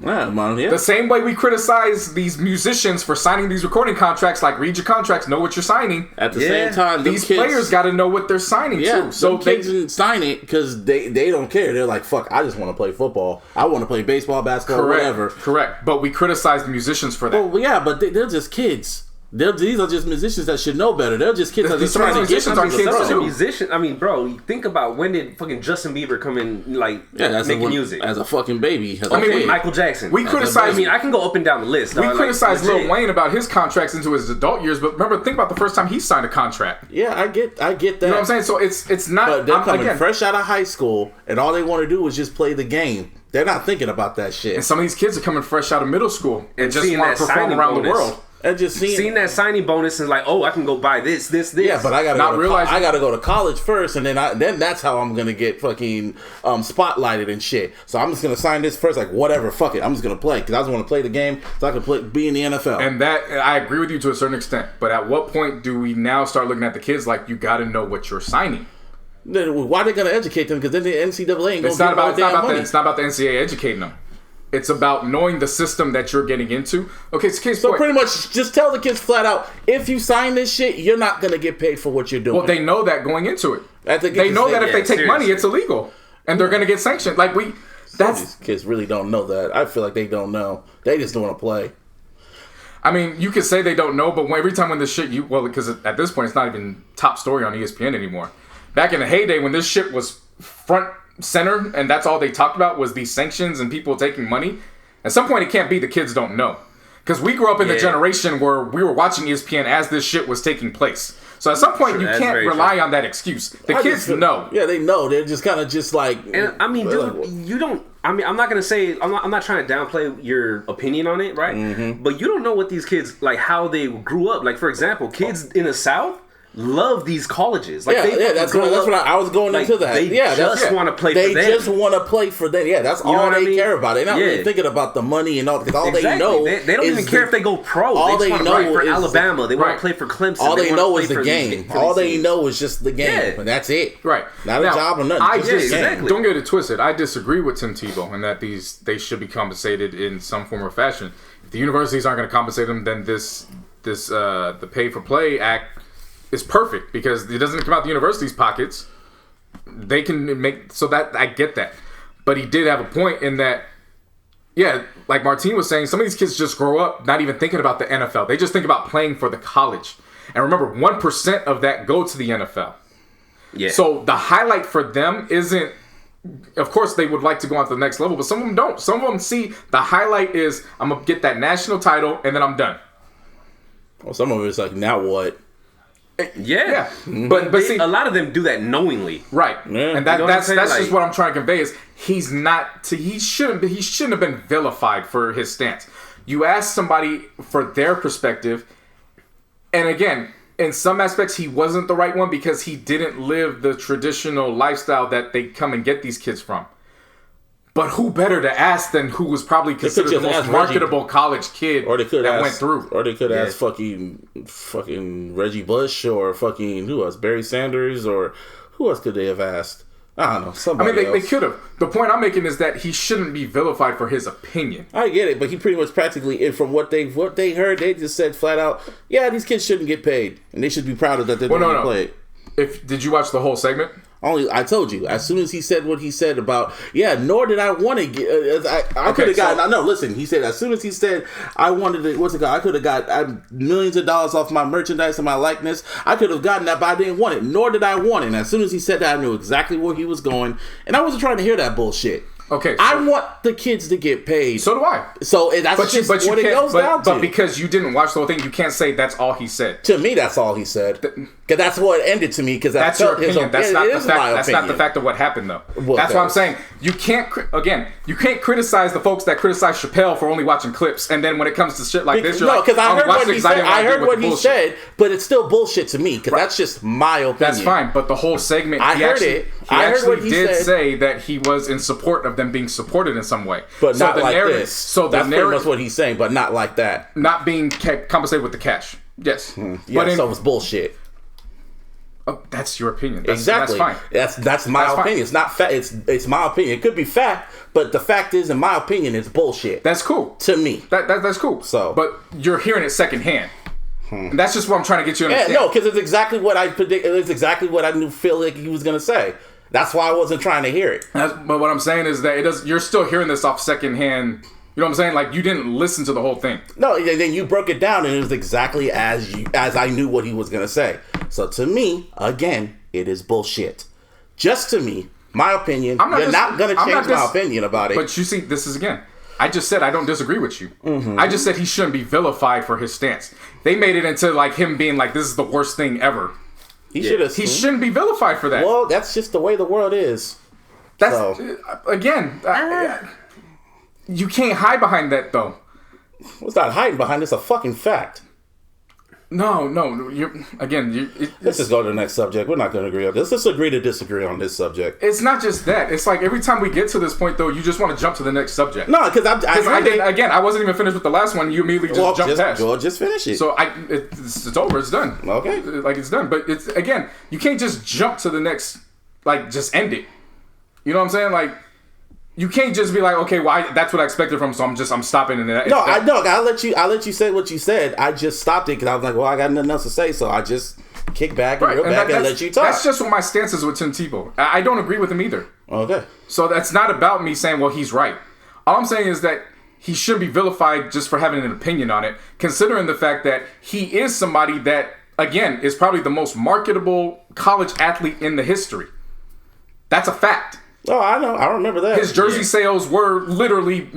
Yeah, man, yeah. The same way we criticize these musicians for signing these recording contracts, like read your contracts, know what you're signing. At the same time, these players got to know what they're signing too. So kids didn't sign it because they don't care. They're like, fuck, I just want to play football. I want to play baseball, basketball, whatever. Correct. But we criticize the musicians for that. Well, yeah, but they're just kids. These are just musicians that should know better. They're just kids that just trying to get some musicians. I mean, bro, you think about when did fucking Justin Bieber come in, making music as a fucking baby? Michael Jackson. We criticize. I mean, I can go up and down the list. We criticize Lil Wayne about his contracts into his adult years, but remember, think about the first time he signed a contract. Yeah, I get that. You know what I'm saying? So it's not. But they're coming fresh out of high school, and all they want to do is just play the game. They're not thinking about that shit. And some of these kids are coming fresh out of middle school and just want to perform around the world. And just seeing that signing bonus and like, oh, I can go buy this. Yeah, but I gotta go to college first, and then that's how I'm gonna get fucking spotlighted and shit. So I'm just gonna sign this first, like whatever, fuck it, I'm just gonna play because I just want to play the game so I can be in the NFL. And that I agree with you to a certain extent, but at what point do we now start looking at the kids like you got to know what you're signing? Why are they gonna educate them? Because then the NCAA ain't gonna it's not about the NCAA educating them. It's about knowing the system that you're getting into. Okay, so pretty much just tell the kids flat out, if you sign this shit, you're not going to get paid for what you're doing. Well, they know that going into it. They know that if they take money, it's illegal. And they're going to get sanctioned. These kids really don't know that. I feel like they don't know. They just don't want to play. I mean, you could say they don't know, but every time when this shit, because at this point, it's not even top story on ESPN anymore. Back in the heyday when this shit was front center and that's all they talked about was these sanctions and people taking money, at some point it can't be the kids don't know, because we grew up in the generation where we were watching ESPN as this shit was taking place. So at some point you can't rely on that excuse. The kids know. Yeah, they know. They're just kind of just like. And I mean, dude, you don't. I mean, I'm not gonna say. I'm not trying to downplay your opinion on it, right? Mm-hmm. But you don't know what these kids like, how they grew up. Like, for example, kids in the South love these colleges. Like that's what I was going into that. They just want to play for them. They just want to play for them. Yeah, that's all they care about. They're not really thinking about the money and all, because all they know they don't even care if they go pro. All they just want to play for Alabama. They want to play for Clemson. All they know is the game. All they know is just the game. And that's it. Right. Not a job or nothing. Don't get it twisted. I disagree with Tim Tebow in that they should be compensated in some form or fashion. If the universities aren't going to compensate them, then the Pay for Play Act is perfect, because it doesn't come out the university's pockets. They can make so that I get that, but he did have a point in that. Yeah, like Martine was saying, some of these kids just grow up not even thinking about the NFL. They just think about playing for the college. And remember, 1% of that go to the NFL. Yeah. So the highlight for them isn't. Of course, they would like to go on to the next level, but some of them don't. Some of them see the highlight is I'm gonna get that national title and then I'm done. Well, some of it's like, now what? Yeah. But see, a lot of them do that knowingly, right? Yeah. And that's just what I'm trying to convey is he shouldn't have been vilified for his stance. You ask somebody for their perspective, and again, in some aspects, he wasn't the right one because he didn't live the traditional lifestyle that they come and get these kids from. But who better to ask than who was probably considered the most marketable college kid that went through? Or they could ask fucking Reggie Bush, or fucking who else? Barry Sanders, or who else could they have asked? I don't know. Somebody else. They could have. The point I'm making is that he shouldn't be vilified for his opinion. I get it, but he pretty much practically, from what they heard, they just said flat out, yeah, these kids shouldn't get paid, and they should be proud of that they're getting paid. Did you watch the whole segment? I told you, as soon as he said what he said about, nor did I want to get, I could have gotten, no, listen, he said, as soon as he said, I wanted to, I could have got millions of dollars off my merchandise and my likeness, I could have gotten that, but I didn't want it, nor did I want it. And as soon as he said that, I knew exactly where he was going, and I wasn't trying to hear that bullshit. Okay, I want the kids to get paid. So do I. So that's what it goes down to. But because you didn't watch the whole thing, you can't say that's all he said. To me, that's all he said. Because that's what ended to me. Because that's your opinion. That's not the fact. That's not the fact of what happened, though. Well, that's what I'm saying. You can't criticize the folks that criticize Chappelle for only watching clips, and then when it comes to shit like this, you're because I heard what he said. I heard what he said, but it's still bullshit to me. Because that's just my opinion. That's fine. But the whole segment, I heard it. He actually did say that he was in support of them being supported in some way, but not like this. So that's pretty much what he's saying, but not like that. Not being compensated with the cash. Yes. Yeah. So it's bullshit. Oh, that's your opinion. Exactly. That's fine. That's my opinion. Fine. It's not fact. It's my opinion. It could be fact, but the fact is, in my opinion, it's bullshit. That's cool to me. That's cool. So, but you're hearing it secondhand. And that's just what I'm trying to get you to understand. Yeah, no, because it's exactly what I predicted. It's exactly what I feel like he was gonna say. That's why I wasn't trying to hear it. But what I'm saying is that you're still hearing this off secondhand. You know what I'm saying? Like, you didn't listen to the whole thing. No, then you broke it down, and it was exactly as I knew what he was going to say. So to me, again, it is bullshit. Just to me, my opinion. You're not going to change my opinion about it. But you see, this is again. I just said I don't disagree with you. I just said he shouldn't be vilified for his stance. They made it into like him being like, this is the worst thing ever. He shouldn't be vilified for that. Well, that's just the way the world is. Again. You can't hide behind that, though. It's not hiding behind. It's a fucking fact. No. Let's just go to the next subject. We're not going to agree on this. Let's agree to disagree on this subject. It's not just that. It's like every time we get to this point, though, you just want to jump to the next subject. No, because I wasn't even finished with the last one. You immediately jumped past. Well, just finish it. So it's over. It's done. Okay. Like, it's done. But it's again, you can't just jump to the next. Like, just end it. You know what I'm saying? Like. You can't just be like, okay, well, that's what I expected from, so I'm stopping. And I'll let you say what you said. I just stopped it because I was like, well, I got nothing else to say, so I just kick back and let you talk. That's just what my stance is with Tim Tebow. I don't agree with him either. Okay. So that's not about me saying, well, he's right. All I'm saying is that he shouldn't be vilified just for having an opinion on it, considering the fact that he is somebody that, again, is probably the most marketable college athlete in the history. That's a fact. Oh, I know. I remember that. His jersey sales were literally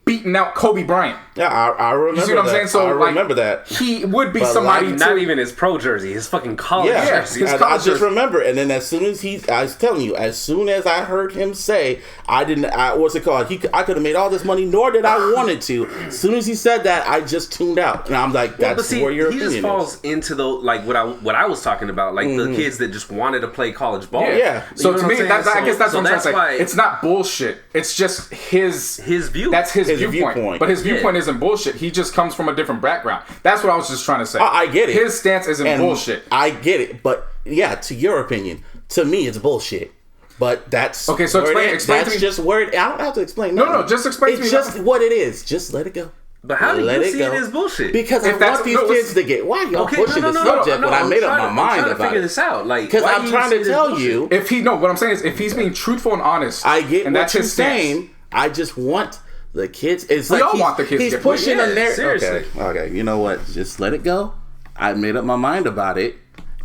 beating out Kobe Bryant. Yeah, I remember that. You see what I'm saying? So, I remember that. He would be somebody... not even his pro jersey, his fucking college jersey. I just remember. And then as soon as I was telling you, as soon as I heard him say, what's it called? I could have made all this money, nor did I wanted to. As soon as he said that, I just tuned out. And I'm like, that's where your opinion is. He just falls into what I was talking about, like the kids that just wanted to play college ball. Yeah. So to me, I guess that's what I'm trying to say. It's not bullshit. It's just his view. That's his viewpoint. But his viewpoint isn't bullshit. He just comes from a different background. That's what I was just trying to say. I get it. His stance isn't bullshit. I get it. But yeah, to your opinion, to me, it's bullshit. But that's okay. So explain to me. Just word. I don't have to explain. No. Just explain to me. It's just what it is. Just let it go. But how do you see it as bullshit? Because I want these kids to get... Why y'all pushing the subject when I made up my mind about it? I'm trying to figure this out. Because I'm trying to tell you... what I'm saying is, if he's being truthful and honest... I get what you're saying. I just want the kids... It's like all want the kids to get pushing a narrative. Seriously. Okay, you know what? Just let it go. I made up my mind about it.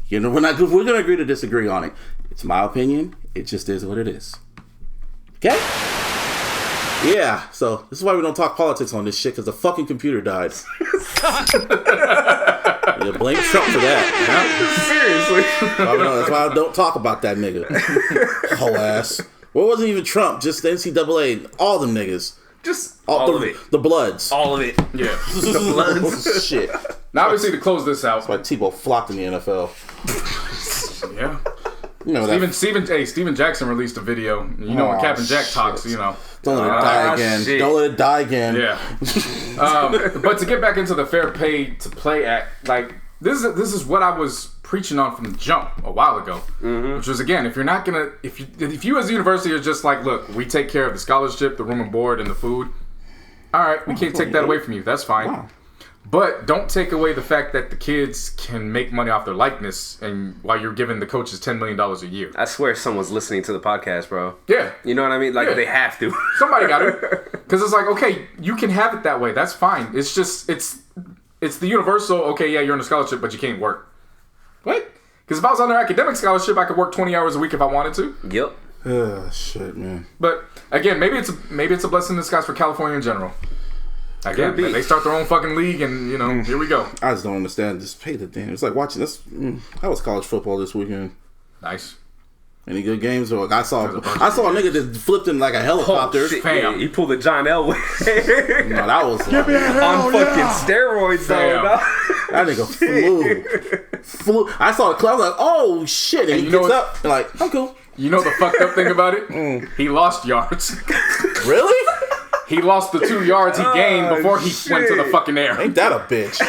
You know, we're going to agree to disagree on it. It's my opinion. It just is what it is. Okay? Yeah, so this is why we don't talk politics on this shit, because the fucking computer died. Yeah, blame Trump for that. Seriously. That's why I don't talk about that nigga. Whole ass. Well, it wasn't even Trump, just the NCAA, all them niggas. Just all of it. The Bloods. All of it. Yeah. The Bloods. Shit. Now obviously to close this out. That's why Tebow flopped in the NFL. Yeah. You know Steven Jackson released a video. You know when Captain Jack talks, you know. Don't let it die again. Shit. Don't let it die again. Yeah. But to get back into the Fair Pay to Play Act, like this is what I was preaching on from the jump a while ago, which was, again, if you're not gonna, if you as a university are just like, look, we take care of the scholarship, the room and board, and the food. All right, we can't take that away from you. That's fine. Wow. But don't take away the fact that the kids can make money off their likeness, and while you're giving the coaches $10 million a year. I swear someone's listening to the podcast, bro. Yeah. You know what I mean? Like, they have to. Somebody got to. Because it's like, okay, you can have it that way. That's fine. It's just, it's the universal, okay, yeah, you're on a scholarship, but you can't work. What? Because if I was on an academic scholarship, I could work 20 hours a week if I wanted to. Yep. Oh, shit, man. But, again, maybe it's a blessing in disguise for California in general. Again, they start their own fucking league, and here we go. I just don't understand. Just pay the damn. It's like watching this. How was college football this weekend? Nice. Any good games? Or I saw a nigga that flipped in like a helicopter. Oh, shit, yeah, he pulled a John Elway. No, that was on fucking steroids, though. That nigga flew. I saw the club. I was like, oh shit! And he gets up and like, I'm cool. You know the fucked up thing about it? He lost yards. Really? He lost the 2 yards he gained before he went to the fucking air. Ain't that a bitch?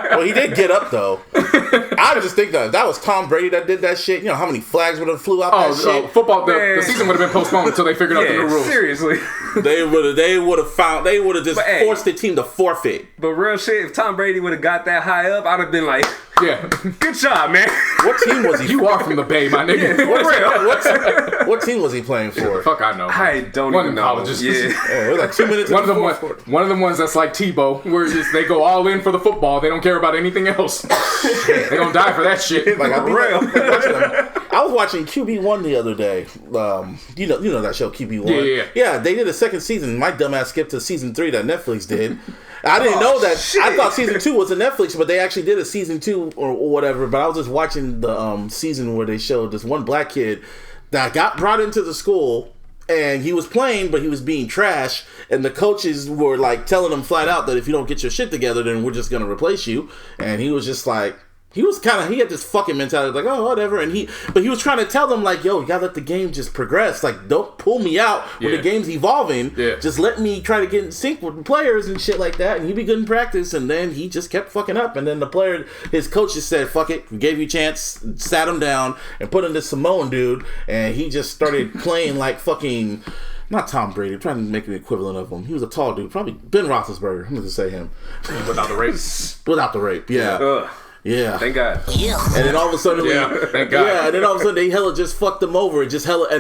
Well, he did get up though. I just think that was Tom Brady that did that shit. You know how many flags would have flew out that shit? Football. The season would have been postponed until they figured out the new rules. Seriously, they would have just forced the team to forfeit. But real shit, if Tom Brady would have got that high up, I'd have been like, yeah, good job, man. What team was he? You are from the Bay, my nigga. Yeah, what team was he playing for? Fuck, I know. I don't even know. Yeah, it was like 2 minutes. One of them ones that's like Tebow, where they go all in for the football. They don't care about anything else. They gonna die for that shit. Like I was watching QB1 the other day. You know that show QB1. Yeah. They did a second season. My dumbass skipped to season 3 that Netflix did. I didn't know that. Shit. I thought season 2 was a Netflix, but they actually did a season 2 or whatever. But I was just watching the season where they showed this one black kid that got brought into the school. And he was playing, but he was being trash. And the coaches were like telling him flat out that if you don't get your shit together, then we're just gonna replace you. And he was just like, he had this fucking mentality, like, oh, whatever. But he was trying to tell them, like, yo, you gotta let the game just progress. Like, don't pull me out when the game's evolving. Yeah. Just let me try to get in sync with the players and shit like that. And he'd be good in practice. And then he just kept fucking up. And then his coach just said, fuck it, we gave you a chance, sat him down, and put in this Samoan dude. And he just started playing like fucking... Not Tom Brady. I'm trying to make an equivalent of him. He was a tall dude. Probably Ben Roethlisberger. I'm going to say him. Without the rape. Without the rape, yeah. Yeah. Thank God. And then all of a sudden, thank God. Yeah, and then all of a sudden they hella just fucked them over. And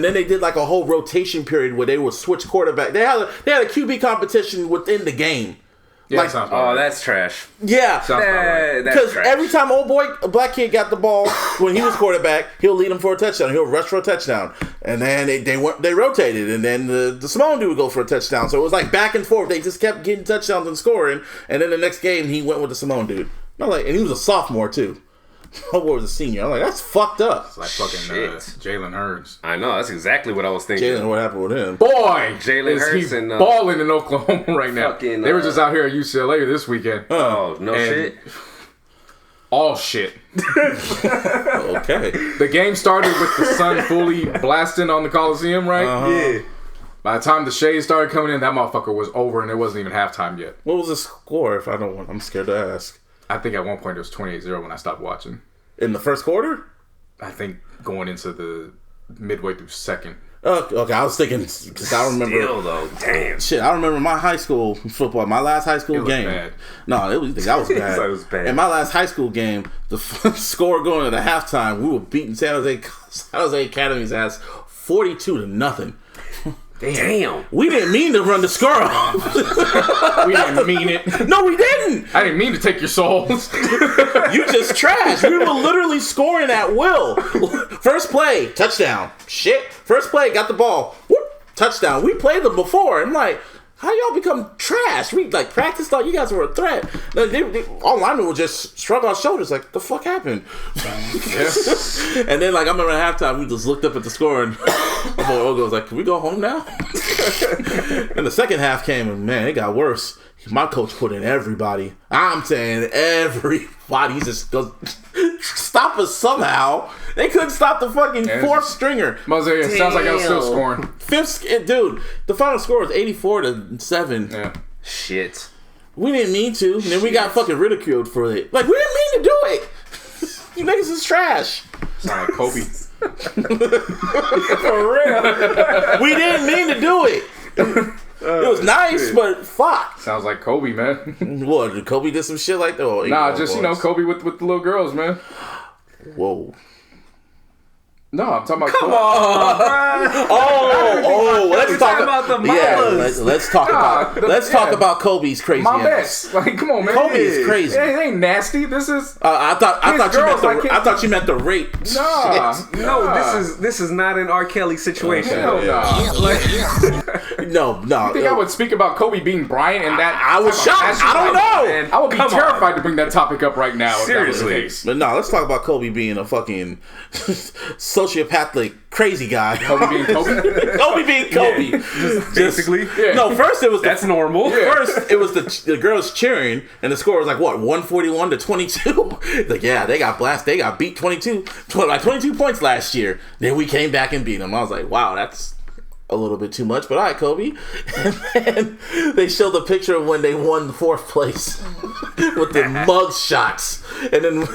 then they did like a whole rotation period where they would switch quarterback. They had a QB competition within the game. Yeah, like, that's trash. Yeah, because every time a black kid got the ball when he was quarterback, he'll lead him for a touchdown. He'll rush for a touchdown, and then they rotated, and then the Samoan dude would go for a touchdown. So it was like back and forth. They just kept getting touchdowns and scoring, and then the next game he went with the Samoan dude. And he was a sophomore too. Or was a senior. I'm like, that's fucked up. It's like fucking Jalen Hurts. I know, that's exactly what I was thinking. Jalen, what happened with him? Boy, Jalen Hurts and balling in Oklahoma right now. They were just out here at UCLA this weekend. Oh, no shit. All shit. Okay. The game started with the sun fully blasting on the Coliseum, right? Yeah. By the time the shade started coming in, that motherfucker was over, and it wasn't even halftime yet. What was the score? I'm scared to ask. I think at one point it was 28-0 when I stopped watching. In the first quarter? I think going into the midway through second. Okay, I was thinking, because I remember. Still, though, damn. Shit, I remember my high school football, my last high school game. Bad. No, that was bad. It was bad. In my last high school game, the score going into halftime, we were beating San Jose Academy's ass 42-0. Damn. We didn't mean to run the score off. We didn't mean it. No, we didn't. I didn't mean to take your souls. You just trash. We were literally scoring at will. First play, touchdown. Shit. First play, got the ball. Whoop, touchdown. We played them before. I'm like, how y'all become trash? We practice thought you guys were a threat. All linemen would just shrug our shoulders like, the fuck happened? And then I remember at halftime, we just looked up at the score and my boy Ogo was like, can we go home now? And the second half came and man, it got worse. My coach put in everybody. I'm saying everybody. He just goes, stop us somehow. They couldn't stop the fucking fourth stringer. It sounds like I was still scoring. Dude, the final score was 84-7. Yeah. Shit. We didn't mean to. And then we got fucking ridiculed for it. We didn't mean to do it. You niggas is trash. Sound like Kobe. For real. We didn't mean to do it. It was nice, but fuck. Sounds like Kobe, man. What? Did Kobe did some shit like that? Nah, just Kobe with the little girls, man. Whoa. No, I'm talking about. Come on, bro. Let's talk about the mamas. Yeah, let's talk about Kobe's crazy My ass. best. Like, come on, man. Kobe is crazy. It ain't nasty. This is. I thought you meant the rape. Nah. This is not an R. Kelly situation. Hell No. You think I would speak about Kobe being Bryant and that? I was shocked. I don't know. Man, I would be terrified to bring that topic up right now. Seriously. But no, let's talk about Kobe being a fucking sociopathic crazy guy. Kobe being Kobe? Kobe being Kobe. Yeah. Basically. Yeah. No, first it was that's normal. Yeah. First it was the girls cheering, and the score was like what 141-22. Like they got blasted. They got beat 22 points last year. Then we came back and beat them. I was like, wow, that's a little bit too much, but all right, Kobe. And then they showed the picture of when they won the 4th place with the mug shots, and then.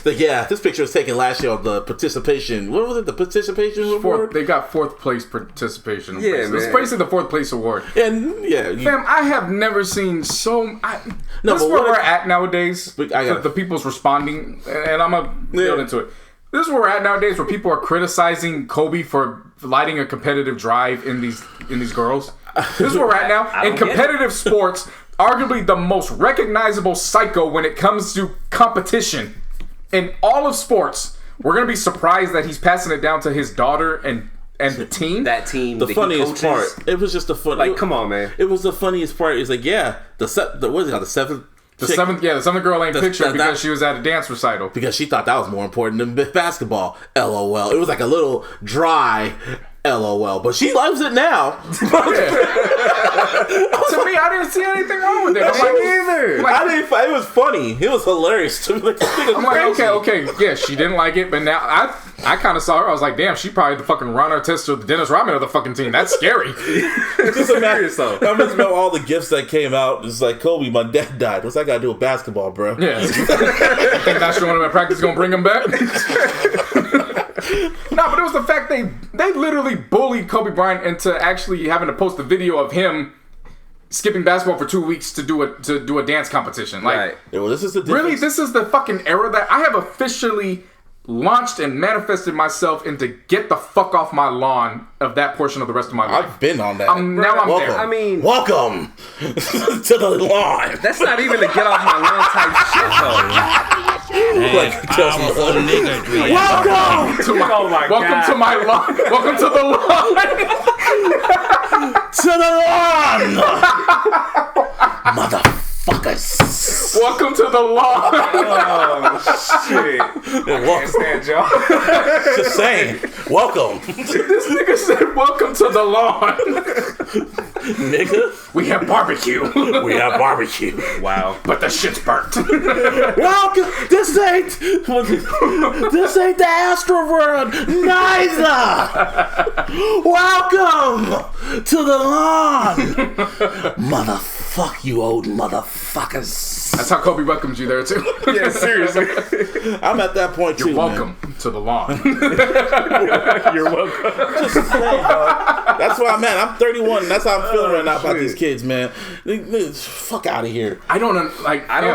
This picture was taken last year of the participation. What was it? The participation award? They got 4th place participation. Yeah, man. It's basically the 4th place award. And fam, I have never seen so. This is where we're at nowadays. The people's responding, and I'm gonna build into it. This is where we're at nowadays, where people are criticizing Kobe for lighting a competitive drive in these girls. This is where we're at now in competitive sports. Arguably the most recognizable psycho when it comes to competition. In all of sports, we're going to be surprised that he's passing it down to his daughter and the team. That team. The funniest part. It was just the fun. Like, come on, man. It was the funniest part. It's like, the seventh. The seventh girl ain't pictured because she was at a dance recital. Because she thought that was more important than basketball. LOL. It was like a little dry LOL. But she loves it now. To me, I didn't see anything wrong with it. I'm like, either. It was funny. It was hilarious to me. I'm like, okay. Yeah, she didn't like it, but now I kind of saw her. I was like, damn, she probably the fucking Ron Artest or the Dennis Rodman of the fucking team. That's scary. Just imagine though. I must know all the gifts that came out. It's like, Kobe, my dad died. What's that got to do with basketball, bro? Yeah. I think that's one of my practice gonna bring him back. No, but it was the fact they literally bullied Kobe Bryant into actually having to post a video of him skipping basketball for 2 weeks to do a dance competition. Like, right. Well, this is the this is the fucking era that I have officially launched and manifested myself into get the fuck off my lawn of that portion of the rest of my life. I've been on that. Now I'm welcome. there. I mean, welcome to the lawn. That's not even a get off my lawn type shit though. Powerful nigga. Welcome to my lawn. Welcome to the lawn. To the lawn, motherfuckers. Welcome to the lawn. Oh shit! I can't stand y'all. Just saying. Welcome. This nigga said, "Welcome to the lawn." Nigga, we have barbecue. Wow. But the shit's burnt. Welcome. This ain't the Astro World. Neither. Welcome to the lawn, motherfuck you old motherfuckers. That's how Kobe welcomes you there too. Yeah, seriously. I'm at that point too. You're welcome to the lawn. You're welcome. Just saying, that's where I'm at. I'm 31. And that's how I'm feeling right now about these kids, man. Fuck out of here. I don't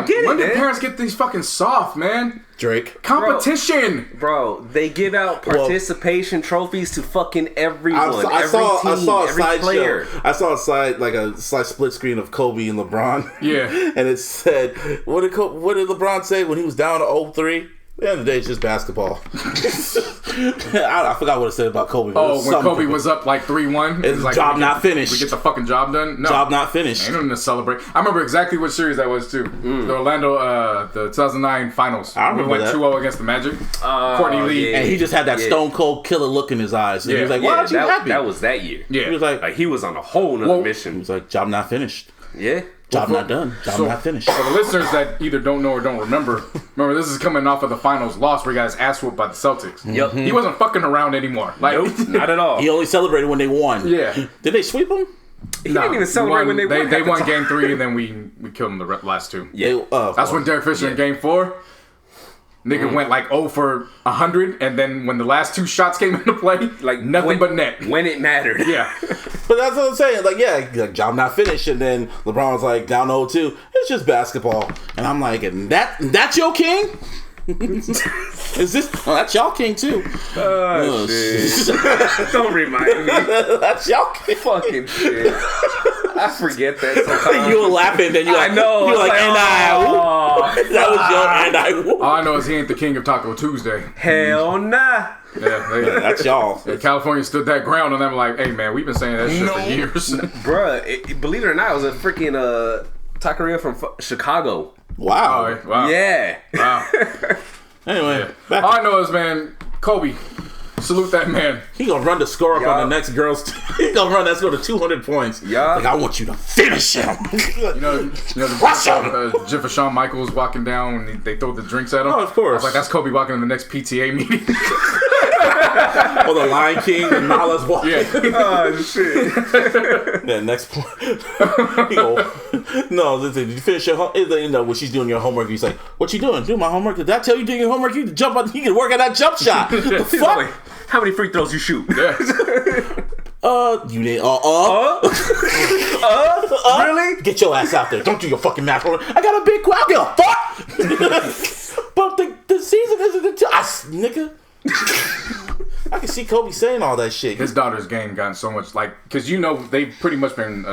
get it. When did parents get these fucking soft, man? Drake. Competition. Bro, they give out participation trophies to fucking everyone. I saw a side player. I saw a side split screen of Kobe and LeBron. Yeah. And it said, what did LeBron say when he was down to 0-3? At the end of the day, it's just basketball. I forgot what it said about Kobe. When Kobe was up like 3-1. It's like, job not finished. We get the fucking job done? No. Job not finished. Ain't nothing to celebrate. I remember exactly what series that was too. The Orlando, the 2009 finals. I remember we went 2-0 against the Magic. Courtney Lee. Yeah. And he just had that stone cold killer look in his eyes. And he was like, why aren't you happy? That was that year. Yeah. He was like he was on a whole nother mission. He was like, job not finished. Yeah. Job not done. Job not finished. For the listeners that either don't know or don't remember this is coming off of the finals loss where he got his ass whooped by the Celtics. Yep. He wasn't fucking around anymore. Like, nope, not at all. He only celebrated when they won. Yeah. Did they sweep him? He didn't even celebrate when they won. They won game 3 and then we killed them the last 2. Yeah. That's when Derek Fisher in game 4. Nigga went like 0 for 100, and then when the last 2 shots came into play, like nothing but net. When it mattered. Yeah. But that's what I'm saying. Like, job not finished, and then LeBron was like down 0-2. It's just basketball. And I'm like, and that's your king? Is this? Oh, that's y'all king too. Oh shit! Don't remind me. That's y'all king. Fucking shit. I forget that sometimes. You were laughing, then you like, I know. You were like, and I. That was your and I. All I know is he ain't the king of Taco Tuesday. Hell nah. Yeah, that's y'all. California stood that ground on them like, hey man, we've been saying that shit for years. Bruh, believe it or not, it was a freaking taqueria from Chicago. Wow. Oh, wow. Yeah. Wow. Anyway, all I know is, man, Kobe, salute that man. He gonna run the score up on the next girls. He gonna run that score to 200 points. Yeah. Like, I want you to finish him. you know the GIF of Shawn Michaels walking down when they throw the drinks at him. Oh, of course. I was like, that's Kobe walking in the next PTA meeting. Or the Lion King and Nala's walking. Yeah. Oh shit. Yeah, next point. No, listen, did you finish your homework? You know, when she's doing your homework, he's like, what you doing? Doing my homework? Did I tell you doing your homework? You can jump on, you can work at that jump shot. The fuck? Like, how many free throws you shoot? Yeah. You did really? Get your ass out there. Don't do your fucking math. I got a big crowd. I don't give a fuck. But the season isn't until nigga. I can see Kobe saying all that shit. His daughter's game gotten so much, like, because you know they've pretty much been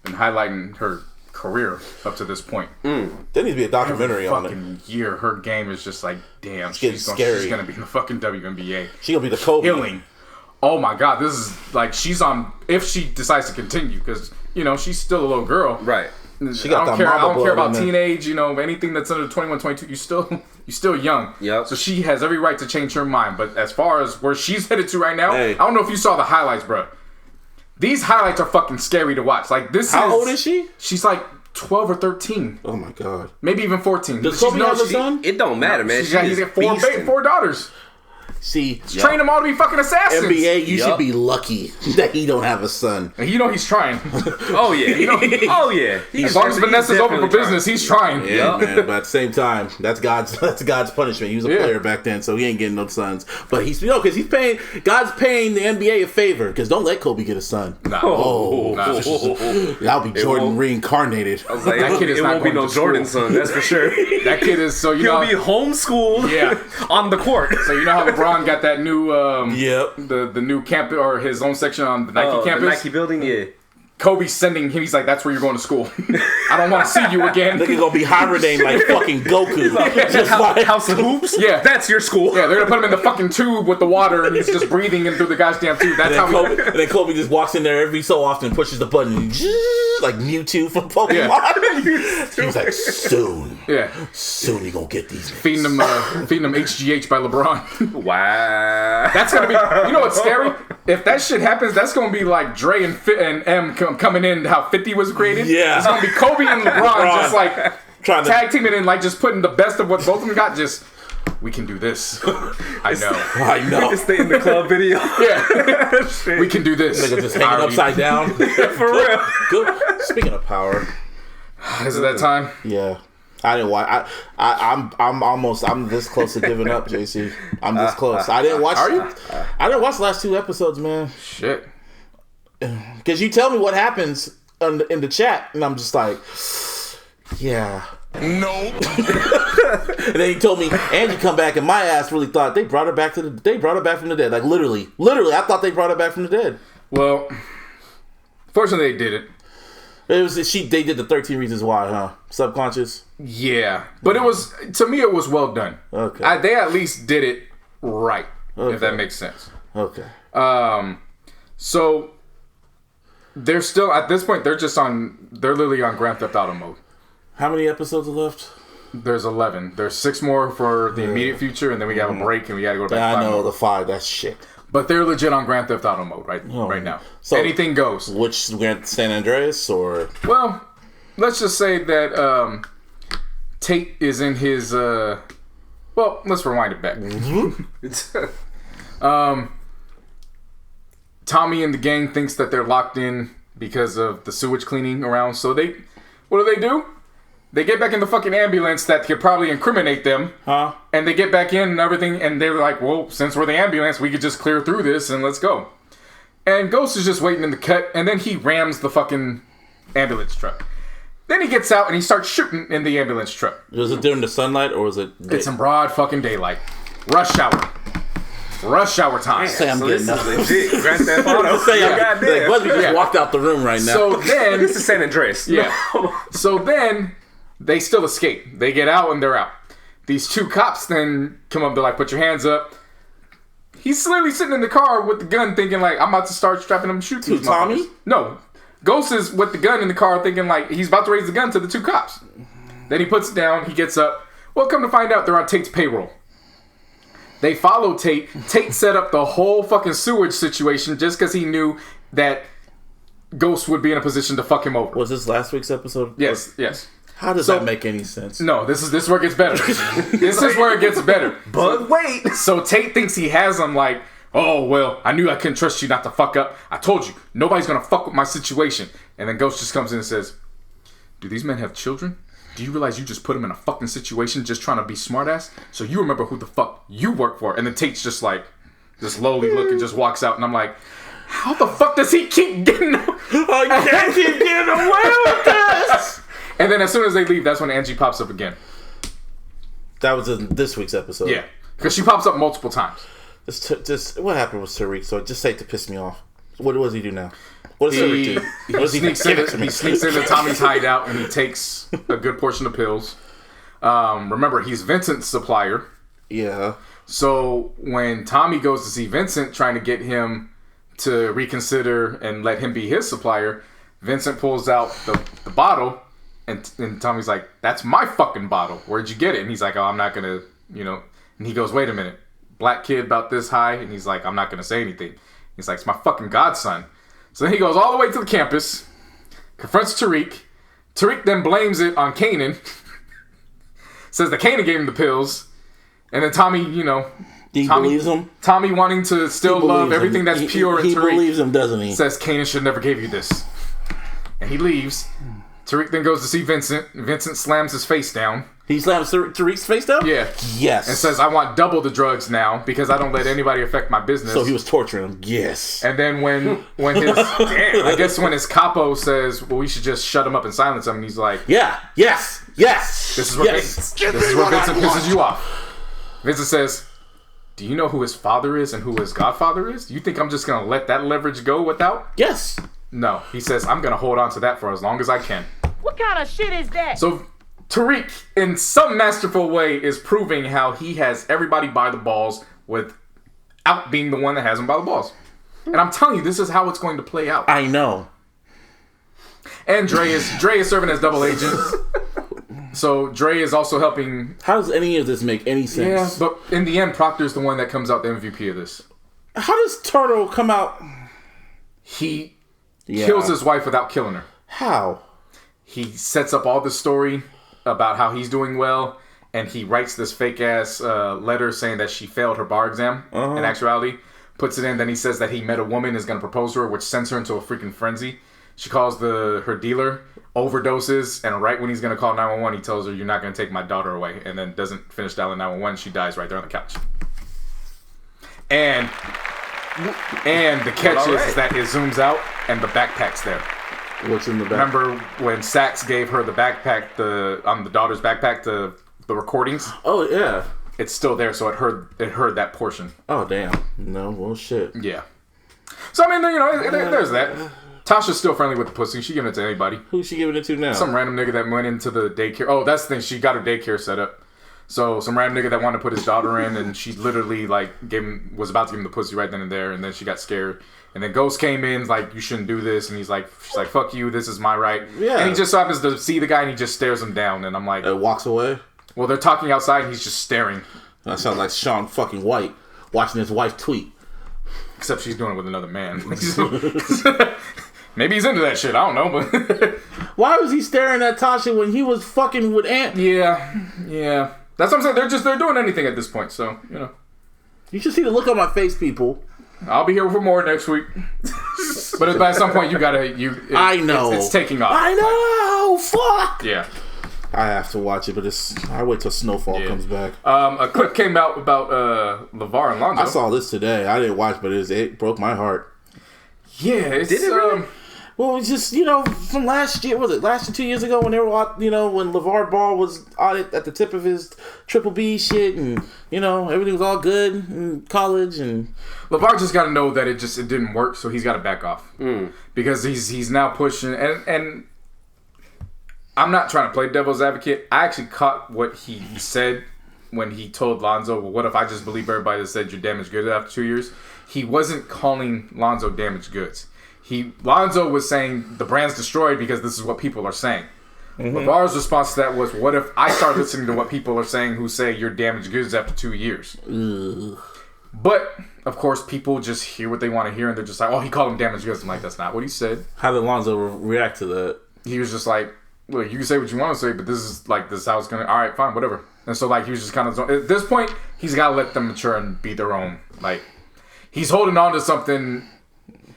highlighting her career up to this point. There needs to be a documentary on it. Fucking year, her game is just like, damn, She's gonna be in the fucking WNBA. She's gonna be the Kobe. Killing. Oh my god, this is like, she's on, if she decides to continue, because you know she's still a little girl, Right. She got I don't care about teenage, you know, anything that's under 21, 22, you're still young. Yep. So she has every right to change her mind. But as far as where she's headed to right now, Hey. I don't know if you saw the highlights, bro. These highlights are fucking scary to watch. Like, How old is she? She's like 12 or 13. Oh my god. Maybe even 14. Does Kobe have a son? It don't matter, man. He's got four daughters. See, Train them all to be fucking assassins. NBA, you should be lucky that he don't have a son. And you know he's trying. Oh yeah. Oh yeah. As long as Vanessa's open for business, he's trying. Yeah, man. But at the same time, that's God's punishment. He was a player back then, so he ain't getting no sons. But because God's paying the NBA a favor. Because don't let Kobe get a son. Nah. That'll be Jordan reincarnated. I was like, That kid is it not won't be going no to Jordan school. son, that's for sure. That kid is so He'll be homeschooled. Yeah. On the court. So you know how LeBron got that new Yep. the new camp or his own section on the Nike campus? The Nike building, yeah. Kobe's sending him. He's like, that's where you're going to school. I don't want to see you again. Nigga gonna be hibernating like fucking Goku. Just like House of Hoops? Yeah. That's your school. Yeah, they're gonna put him in the fucking tube with the water, and he's just breathing in through the goddamn tube. That's how and then Kobe just walks in there every so often, pushes the button, and like Mewtwo from Pokemon. Yeah. He's like, soon you gonna get these. feeding them HGH by LeBron. Wow. That's gonna be. You know what's scary? If that shit happens, that's gonna be like Dre and M coming in. How 50 was created. Yeah. It's gonna be Kobe and LeBron just like trying to tag teaming and like just putting the best of what both of them got. Just we can do this. I know. It's the in the club video. Yeah. We can do this. Nigga just hanging upside down. For real. Good. Speaking of power, Is it that time? yeah. I didn't watch. I'm this close to giving up, JC. I'm this close. I didn't watch. Are you? I didn't watch the last 2 episodes, man. Shit. Because you tell me what happens in the chat, and I'm just like, yeah. No. And then he told me, Angie come back, and my ass really thought they brought her back from the dead. Like literally, I thought they brought her back from the dead. Well, fortunately, they did it. They did the 13 Reasons Why, huh? Subconscious. Yeah, but it was, to me, it was well done. Okay. They at least did it right, Okay. if that makes sense. Okay. So they're still at this point. They're literally on Grand Theft Auto mode. How many episodes are left? There's 11. There's 6 more for the immediate future, and then we got a break, and we got to go back. Yeah, to I know mode. the 5. That's shit. But they're legit on Grand Theft Auto mode right now. So- Anything goes. Which San Andreas or? Well, let's just say that Tate is in his. Well, let's rewind it back. Tommy and the gang thinks that they're locked in because of the sewage cleaning around. So what do? They get back in the fucking ambulance that could probably incriminate them. Huh? And they get back in and everything, and they're like, well, since we're the ambulance, we could just clear through this and let's go. And Ghost is just waiting in the cut, and then he rams the fucking ambulance truck. Then he gets out and he starts shooting in the ambulance truck. Was it during the sunlight or was it? It's in broad fucking daylight. Rush hour. Rush hour time. Say I'm getting up. Legit. Grand Theft Auto. Goddamn. Busby just walked out the room right now. So then this is San Andreas. Yeah. So then they still escape. They get out and they're out. These two cops then come up. They're like, "Put your hands up." He's literally sitting in the car with the gun, thinking like, "I'm about to start strapping him and shoot these Tommy? No. Ghost is with the gun in the car thinking like he's about to raise the gun to the two cops. Then he puts it down, he gets up. Well, come to find out they're on Tate's payroll. They follow Tate. Tate set up the whole fucking sewage situation just because he knew that Ghost would be in a position to fuck him over. Was this last week's episode? Yes. How does that make any sense? No, this is where it gets better. This is where it gets better. But wait. So Tate thinks he has him like, "Oh, well, I knew I couldn't trust you not to fuck up. I told you, nobody's gonna fuck with my situation." And then Ghost just comes in and says, "Do these men have children? Do you realize you just put them in a fucking situation just trying to be smartass? So you remember who the fuck you work for." And then Tate's just like, this lowly look and just walks out. And I'm like, how the fuck does he keep getting I can't keep getting away with this? And then as soon as they leave, that's when Angie pops up again. That was in this week's episode. Yeah, because she pops up multiple times. Just what happened with Tariq? So just say it to piss me off. What does he do now? What does Tariq do? He sneaks into Tommy's hideout and he takes a good portion of pills. Remember, he's Vincent's supplier. Yeah. So when Tommy goes to see Vincent, trying to get him to reconsider and let him be his supplier, Vincent pulls out the bottle, and Tommy's like, "That's my fucking bottle. Where'd you get it?" And he's like, "Oh, I'm not gonna, And he goes, "Wait a minute. Black kid about this high," and he's like, "I'm not gonna say anything." He's like, "It's my fucking godson." So then he goes all the way to the campus, confronts Tariq. Tariq then blames it on Kanan. Says that Kanan gave him the pills. And then Tommy, He believes him? Tommy wanting to still love everything that's pure in Tariq. He believes him, doesn't he? Says Kanan should never give you this. And he leaves. Tariq then goes to see Vincent. Vincent slams his face down. He slams Tariq's face down? Yeah. Yes. And says, "I want double the drugs now because I don't let anybody affect my business." So he was torturing him. Yes. And then when his I guess when his capo says, "Well, we should just shut him up and silence him," and he's like, "Yeah, yes. This is where Vincent pisses you off." Vincent says, "Do you know who his father is and who his godfather is? You think I'm just gonna let that leverage go without?" Yes. No. He says, "I'm gonna hold on to that for as long as I can." What kind of shit is that? So Tariq, in some masterful way, is proving how he has everybody by the balls without being the one that has them by the balls. And I'm telling you, this is how it's going to play out. I know. And Dre is serving as double agent. So Dre is also helping. How does any of this make any sense? Yeah, but in the end, Proctor's the one that comes out the MVP of this. How does Turtle come out? He kills his wife without killing her. How? He sets up all this story about how he's doing well, and he writes this fake-ass letter saying that she failed her bar exam in actuality. Puts it in, then he says that he met a woman is going to propose to her, which sends her into a freaking frenzy. She calls her dealer, overdoses, and right when he's going to call 911, he tells her, "You're not going to take my daughter away," and then doesn't finish dialing 911. She dies right there on the couch. And the catch is that it zooms out, and the backpack's there. What's in the back? Remember when Sax gave her the backpack, the daughter's backpack, the recordings? Oh yeah, it's still there, so it heard that portion. Oh damn! No, well shit. Yeah. So I mean, there's that. Tasha's still friendly with the pussy. She giving it to anybody. Who's she giving it to now? Some random nigga that went into the daycare. Oh, that's the thing. She got her daycare set up. So some random nigga that wanted to put his daughter in, and she literally was about to give him the pussy right then and there, and then she got scared. And then Ghost came in, like, "You shouldn't do this," and she's like, "Fuck you, this is my right." Yeah. And he just so happens to see the guy, and he just stares him down, and I'm like, walks away. Well, they're talking outside, and he's just staring. That sounds like Shaun fucking White watching his wife tweet. Except she's doing it with another man. Maybe he's into that shit. I don't know, but why was he staring at Tasha when he was fucking with Ant? Yeah. That's what I'm saying. They're doing anything at this point, so You should see the look on my face, people. I'll be here for more next week. But at some point, I know. It's taking off. I know! Fuck! Yeah. I have to watch it, but I wait till Snowfall comes back. A clip came out about LeVar and Lonzo. I saw this today. I didn't watch, but it broke my heart. Yeah. Did it really? Well, it's just, from last year, was it last 2 years ago when they were, when LeVar Ball was at the tip of his Triple B shit and, everything was all good in college and... LeVar just got to know that it didn't work, so he's got to back off. Because he's now pushing, and I'm not trying to play devil's advocate. I actually caught what he said when he told Lonzo, well, what if I just believe everybody that said you're damaged goods after 2 years? He wasn't calling Lonzo damaged goods. Lonzo was saying the brand's destroyed because this is what people are saying. LeVar's response to that was, what if I start listening to what people are saying who say you're damaged goods after 2 years? But, of course, people just hear what they want to hear and they're just like, oh, he called him damaged goods. I'm like, that's not what he said. How did Lonzo react to that? He was just like, look, you can say what you want to say, but this is how it's going to... All right, fine, whatever. And so, he was just kind of... At this point, he's got to let them mature and be their own. He's holding on to something...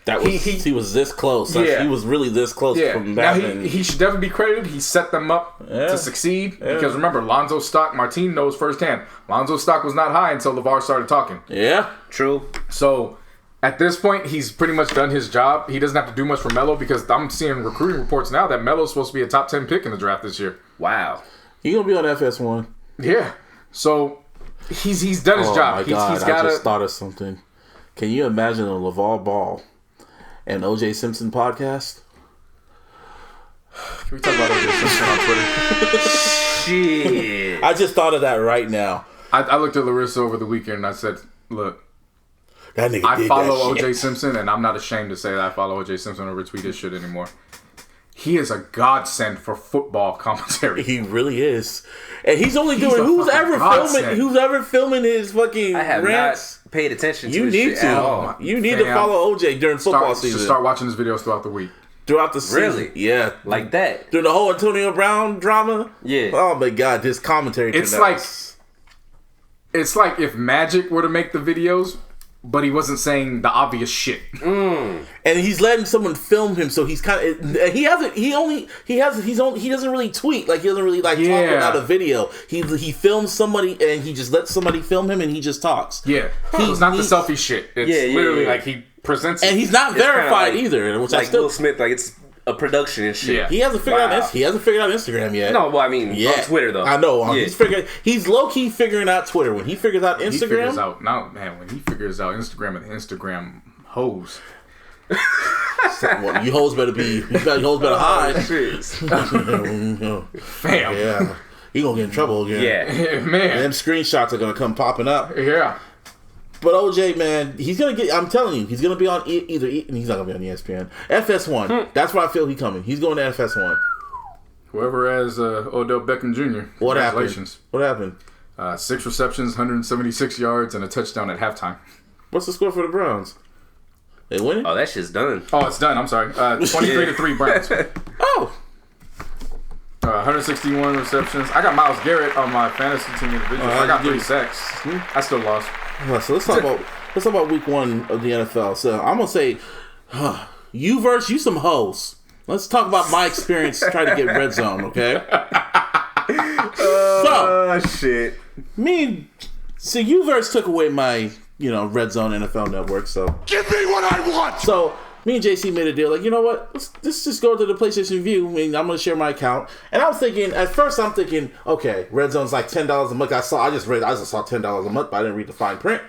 That was he was this close. Yeah. He was really this close from back then. He should definitely be credited. He set them up to succeed. Yeah. Because remember, Lonzo's stock, Martin knows firsthand, Lonzo's stock was not high until LeVar started talking. Yeah, true. So, at this point, he's pretty much done his job. He doesn't have to do much for Melo because I'm seeing recruiting reports now that Melo's supposed to be a top 10 pick in the draft this year. Wow. He's going to be on FS1. Yeah. So, he's done his job. My God, I just thought of something. Can you imagine a LeVar Ball and O.J. Simpson podcast? Can we talk about O.J. Simpson on Twitter? Shit. I just thought of that right now. I looked at Larissa over the weekend and I said, look, that nigga I follow O.J. Simpson and I'm not ashamed to say that I follow O.J. Simpson or retweet his shit anymore. He is a godsend for football commentary. He really is. And he's only doing who's ever filming his fucking I have rants. Not paid attention to you his need shit to. At all. You need to follow OJ during football season. Just start watching his videos throughout the week. Throughout the season. Really? Yeah. Like that. During the whole Antonio Brown drama? Yeah. Oh my God, this commentary. It's like if Magic were to make the videos, but he wasn't saying the obvious shit. And he's letting someone film him, so he's kind of he doesn't really tweet, he doesn't really talk about a video. He films somebody and he just lets somebody film him and he just talks. Yeah. It's not the selfie shit. It's literally he presents and he's not verified either, which Will Smith, it's a production and shit. Yeah. He hasn't figured out Instagram yet. No, well, I mean, on Twitter though. I know. Yeah. He's low key figuring out Twitter. When he figures out Instagram, when he figures out Instagram and Instagram hoes. Well, you hoes better hide. Fam. Yeah. He gonna get in trouble again. Yeah. Man. Them screenshots are gonna come popping up. Yeah. But OJ, man, he's gonna get. I'm telling you, he's gonna be on he's not gonna be on ESPN. FS1. That's where I feel he's coming. He's going to FS1. Whoever has Odell Beckham Jr. What Congratulations. happened? What happened? 6 receptions, 176 yards, and a touchdown at halftime. What's the score for the Browns? They winning? Oh, that shit's done. Oh, it's done. I'm sorry. 23-3 Browns. Oh. 161 receptions. I got Myles Garrett on my fantasy team individual. I got 3 sacks. I still lost. So let's talk about week 1 of the NFL. So I'm gonna say, you versus you some hoes. Let's talk about my experience trying to get red zone. Okay. Shit. You versus took away my red zone NFL network. So give me what I want. So me and JC made a deal. You know what? Let's just go to the PlayStation View. I'm going to share my account. And at first I'm thinking, okay, red zone's like $10 a month. I just saw $10 a month, but I didn't read the fine print.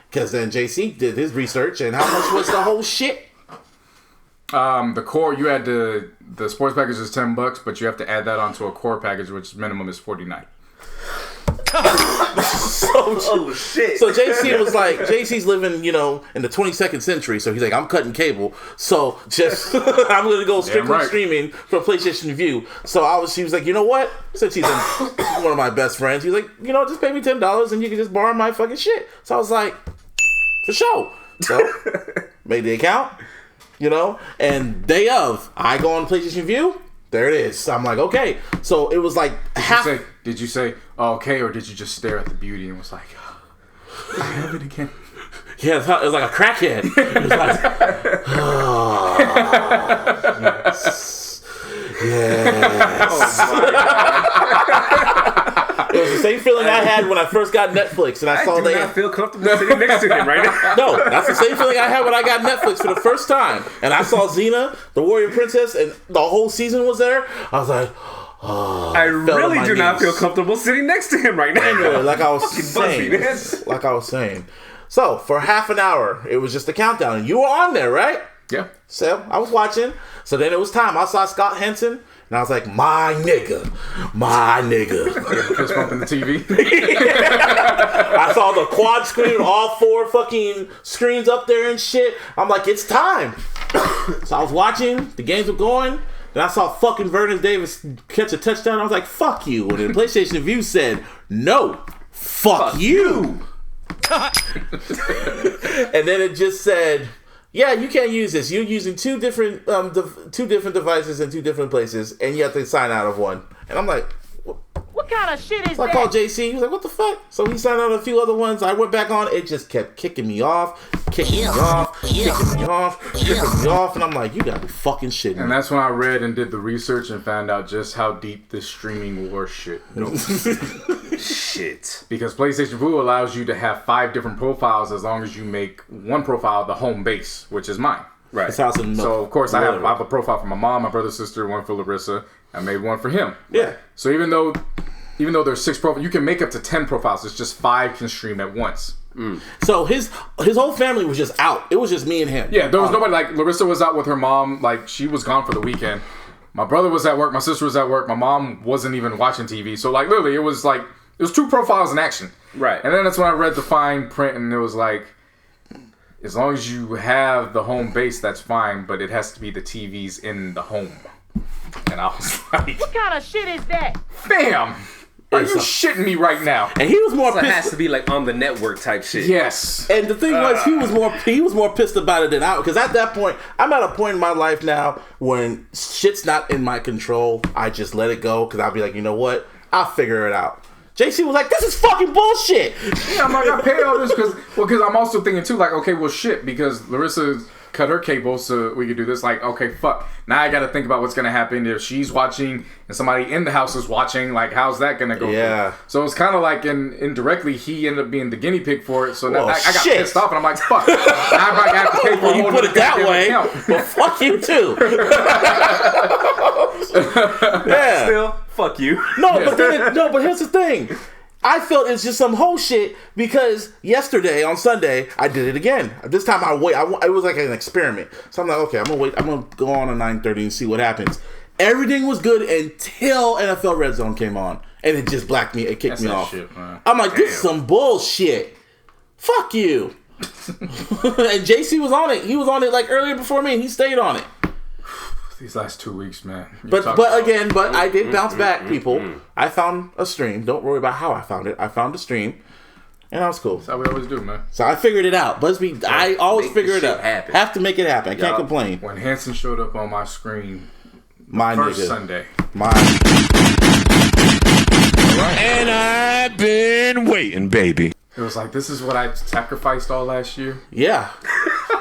Because then JC did his research, and how much was the whole shit? The core, you had the sports package is $10, but you have to add that onto a core package, which minimum is $49. Oh shit! So JC was like, JC's living, in the 22nd century. So he's like, I'm cutting cable. So I'm gonna go strictly streaming for PlayStation View. So she was like, you know what? Since he's one of my best friends, he's like, just pay me $10 and you can just borrow my fucking shit. So I was like, for sure. So made the account, and day of, I go on PlayStation View. There it is. So I'm like, okay. So it was like Did you say, oh, okay, or did you just stare at the beauty and was like, oh, I have it again? Yeah, it was like a crackhead. It was like, oh, yes. Yes. Oh my God. It was the same feeling I had when I first got Netflix and I saw do not feel comfortable sitting next to him right now. No, that's the same feeling I had when I got Netflix for the first time. And I saw Xena, the Warrior Princess, and the whole season was there. I was like, oh. I really do not feel comfortable sitting next to him right now. Anyway, like I was saying. So, for half an hour, it was just a countdown. And you were on there, right? Yeah. So, I was watching. So, then it was time. I saw Scott Henson. And I was like, my nigga. Fist bumping the TV. I saw the quad screen, all 4 fucking screens up there and shit. I'm like, it's time. So I was watching. The games were going. Then I saw fucking Vernon Davis catch a touchdown. I was like, fuck you. And then PlayStation View said, no, fuck you. And then it just said, yeah, you can't use this. You're using two different devices in 2 different places, and you have to sign out of one. And I'm like, What kind of shit is so I that? called JC. He was like, what the fuck? So he signed out a few other ones. I went back on. It just kept kicking me off. And I'm like, you gotta be fucking shitting me. And that's when I read and did the research and found out just how deep this streaming war shit goes. Shit. Because PlayStation View allows you to have 5 different profiles as long as you make one profile the home base, which is mine. Right. So of course I have a profile for my mom, my brother, sister, one for Larissa. I made one for him. Yeah. So even though there's 6 profiles, you can make up to 10 profiles. It's just 5 can stream at once. So his whole family was just out. It was just me and him. Yeah, there was nobody. Like Larissa was out with her mom. Like she was gone for the weekend. My brother was at work. My sister was at work. My mom wasn't even watching TV. So like literally, it was 2 profiles in action. Right. And then that's when I read the fine print, and it was like, as long as you have the home base, that's fine. But it has to be the TVs in the home. And I was like, What kind of shit is that? Bam! Are you shitting me right now? And he was more So it pissed. has to be like on the network type shit. Yes. And the thing was, he was more pissed about it than I. Because at that point, I'm at a point in my life now when shit's not in my control. I just let it go because I'll be like, you know what? I'll figure it out. JC was like, this is fucking bullshit. Yeah, I'm like, I pay all this because I'm also thinking too, like, okay, well, shit, because Larissa cut her cable so we could do this. Like, okay, fuck. Now I got to think about what's gonna happen if she's watching and somebody in the house is watching. Like, how's that gonna go? Yeah. Through? So it's kind of like indirectly he ended up being the guinea pig for it. So now Well, I got shit. pissed off and I'm like, fuck. Now I have to pay for You put it that way, but fuck you too. Yeah. Still, fuck you. But here's the thing. I felt it's just some whole shit because yesterday on Sunday I did it again. This time I wait. It was like an experiment. So I'm like, okay, I'm gonna wait. I'm gonna go on at 9:30 and see what happens. Everything was good until NFL Red Zone came on, and it just blacked me. It kicked me off. Shit, man. I'm like, this is some bullshit. Fuck you. And JC was on it. He was on it like earlier before me, and he stayed on it. These last 2 weeks, man. But I did bounce back, people. I found a stream. Don't worry about how I found it. I found a stream, and that was cool. That's how we always do, man. So I figured it out. Busby, I always figure it out. Happen. Have to make it happen. I can't complain. When Hanson showed up on my screen My first nigga. Sunday. And I've been waiting, baby. It was like, this is what I sacrificed all last year. Yeah.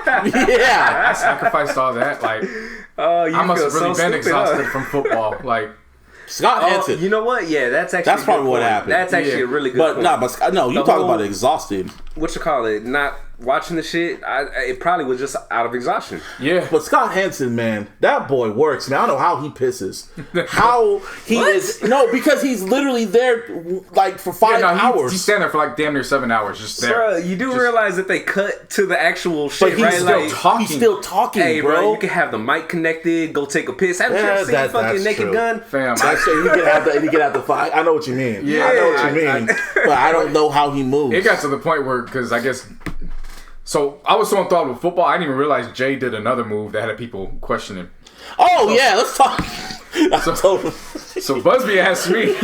Yeah. I sacrificed all that. Like, I must have really been exhausted from football. Like, Scott Hanson. You know what? Yeah, that's actually Probably what happened. That's actually a really good point. You talk about exhausted. What you call it? Not watching the shit. It probably was just out of exhaustion. yeah. But Scott Hanson, man, that boy works, man. I don't know how he pisses. How he is. No, because he's literally there like for 5 hours. He's standing there for like damn near 7 hours just there. Bro, you do realize that they cut to the actual shit, But he's right? still Like, talking. He's still talking, hey, bro. you can have the mic connected, go take a piss. Haven't you Yeah, ever seen fucking that's Naked true. Gun? Fam, He get out the fight. I know what you mean. Yeah, I know what you mean. But I don't know how he moves. it got to the point where, because I guess, so I was so enthralled with football, I didn't even realize Jay did another move that had people questioning. Oh yeah, let's talk. So Busby asked me,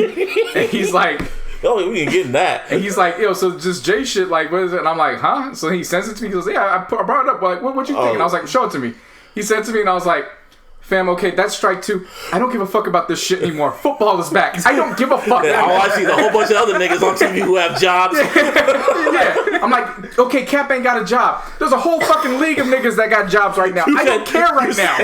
and he's like, oh, we can get in that. and he's like, yo, so just Jay shit, like, what is it? And I'm like, huh? So he sends it to me. He goes, yeah, I brought it up. Like, what you think? And I was like, show it to me. He sent it to me, and I was like, fam, okay, that's strike 2. I don't give a fuck about this shit anymore. Football is back. I don't give a fuck. Yeah, all I see is a whole bunch of other niggas on TV who have jobs. Yeah. I'm like, okay, Cap ain't got a job. There's a whole fucking league of niggas that got jobs right now. I don't care right now.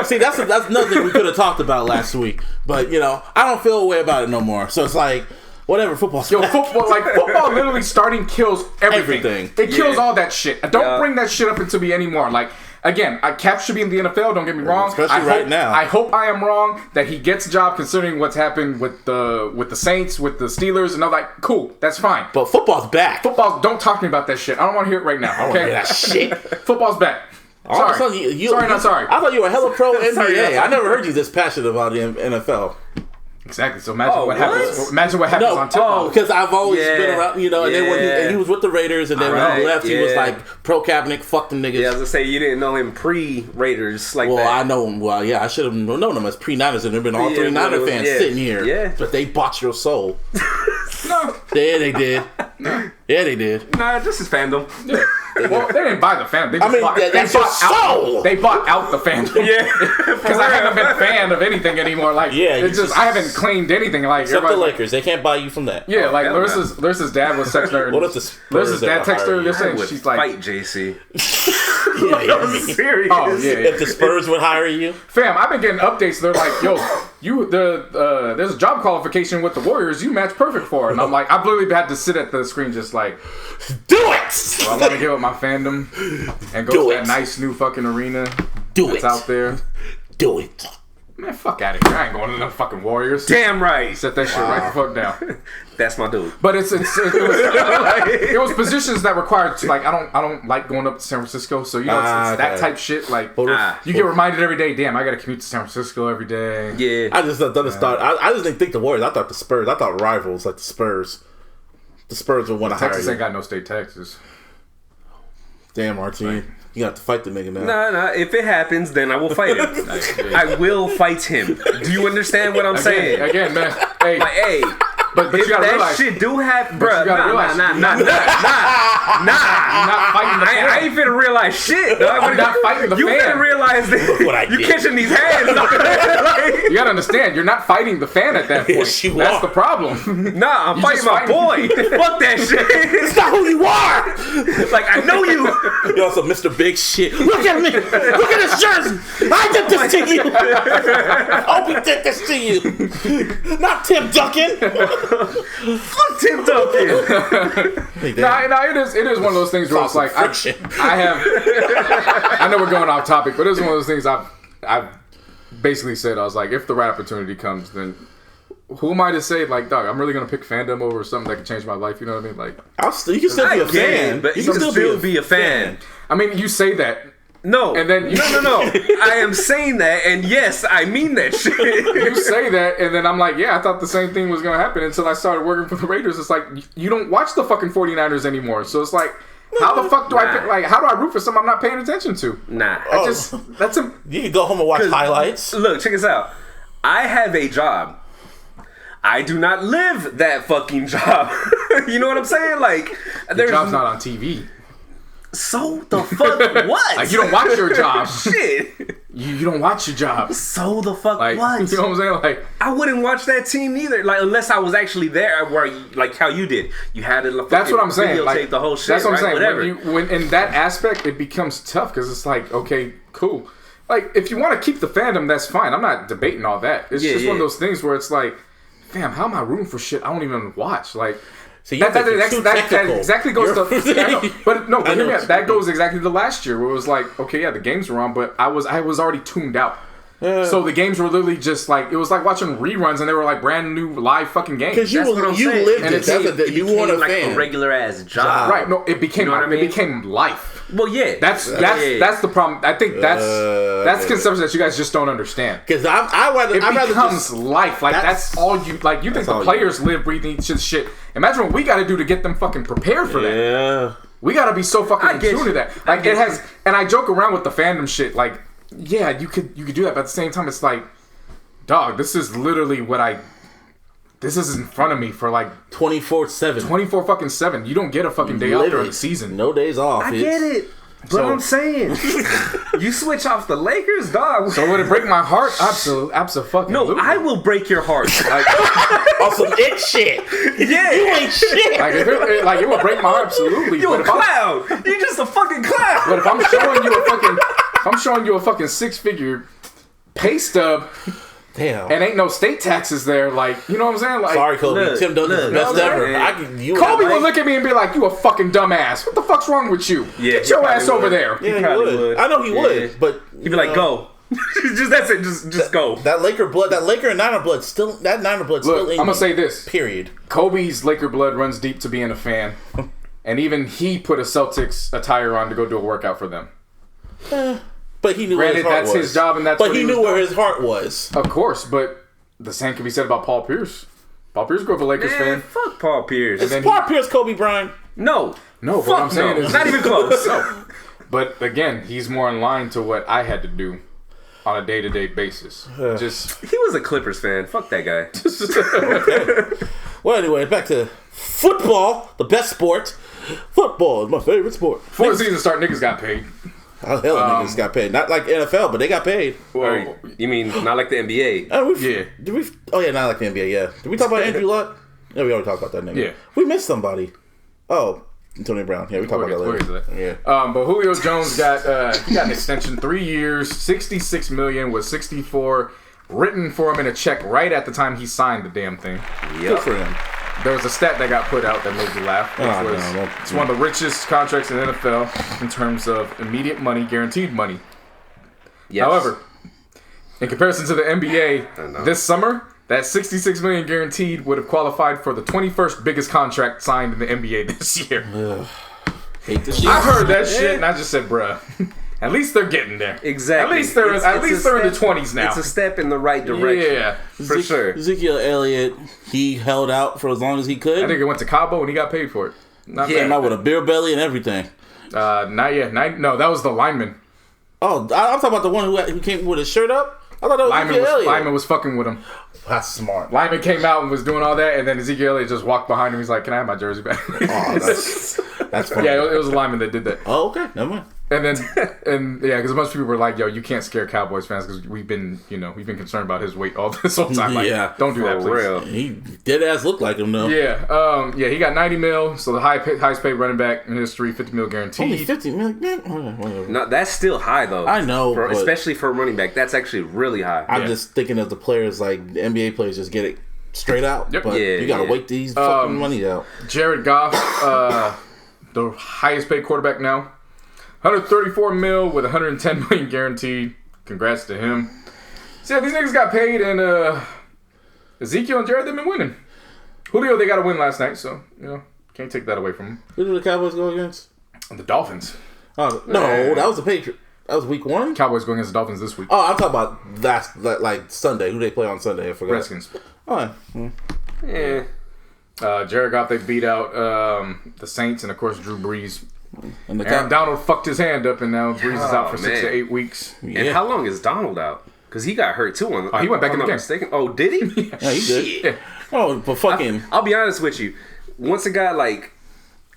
See, that's another thing we could have talked about last week. But, I don't feel a way about it no more. So it's like, Whatever, football's Yo, back. football literally starting kills everything. It kills all that shit. Don't bring that shit up into me anymore. Like, again, Cap should be in the NFL, don't get me wrong. Especially right now. I hope I am wrong that he gets a job considering what's happened with the Saints, with the Steelers, and all that. Cool, that's fine. But football's back. Don't talk to me about that shit. I don't want to hear it right now, okay? I don't want to hear that shit. Football's back. Sorry. Not sorry. I thought you were hella pro NBA. I never heard you this passionate about the NFL. Exactly. So imagine what happens. Imagine what happens on tip-off. Because I've always been around, and then when he was with the Raiders, and then when he left, he was like pro Kaepernick, fuck them niggas. Yeah, I was gonna say you didn't know him pre-Raiders like that. Well, I know him. Well, yeah, I should have known him as pre-Niners, and there've been all three Niner fans sitting here. Yeah, but they bought your soul. No. Yeah, they did. No. Yeah, they did. Nah, this is fandom. Yeah. Well, they didn't buy the fandom. They bought out the fandom. Yeah, because I haven't been a fan of anything anymore. Like, it's just I haven't claimed anything. Like, except the Lakers, they can't buy you from that. Yeah, like Larissa's dad was texting her. What if the Spurs? Larissa's dad texted her. They're saying she's like, fight JC. I'm serious. Oh yeah. If the Spurs would hire you, fam, I've been getting updates. They're like, yo, there's a job qualification with the Warriors. You match perfect for it. And I'm like, I've literally had to sit at the screen just like, do it. So I want to give up my fandom and go to that nice new fucking arena. That's out there. Do it. Man, fuck out of here. I ain't going to them fucking Warriors. Damn right. Set that shit right the fuck down. That's my dude. But it was positions that required like I don't like going up to San Francisco, so you know it's that type shit. Like you get reminded every day. Damn, I got to commute to San Francisco every day. Yeah. I just I just didn't think the Warriors. I thought the Spurs. I thought rivals like the Spurs. The Spurs would want to hire you. Texas ain't got no state taxes. Damn, Martine. You got to fight the nigga now. Nah. If it happens, then I will fight him. I will fight him. Do you understand what I'm saying? Again, man. Hey. But if you gotta realize shit do happen, bro. Nah. You're not fighting the fan. I ain't finna realize shit. I'm not fighting the fan. You finna realize that you catching these hands. You gotta understand, you're not fighting the fan at that point. Yes, you That's are. the problem. Nah, I'm fighting my boy. Fuck that shit. It's not who you are. Like, I know you. You're also Mr. Big Shit. Look at me. Look at this jersey. I did this to you. Opie did this to you. Not Tim Duncan. Fuck Tim Duncan. It is one of those things where it's like I know we're going off topic, but it's one of those things I've basically said. I was like, if the right opportunity comes, then who am I to say, like, dog, I'm really gonna pick fandom over something that can change my life? You know what I mean? Like, you can still be a fan, but you can still be a fan. I mean, you say that. No. And then No. I am saying that, and yes, I mean that shit. You say that, and then I'm like, yeah, I thought the same thing was going to happen until I started working for the Raiders. It's like, you don't watch the fucking 49ers anymore. So it's like, how the fuck do I pick, like, how do I root for something I'm not paying attention to? Nah. You can go home and watch highlights. Look, check this out. I have a job. I do not live that fucking job. You know what I'm saying? Like, your job's not on TV. So the fuck what? Like, you don't watch your job. Shit. You don't watch your job. So the fuck like, what? You know what I'm saying? Like, I wouldn't watch that team either. Like, unless I was actually there, where like how you did. You had to. That's what I'm saying. Like, the whole shit. That's what I'm saying. Whatever. When in that aspect, it becomes tough because it's like, okay, cool. Like, if you want to keep the fandom, that's fine. I'm not debating all that. It's just one of those things where it's like, fam, how am I rooting for shit I don't even watch? Like. So that exactly goes to that goes exactly to last year where it was like, okay, yeah, the games were on, but I was already tuned out. So the games were literally just like, it was like watching reruns, and they were like brand new live fucking games. Because you lived it. You weren't a fan. Like a regular ass job, right? No, it became it became life. Well, yeah, that's the problem. I think that's the conception that you guys just don't understand. Because it becomes life. Like that's all you like. You think the players live, breathe, eat shit. Imagine what we got to do to get them fucking prepared for that. Yeah, we got to be so fucking in tune to that. Like it has, and I joke around with the fandom shit. Like, yeah, you could do that, but at the same time, it's like, dog, this is literally this is in front of me for like 24/7. 24/7. You don't get a fucking day off during the season. No days off. I get it. But I'm saying, you switch off the Lakers, dog. So would it break my heart? Absolutely. No, I will break your heart. Like, on some it shit. Yeah, you ain't shit. Like it would break my heart. Absolutely. You a clown. You're just a fucking clown. But if I'm showing you a fucking 6-figure pay stub Damn. And ain't no state taxes there. Like, you know what I'm saying? Like, sorry, Kobe. Look, Tim Duncan's the best ever. Kobe would look at me and be like, "You a fucking dumbass. What the fuck's wrong with you? Yeah, Get your ass over there." Yeah, he would. I know he would, but he'd be like, "Go." Just that's it. Just go. That Laker blood, that Laker and Niner blood, still that Niner blood still. Look, I'm gonna say this. Period. Kobe's Laker blood runs deep to being a fan, and even he put a Celtics attire on to go do a workout for them. But he knew where his heart was. That's his job, and that's. But he knew where his heart was. Of course, but the same can be said about Paul Pierce. Paul Pierce grew up a Lakers fan. Fuck Paul Pierce. Is Paul Pierce Kobe Bryant? No. What I'm saying is not even close. No. But again, he's more in line to what I had to do on a day-to-day basis. Just he was a Clippers fan. Fuck that guy. Okay. Well, anyway, back to football, the best sport. Football is my favorite sport. Before the season started, niggas got paid. How the hell niggas got paid? Not like NFL, but they got paid. Well, you mean not like the NBA? Yeah. Did we? Oh yeah, not like the NBA. Yeah. Did we talk about Andrew Luck? Yeah, we already talked about that nigga. Yeah. We missed somebody. Oh, Antonio Brown. Yeah, we talked about that later. Yeah. But Julio Jones got an extension, 3 years, $66 million with $64 written for him in a check right at the time he signed the damn thing. Good for him. There was a stat that got put out that made me laugh. It's one of the richest contracts in the NFL in terms of immediate money, guaranteed money. Yes. However, in comparison to the NBA, this summer, that $66 million guaranteed would have qualified for the 21st biggest contract signed in the NBA this year. Hate this shit. I heard that shit and I just said, bruh. At least they're getting there. Exactly. At least they're in the 20s now. It's a step in the right direction. Yeah, for sure. Ezekiel Elliott, he held out for as long as he could. I think it went to Cabo and he got paid for it. Came out with a beer belly and everything. Not yet. No, that was the lineman. Oh, I'm talking about the one who came with his shirt up. I thought that was Ezekiel Elliott. Lineman was fucking with him. That's smart. Lineman came out and was doing all that, and then Ezekiel Elliott just walked behind him. He's like, "Can I have my jersey back?" Oh, that's funny. Yeah, it was a lineman that did that. Oh, okay, never mind. And then, because a bunch of people were like, "Yo, you can't scare Cowboys fans because we've been concerned about his weight all this whole time. Like, don't do that, please." Real. He dead ass looked like him though. Yeah, he got $90 million, so the highest paid running back in history, $50 million guaranteed. Only $50 million. No, that's still high though. I know, especially for a running back, that's actually really high. I'm just thinking of the players, like the NBA players, just get it straight out. Yep. But you gotta wait these fucking money out. Jared Goff, the highest paid quarterback now. $134 million with $110 million guaranteed. Congrats to him. So yeah, these niggas got paid, and Ezekiel and Jared, they've been winning. Julio, they got a win last night, so can't take that away from them. Who did the Cowboys go against? The Dolphins. Oh no, that was the Patriots. That was week 1. Cowboys going against the Dolphins this week. Oh, I'm talking about like Sunday. Who they play on Sunday? I forgot. Redskins. Oh, yeah. Jared Goff, they beat out the Saints, and of course Drew Brees. And Aaron Donald fucked his hand up, and now Brees is out for 6 to 8 weeks. Yeah. And how long is Donald out? Because he got hurt too. He went back in the game. Mistaken. Oh, did he? Yeah, he did. Yeah. Oh, but fucking. I'll be honest with you. Once it got like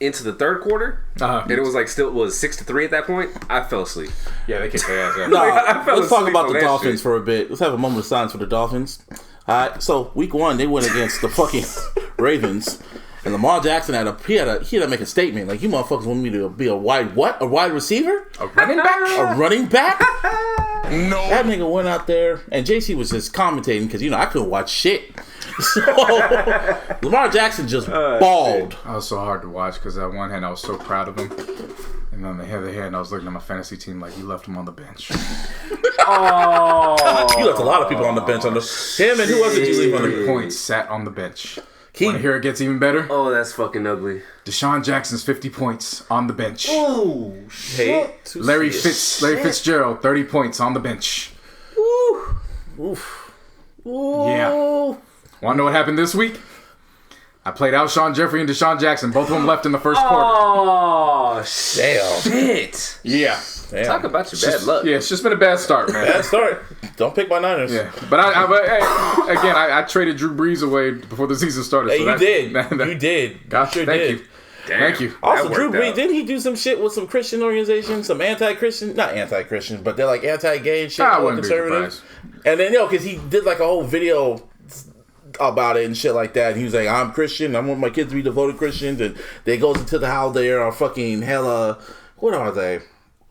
into the third quarter, and it was like still was 6-3 at that point, I fell asleep. Yeah, they kicked their ass out. No, I fell let's talk asleep about on the that Dolphins shit. for a bit. Let's have a moment of silence for the Dolphins. All right, so week 1 they went against the fucking Ravens, and Lamar Jackson had to make a statement like, "You motherfuckers want me to be a wide receiver? A running back? A running back?" No. That nigga went out there, and JC was just commentating because I couldn't watch shit. So Lamar Jackson just balled. That was so hard to watch because on one hand I was so proud of him, and on the other hand I was looking at my fantasy team like, you left him on the bench. Oh, You left a lot of people on the bench. Him and who else did you leave on the bench? Points sat on the bench. Want to hear it gets even better? oh, that's fucking ugly. Deshaun Jackson's 50 points on the bench. Oh shit. Larry Fitzgerald 30 points on the bench. Oof. Yeah. Want to know what happened this week? I played Alshon Jeffrey and Deshaun Jackson. Both of them left in the first quarter. Oh shit. Yeah. Damn. Talk about your bad luck. Yeah, it's just been a bad start, man. Bad start. Don't pick my Niners. Yeah, but I traded Drew Brees away before the season started. Hey, so you did. You did. Gosh, sure thank did. you. Thank you. Also, That Drew worked Brees, out. didn't he do some shit with some Christian organizations, some anti-Christian, not anti-Christian, but they're like anti-gay and shit, I or wouldn't be conservative. surprised. And then, because he did like a whole video about it and shit like that. And he was like, "I'm Christian. I want my kids to be devoted Christians." And they goes into the how they are fucking hella, what are they?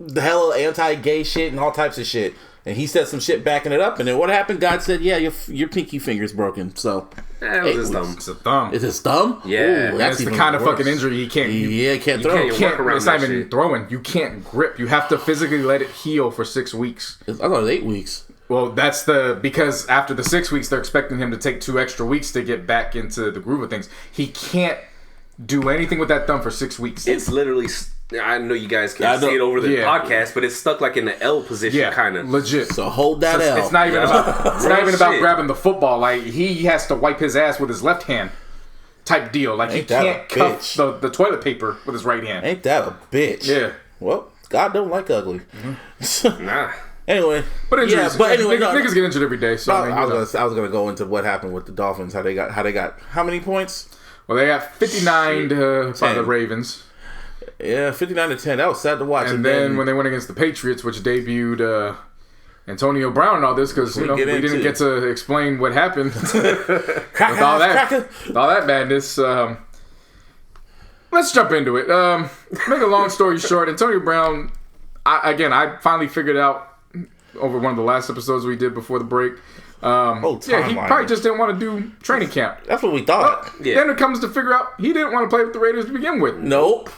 The hella anti-gay shit and all types of shit. And he said some shit backing it up, and then what happened? God said, "Yeah, your pinky finger's broken." So it was his thumb. It's a thumb. It's his thumb. Yeah, that's the kind of fucking injury you can't. He can't throw. You can't work around it's not that even shit. throwing. You can't grip. You have to physically let it heal for 6 weeks. I thought it was 8 weeks. Well, because after the 6 weeks, they're expecting him to take 2 extra weeks to get back into the groove of things. He can't do anything with that thumb for 6 weeks. It's literally. I know you guys can't see it over the podcast, but it's stuck like in the L position, kind of legit. So hold that L. It's not even about. It's not even about grabbing the football. Like he has to wipe his ass with his left hand, type deal. Like he can't cuff the toilet paper with his right hand. Ain't that a bitch? Yeah. Well, God don't like ugly. Nah. Anyway, but injuries. Yeah, but anyway, niggas get injured every day. So I was gonna go into what happened with the Dolphins. How they got how many points? Well, they got 59 by the Ravens. Yeah, 59-10. That was sad to watch. And then when they went against the Patriots, which debuted Antonio Brown and all this, because we didn't get to explain what happened with all that madness. Let's jump into it. Make a long story short, Antonio Brown. I finally figured out over one of the last episodes we did before the break. He probably just didn't want to do training camp. That's what we thought. Then it comes to figure out he didn't want to play with the Raiders to begin with. Nope.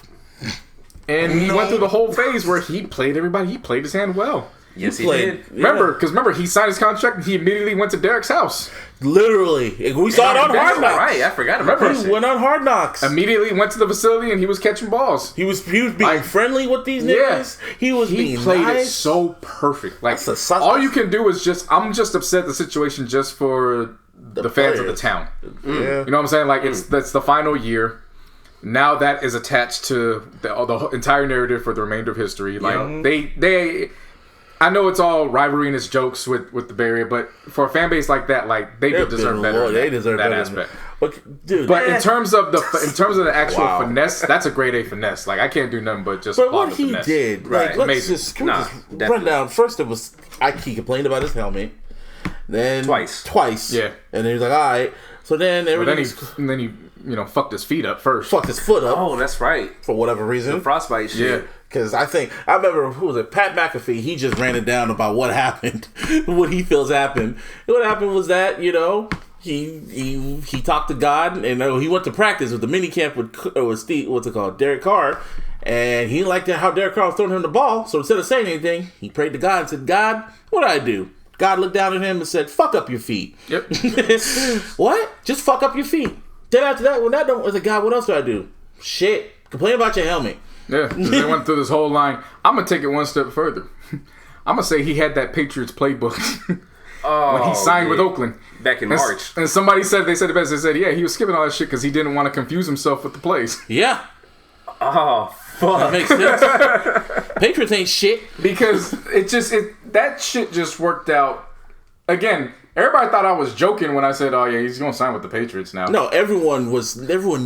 And he went through the whole phase where he played everybody. He played his hand well. Yes, he did. Yeah. Remember, he signed his contract and he immediately went to Derek's house. Literally. We saw it on Hard Knocks. Right, I forgot about that. He went on Hard Knocks. Immediately went to the facility and he was catching balls. He was being friendly with these niggas. Yeah. He played nice. it so perfect. Like all you can do is I'm just upset the situation just for the fans of the town. Yeah. You know what I'm saying? Like that's the final year. Now that is attached to the entire narrative for the remainder of history. Like they I know it's all rivalry and it's jokes with the Bay Area, but for a fan base like that, like they deserve better. They deserve that better aspect. But dude, but in terms of the actual finesse, that's a grade A finesse. Like I can't do nothing but just. But what the he finesse. did, right? Let's just run down. First, it was he complained about his helmet. Then twice, yeah. And then he was like, all right. So then then he fucked his feet up first. Fucked his foot up. Oh, that's right. For whatever reason, the frostbite shit. Yeah. Because I remember, who was it? Pat McAfee. He just ran it down about what happened, what he feels happened. And what happened was that he talked to God, and he went to practice with the mini camp with Steve. What's it called? Derek Carr, and he liked how Derek Carr was throwing him the ball. So instead of saying anything, he prayed to God and said, "God, what do I do?" God looked down at him and said, "Fuck up your feet." Yep. What? Just fuck up your feet. Then after that, when that don't, I said, "God, what else do I do?" Shit. Complain about your helmet. Yeah, they went through this whole line. I'm gonna take it one step further. I'm gonna say he had that Patriots playbook when he signed with Oakland back in March. And somebody said they said it best. They said, yeah, he was skipping all that shit because he didn't want to confuse himself with the plays. Yeah. Oh fuck. That makes sense. Patriots ain't shit because that shit just worked out. Again, everybody thought I was joking when I said, "Oh yeah, he's gonna sign with the Patriots now." No, everyone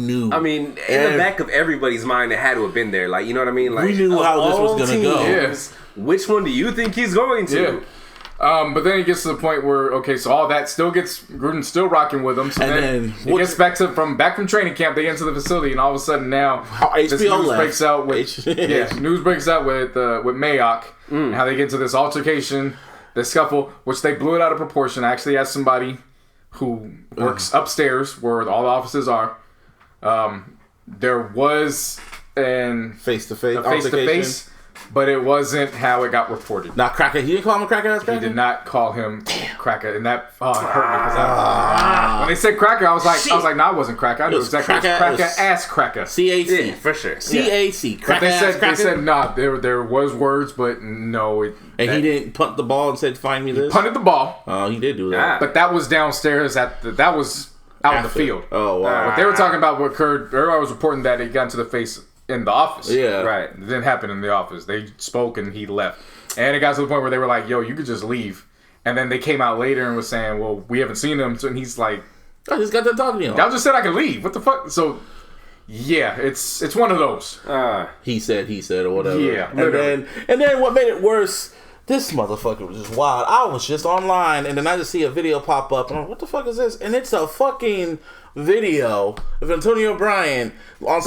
knew. I mean, in the back of everybody's mind, it had to have been there. Like, you know what I mean? Like, we knew how this was gonna go. Yes. Which one do you think he's going to? Yeah. But then he gets to the point where so all that still gets Gruden's still rocking with him. So then he gets back from training camp. They get into the facility, and all of a sudden now this news breaks out with Mayock and how they get into this altercation. The scuffle, which they blew it out of proportion. I actually asked somebody who works upstairs where all the offices are. There was a face-to-face, but it wasn't how it got reported. Not Cracker. He didn't call him a cracker ass cracker? He did not call him Cracker, and that hurt me. When they said Cracker, I was like, no, I wasn't Cracker. I knew exactly it was Cracker ass Cracker. CAC. Yeah, for sure. CAC. But they said nah, there was words, but no. He didn't punt the ball and said, "Find me this." He punted the ball. Oh, he did do that. But that was downstairs that was out in the field. Oh, wow. What they were talking about what occurred, everybody was reporting that it got into the face in the office. Yeah. Right. It didn't happen in the office. They spoke and he left. And it got to the point where they were like, yo, you could just leave. And then they came out later and was saying, well, we haven't seen him. So, and he's like, I just got done talking to him. Y'all just said I could leave. What the fuck? So, yeah, it's one of those. He said, or whatever. Yeah. And then what made it worse, this motherfucker was just wild. I was just online, and then I just see a video pop up, and I'm like, what the fuck is this? And it's a fucking video of Antonio Brown. I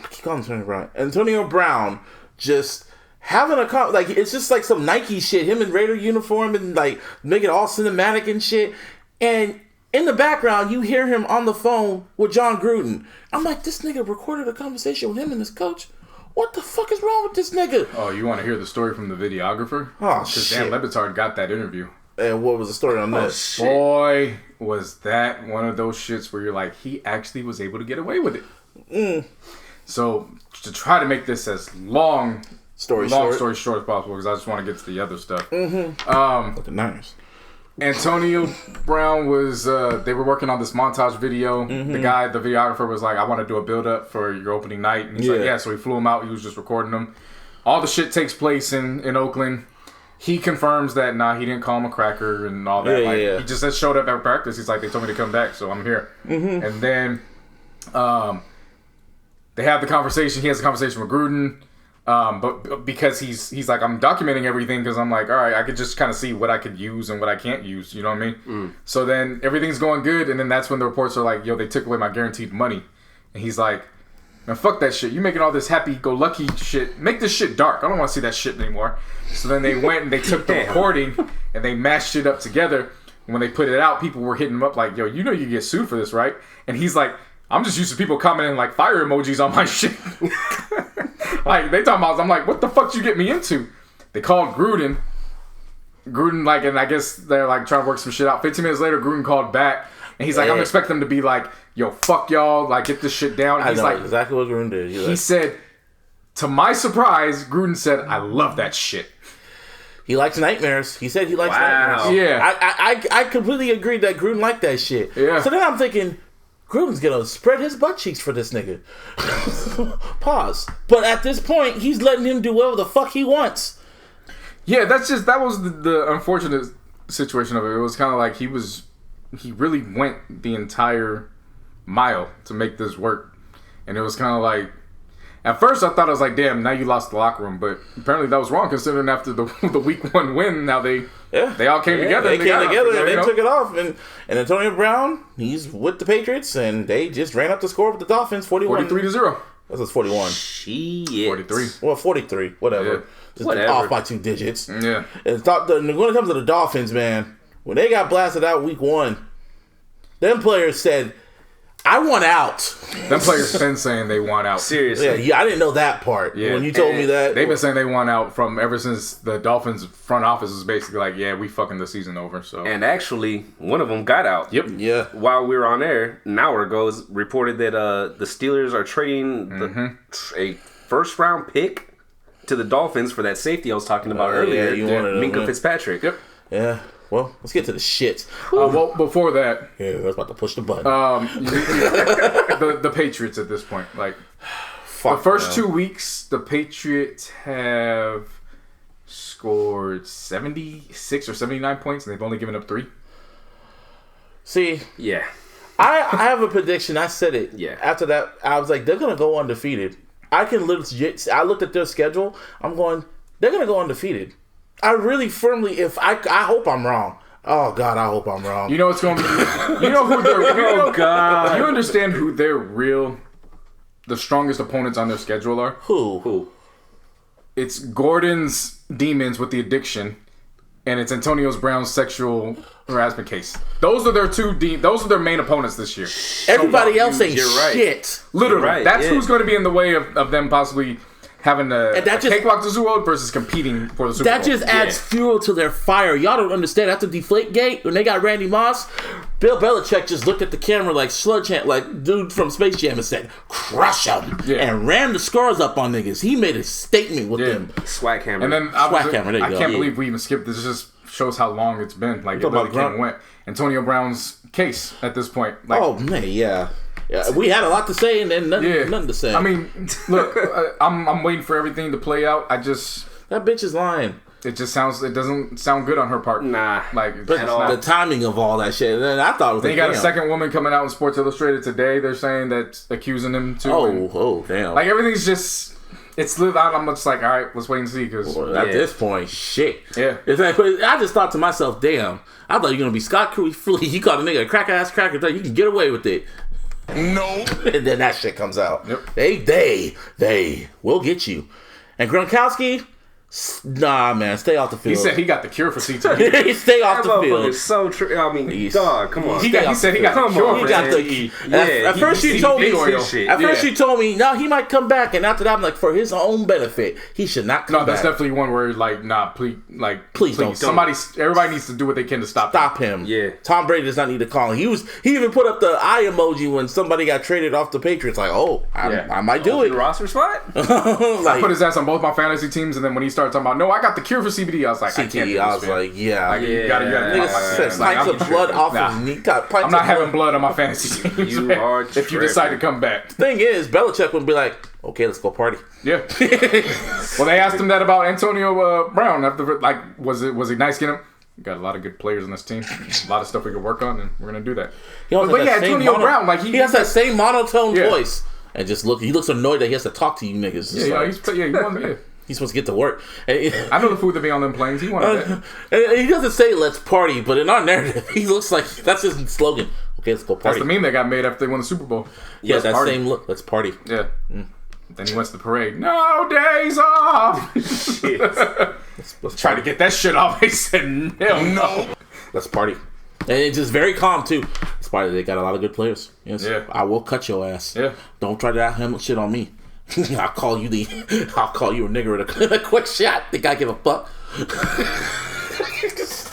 keep calling him Antonio Brown. Antonio Brown just having a like it's just like some Nike shit. Him in Raider uniform and like make it all cinematic and shit. And in the background, you hear him on the phone with John Gruden. I'm like, this nigga recorded a conversation with him and his coach. What the fuck is wrong with this nigga? Oh, you want to hear the story from the videographer? Oh, shit. Because Dan Le Batard got that interview. And what was the story on that? Shit. Boy, was that one of those shits where you're like, he actually was able to get away with it. So, to try to make this as long story short as possible, because I just want to get to the other stuff. Looking nice. Antonio Brown was, they were working on this montage video. The guy, the videographer was like, I want to do a build up for your opening night. And he's like, yeah, so he flew him out. He was just recording them. All the shit takes place in Oakland. He confirms that, he didn't call him a cracker and all that. He just showed up at practice. He's like, they told me to come back, so I'm here. And then they have the conversation. He has a conversation with Gruden. But because he's like, I'm documenting everything because I'm like, all right, I could just kind of see what I could use and what I can't use. You know what I mean? So then everything's going good. And then that's when the reports are like, yo, they took away my guaranteed money. And he's like, man, fuck that shit. You making all this happy-go-lucky shit. Make this shit dark. I don't want to see that shit anymore. So then they went and they took the recording and they mashed it up together. And when they put it out, people were hitting him up like, yo, you know you get sued for this, right? And he's like, I'm just used to people commenting like fire emojis on my shit. Like, they talking about, I'm like, what the fuck did you get me into? They called Gruden. Like, and I guess they're like trying to work some shit out. 15 minutes later, Gruden called back. And he's like, I'm expecting them to be like, yo, fuck y'all, like, get this shit down. And he's like, exactly what Gruden did. He said, to my surprise, Gruden said, I love that shit. He likes nightmares. He said he likes nightmares. Yeah. I completely agree that Gruden liked that shit. Yeah. So then I'm thinking, Gruden's gonna spread his butt cheeks for this nigga. Pause. But at this point, he's letting him do whatever the fuck he wants. Yeah, that was the unfortunate situation of it. It was kind of like he really went the entire mile to make this work. And it was kind of like, at first I thought I was like, damn, now you lost the locker room. But apparently that was wrong, considering after the week 1 win, now they all came together. They came together and they took it off. And Antonio Brown, he's with the Patriots, and they just ran up the score with the Dolphins, 43-0. That's 41. Shit. 43. Well, 43. Whatever. Yeah. Just off by 2 digits. Yeah. And when it comes to the Dolphins, man, when they got blasted out week 1, them players said, I want out. Them players been saying they want out. Seriously. Yeah, I didn't know that part. Yeah. When you told me that. They've been saying they want out from ever since the Dolphins front office was basically like, yeah, we fucking the season over. So. And actually, one of them got out. Yep. Yeah. While we were on air, an hour ago, it was reported that the Steelers are trading a first-round pick to the Dolphins for that safety I was talking about earlier. Minkah Fitzpatrick. Yep. Yeah. Well, let's get to the shit. Well, before that, I was about to push the button. The Patriots at this point, like the first 2 weeks, the Patriots have scored 76 or 79 points, and they've only given up 3. See, yeah, I have a prediction. I said it. Yeah. After that, I was like, they're gonna go undefeated. I looked at their schedule. I'm going, they're gonna go undefeated. I really firmly, I hope I'm wrong. Oh God, I hope I'm wrong. You know what's going to be. You know who they're. God. You understand who the strongest opponents on their schedule are? Who? It's Gordon's demons with the addiction, and it's Antonio Brown's sexual harassment case. Those are their those are their main opponents this year. Everybody else ain't shit. Literally, right, that's who's going to be in the way of them possibly having a cakewalk to Super Bowl versus competing for the Super Bowl. That just adds fuel to their fire. Y'all don't understand. After Deflategate, when they got Randy Moss, Bill Belichick just looked at the camera like like dude from Space Jam and said, "Crush them," and ran the scores up on niggas. He made a statement with them. Swag hammer. And then I can't believe we even skipped this. It just shows how long it's been. Like, it really came and went. Antonio Brown's case at this point. Like, oh man, yeah. We had a lot to say and then nothing to say. I mean, look, I'm waiting for everything to play out. That bitch is lying. It doesn't sound good on her part. Nah. Like, but the timing of all that shit, and I thought it was They got a second woman coming out in Sports Illustrated today. They're saying that's accusing him too. Oh, damn. Like, everything's just, it's live out. I'm just like, all right, let's wait and see. Cause at this point, shit. Yeah. It's like, I just thought to myself, damn, I thought you were going to be scot-free. You called a nigga a cracker-ass cracker. You can get away with it. No. And then that shit comes out. Yep. They will get you. And Gronkowski, Nah, man, stay off the field. He said he got the cure for CTE. Stay off the field. It's so true. I mean, dog, come on. He said he got the cure for CTE. At first she told me. At first she told me, no, he might come back, and after that, I'm like, for his own benefit, he should not come back. No, that's definitely one where like, nah, please don't. Everybody needs to do what they can to stop him. Yeah. Tom Brady does not need to call him. He even put up the eye emoji when somebody got traded off the Patriots. Like, I might do it. Roster spot. I put his ass on both my fantasy teams, and then when he started talking about, no, I got the cure for CBD, I was like, I can't do this, I was like, yeah. You gotta snipes of blood off his knee. I'm not having blood on my fantasy teams. You are if you decide to come back. The thing is, Belichick would be like, okay, let's go party. Yeah. Well, they asked him that about Antonio Brown. After, was he nice getting him? We got a lot of good players on this team. A lot of stuff we could work on, and we're gonna do that. Antonio Brown, he has that same monotone voice, and he looks annoyed that he has to talk to you niggas. He's supposed to get to work. I know the food that be on them planes. He wanted that. He doesn't say "let's party," but in our narrative, he looks like that's his slogan. Okay, let's go party. That's the meme that got made after they won the Super Bowl. Yeah, that same look. Let's party. Yeah. Then he went to the parade. No days off. Shit. Let's try to get that shit off. They said no. Let's party. And it's just very calm too. It's party. They got a lot of good players. Yes. Yeah. I will cut your ass. Yeah. Don't try to handle shit on me. I'll call you a nigger in a quick shot. Think I give a fuck?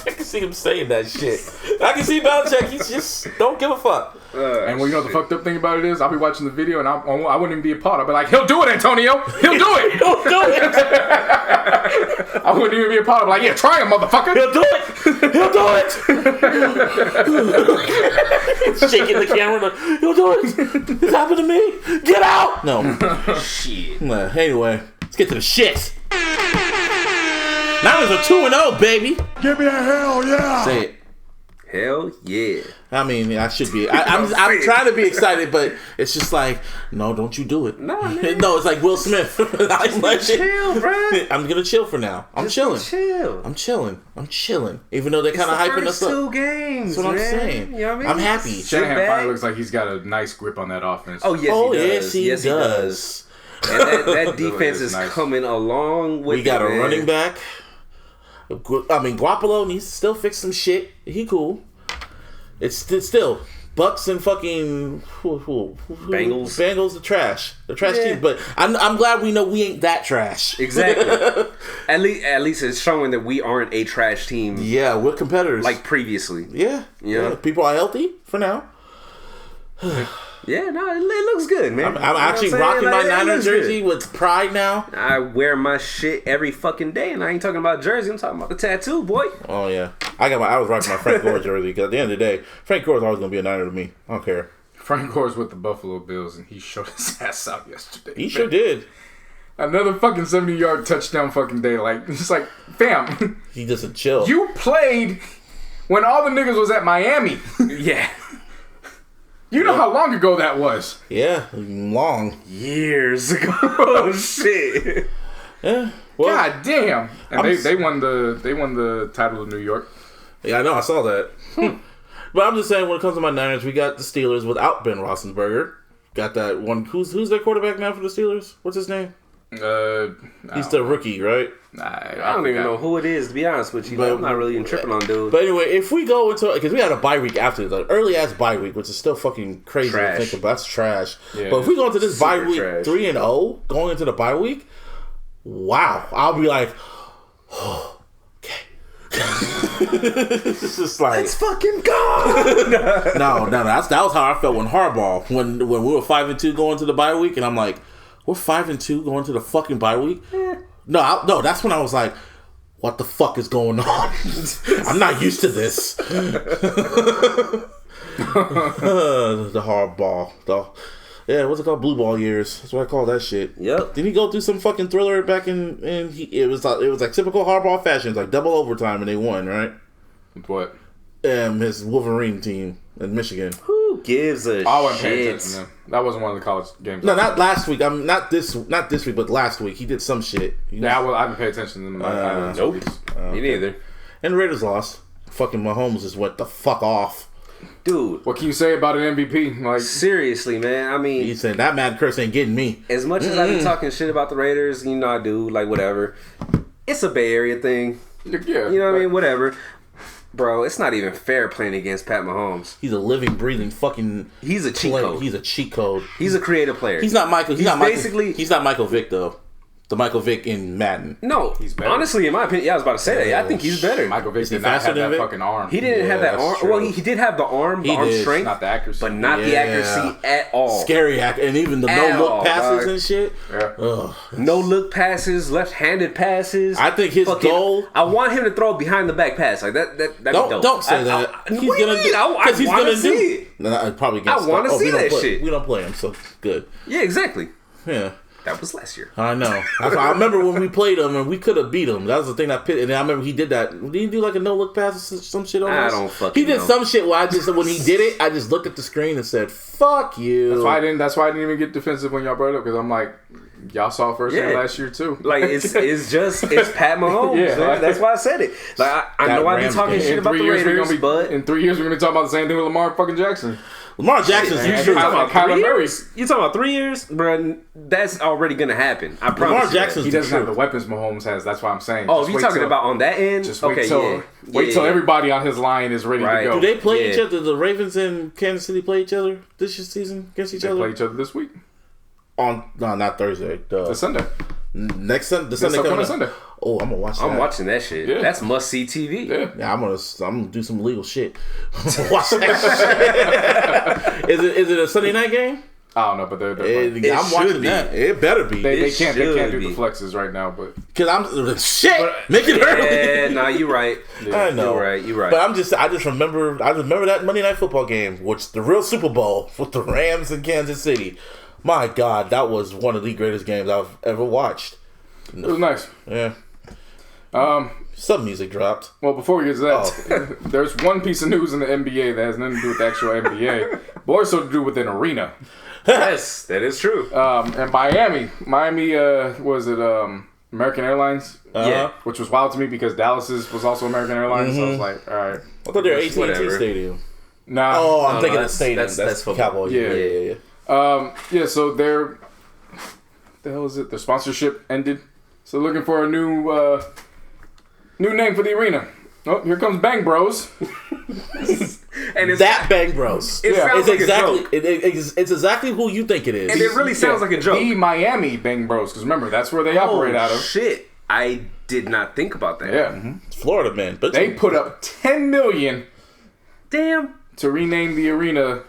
I can see him saying that shit. I can see Belichick. He's just don't give a fuck. And you know the fucked up thing about it is, I'll be watching the video and I wouldn't even be a part. I'll be like, he'll do it, Antonio. He'll do it. He'll do it. I wouldn't even be a part. I'm like, yeah, try him, motherfucker. He'll do it. He'll do it. Shaking the camera. He'll do it. This happened to me. Get out. No. Shit. Anyway, let's get to the shit. Niners are 2-0, baby. Give me a hell yeah. Say it. Hell yeah. I mean, I should be. I'm trying to be excited, but it's just like, no, don't you do it. No, man. No, it's like Will Smith. Chill, bro. I'm gonna chill for now. I'm chilling. Chill. I'm chilling. Even though they're kind of hyping us up. 2 games. That's what I'm saying. You know what I mean? I'm happy. Shanahan finally looks like he's got a nice grip on that offense. Oh yes, he does. And that defense is nice. Coming along with. We got a running back. I mean, Garoppolo needs to still fix some shit. He cool. It's still Bucks and fucking Bengals. Bengals are trash. They're trash teams. But I'm glad we know we ain't that trash. Exactly. At least it's showing that we aren't a trash team. Yeah, we're competitors like previously. Yeah. People are healthy for now. Yeah, no, it looks good, man. I'm actually rocking my Niners jersey with pride now. I wear my shit every fucking day, and I ain't talking about jersey. I'm talking about the tattoo, boy. Oh yeah, I was rocking my Frank Gore jersey because at the end of the day, Frank Gore is always gonna be a Niner to me. I don't care. Frank Gore's with the Buffalo Bills, and he showed his ass out yesterday. He sure did. Another fucking 70-yard touchdown fucking day. Like, it's like, fam. He doesn't chill. You played when all the niggas was at Miami. Yeah. You know how long ago that was? Yeah, long. Years ago. Oh shit. Yeah. Well, God damn. And they won the title of New York. Yeah, I know, I saw that. But I'm just saying, when it comes to my Niners, we got the Steelers without Ben Roethlisberger. Got that one. Who's their quarterback now for the Steelers? What's his name? He's the rookie, right? I don't even know who it is, to be honest with you. But I'm not really tripping on dude. But anyway, if we go into, because we had a bye week after, the early ass bye week, which is still fucking crazy to think about. That's trash. Yeah, but if we go into this bye week 3-0, going into the bye week, wow, I'll be like, oh, okay. It's just like, let's fucking go. No, that was how I felt when Harbaugh, when we were 5-2 going to the bye week, and I'm like, we're 5-2 going to the fucking bye week. No, that's when I was like, what the fuck is going on? I'm not used to this. The Harbaugh, what's it called? Blue ball years. That's what I call that shit. Yep. Didn't he go through some fucking thriller back in it was like typical Harbaugh fashion. It's like double overtime and they won, right? What? His Wolverine team in Michigan. Who gives a shit? I wasn't paying attention. That wasn't one of the college games. No, not last week. Not this week, but last week he did some shit. I haven't paid attention to them. Nope. Me neither. And the Raiders lost. Fucking Mahomes just went the fuck off. Dude, what can you say about an MVP? Like, seriously, man. I mean, he said that mad curse ain't getting me. As much as I've been talking shit about the Raiders, I do, like, whatever. it's a Bay Area thing. Yeah, you know what I mean. Whatever, bro. It's not even fair playing against Pat Mahomes. He's a living, breathing fucking. He's a cheat code. He's a cheat code. He's a creative player. He's not Michael. He's not basically. Michael, he's not Michael Vick though. The Michael Vick in Madden. No, he's better. Honestly, in my opinion, I was about to say that. I think he's better. Michael Vick did not have that fucking arm. He didn't have that arm. Well, he did have the arm strength, not the accuracy, but not the accuracy at all. Scary and even the no-look passes and shit. Yeah. No-look passes, left-handed passes. I think his goal. I want him to throw a behind-the-back pass like that. Don't say that. He's gonna do. I want to see it. Probably. I want to see that shit. We don't play him, so good. Yeah, exactly. Yeah. That was last year. I know. I remember when we played him and we could have beat him. That was the thing that pit. And I remember he did that. Did he do like a no-look pass or some shit on us? I don't fucking He did know. some shit where when he did it, I just looked at the screen and said, "Fuck you." That's why I didn't even get defensive when y'all brought it up, because I'm like, y'all saw firsthand last year too. Like it's Pat Mahomes. Yeah, that's why I said it. Like I know I be talking shit about the Raiders, but in 3 years we're gonna be talking about the same thing with Lamar fucking Jackson. Lamar Jackson's you talking about 3 years? You talking about 3 years, bro? That's already gonna happen. I promise. Lamar Jackson's he doesn't have the weapons Mahomes has. That's what I'm saying. Oh, if you're talking about on that end, just wait till everybody on his line is ready to go. Do they play each other? The Ravens and Kansas City play each other this season against each other? They play each other this week. No, not Thursday. The Sunday. Next Sunday. The Sunday coming Sunday. Oh, I'm gonna watch that. I'm watching that shit. Yeah. That's must see TV. Yeah, I'm gonna do some legal shit. Watch that shit. Is it a Sunday night game? I don't know, but they're I'm watching that. It better be. They can't do the flexes right now, but because I'm make it early. Yeah, nah, you're right. Yeah, I know. You're right. But I just remember that Monday Night Football game, which the real Super Bowl with the Rams in Kansas City. My God, that was one of the greatest games I've ever watched. It was nice. Yeah. Some music dropped. Well, before we get to that, there's one piece of news in the NBA that has nothing to do with the actual NBA, but also to do with an arena. Yes, that is true. And Miami was it American Airlines? Yeah, which was wild to me because Dallas's was also American Airlines. So I was like, all right. I thought they were AT&T Stadium. Nah. Oh, I'm thinking the stadium. That's football. Cowboys. Yeah. So the hell is it? Their sponsorship ended. So looking for a new name for the arena. Oh, here comes Bang Bros. And it's that Bang Bros. It's exactly it's exactly who you think it is. And it really sounds like a joke. The Miami Bang Bros, because remember that's where they operate out of. Shit, I did not think about that. Yeah, It's Florida, man. But they put up $10 million. Damn. To rename the arena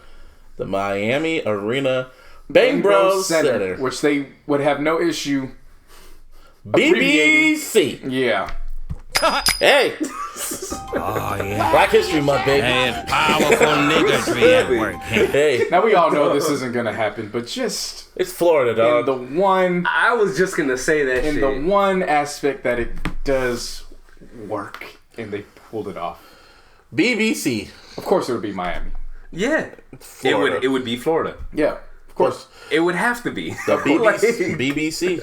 the Miami Arena Bang Bros Center, which they would have no issue. BBC. Yeah. Hey. Oh, yeah. Black History Month, baby. Hey, it's powerful niggatry at work. Hey. Now we all know this isn't gonna happen, but just it's Florida, dog. I was just gonna say that in the one aspect that it does work, and they pulled it off. BBC. Of course, it would be Miami. Yeah, Florida. It would be Florida. Yeah, of course. It would have to be the BBC. BBC.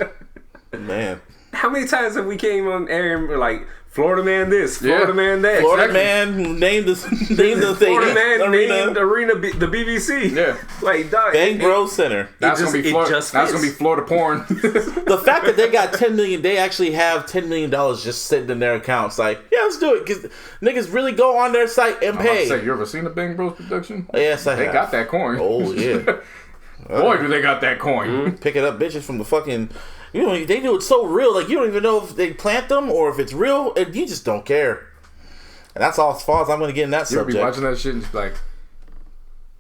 Man, how many times have we came on air and we're like, Florida man this, Florida man that. Florida man named the thing. Florida man named arena the BBC. Yeah, like dog. Bang Bros Center. That's gonna be Florida. That's gonna be Florida porn. The fact that they got $10 million, they actually have $10 million just sitting in their accounts. Like, yeah, let's do it because niggas really go on their site and pay. Say, you ever seen a Bang Bros production? Yes, I have. They got that coin. Oh yeah. Boy, do they got that coin. Picking up bitches from the fucking. You know, they do it so real. Like, you don't even know if they plant them or if it's real. And you just don't care. And that's all as far as I'm going to get in that subject. You'll be watching that shit and just be like,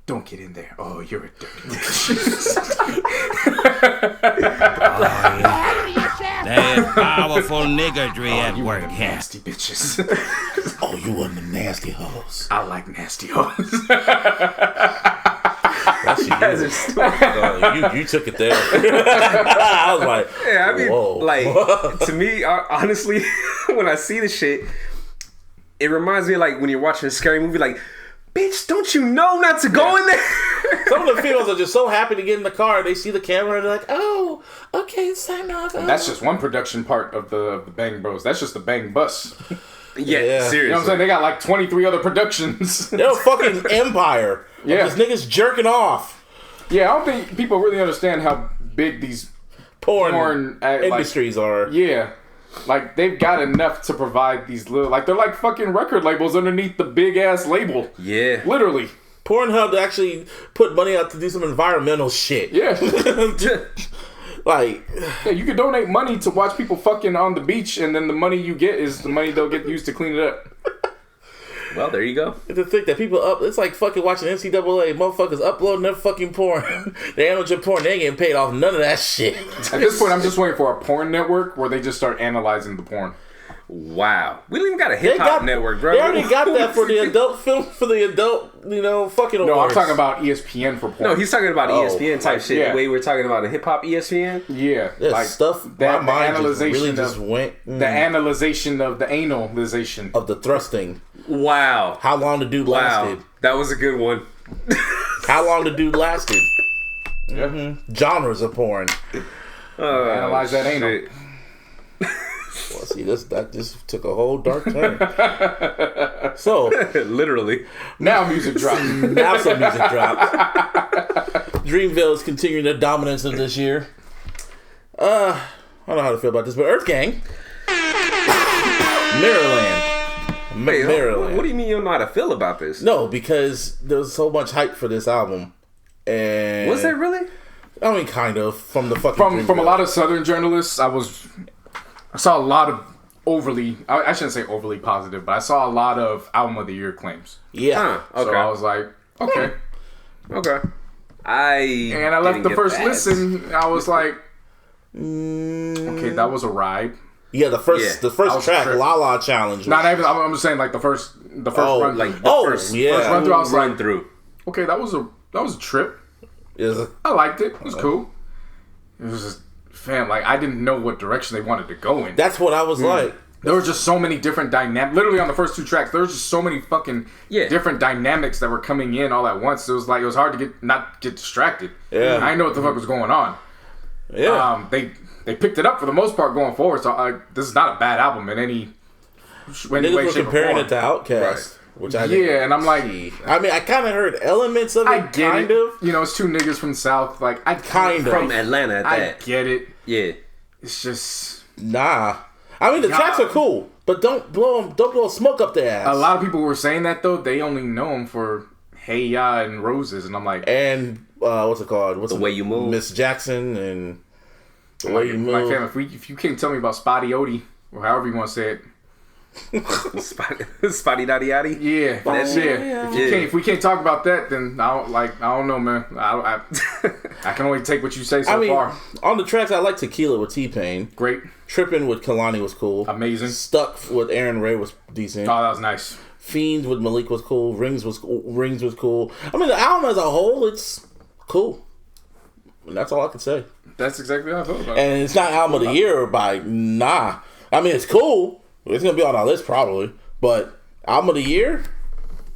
don't get in there. Oh, you're a dirty bitch. That is powerful niggatry at work. Nasty bitches. Oh, you one of them nasty hoes. I like nasty hoes. You took it there. I was like, yeah, I mean, whoa. Like, to me, honestly, when I see the shit, it reminds me of like when you're watching a scary movie, like, bitch, don't you know not to go in there? Some of the females are just so happy to get in the car. They see the camera and they're like, oh, okay, sign off. Oh. That's just one production part of the Bang Bros. That's just the Bang Bus. Yeah, seriously. You know what I'm saying? They got like 23 other productions. They're a fucking empire. Yeah. These niggas jerking off. Yeah, I don't think people really understand how big these porn industries are. Yeah. Like, they've got enough to provide these little... Like, they're like fucking record labels underneath the big-ass label. Yeah. Literally. Pornhub actually put money out to do some environmental shit. Yeah. Like... Yeah, you could donate money to watch people fucking on the beach, and then the money you get is the money they'll get used to clean it up. Well, there you go. To think that people it's like fucking watching NCAA motherfuckers uploading their fucking porn. They analyze your porn, they ain't getting paid off none of that shit. At this point, I'm just waiting for a porn network where they just start analyzing the porn. Wow. We don't even got a hip-hop network, bro. They already got that for the adult film, for the adult, fucking awards. No, I'm talking about ESPN for porn. No, he's talking about ESPN type shit. Yeah. The way we're talking about a hip-hop ESPN? Yeah. There's like stuff, that, my mind analyzation just went... The analyzation of the analyzation. Of the thrusting. Wow. How long the dude lasted. That was a good one. How long the dude lasted. Yeah. Genres of porn. Analyze that anal. Well, see, that just took a whole dark turn. So, literally. Now music drops. Now some music drops. Dreamville is continuing their dominance of this year. I don't know how to feel about this, but EARTHGANG. Mirrorland. Wait, Mirrorland. what do you mean you don't know how to feel about this? No, because there was so much hype for this album. And Was there really? I mean, kind of. From the fucking From a lot of Southern journalists, I saw a lot of I shouldn't say overly positive, but I saw a lot of album of the year claims. Yeah. Huh, okay. So I was like, okay. Okay. And I left the first listen. I was like, okay, that was a ride. Yeah, the first track, La La Challenge. Not even. I'm just saying, like the first run, like first run through. I was like, through. Okay, that was a trip. I liked it. It was cool. It was just, fam, like I didn't know what direction they wanted to go in. That's what I was like. There were just so many different dynamics. Literally on the first two tracks, there was just so many fucking different dynamics that were coming in all at once. It was hard to not get distracted. Yeah, I didn't know what the fuck was going on. Yeah, they picked it up for the most part going forward. So this is not a bad album in any way, Niggas shape, were comparing or it to Outkast. Right. Which I didn't and I'm like, I mean, I kind of heard elements of it. I get kind it. of. You know, it's two niggas from the South. Like I kind of from Atlanta. At that. I get it. Yeah, it's just nah. I mean, the tracks are cool, but don't blow smoke up their ass. A lot of people were saying that though. They only know him for Hey Ya and Roses, and I'm like, and what's it called? What's The Way You Move, Miss Jackson, and The Way You Move. My fam, if you can't tell me about Spotty Odie or however you want to say it. Spotty Dotty Yaddy. Yeah, that's it. If we can't talk about that, then I don't know, man. I can only take what you say so far. On the tracks, I like Tequila with T-Pain. Great. Trippin' with Kalani was cool. Amazing. Stuck with Aaron Ray was decent. Oh, that was nice. Fiends with Malik was cool. Rings was cool. I mean, the album as a whole, it's cool. And that's all I can say. That's exactly how I felt about it. And it's not album of the year by nah. I mean, it's cool. It's gonna be on our list probably, but album of the year?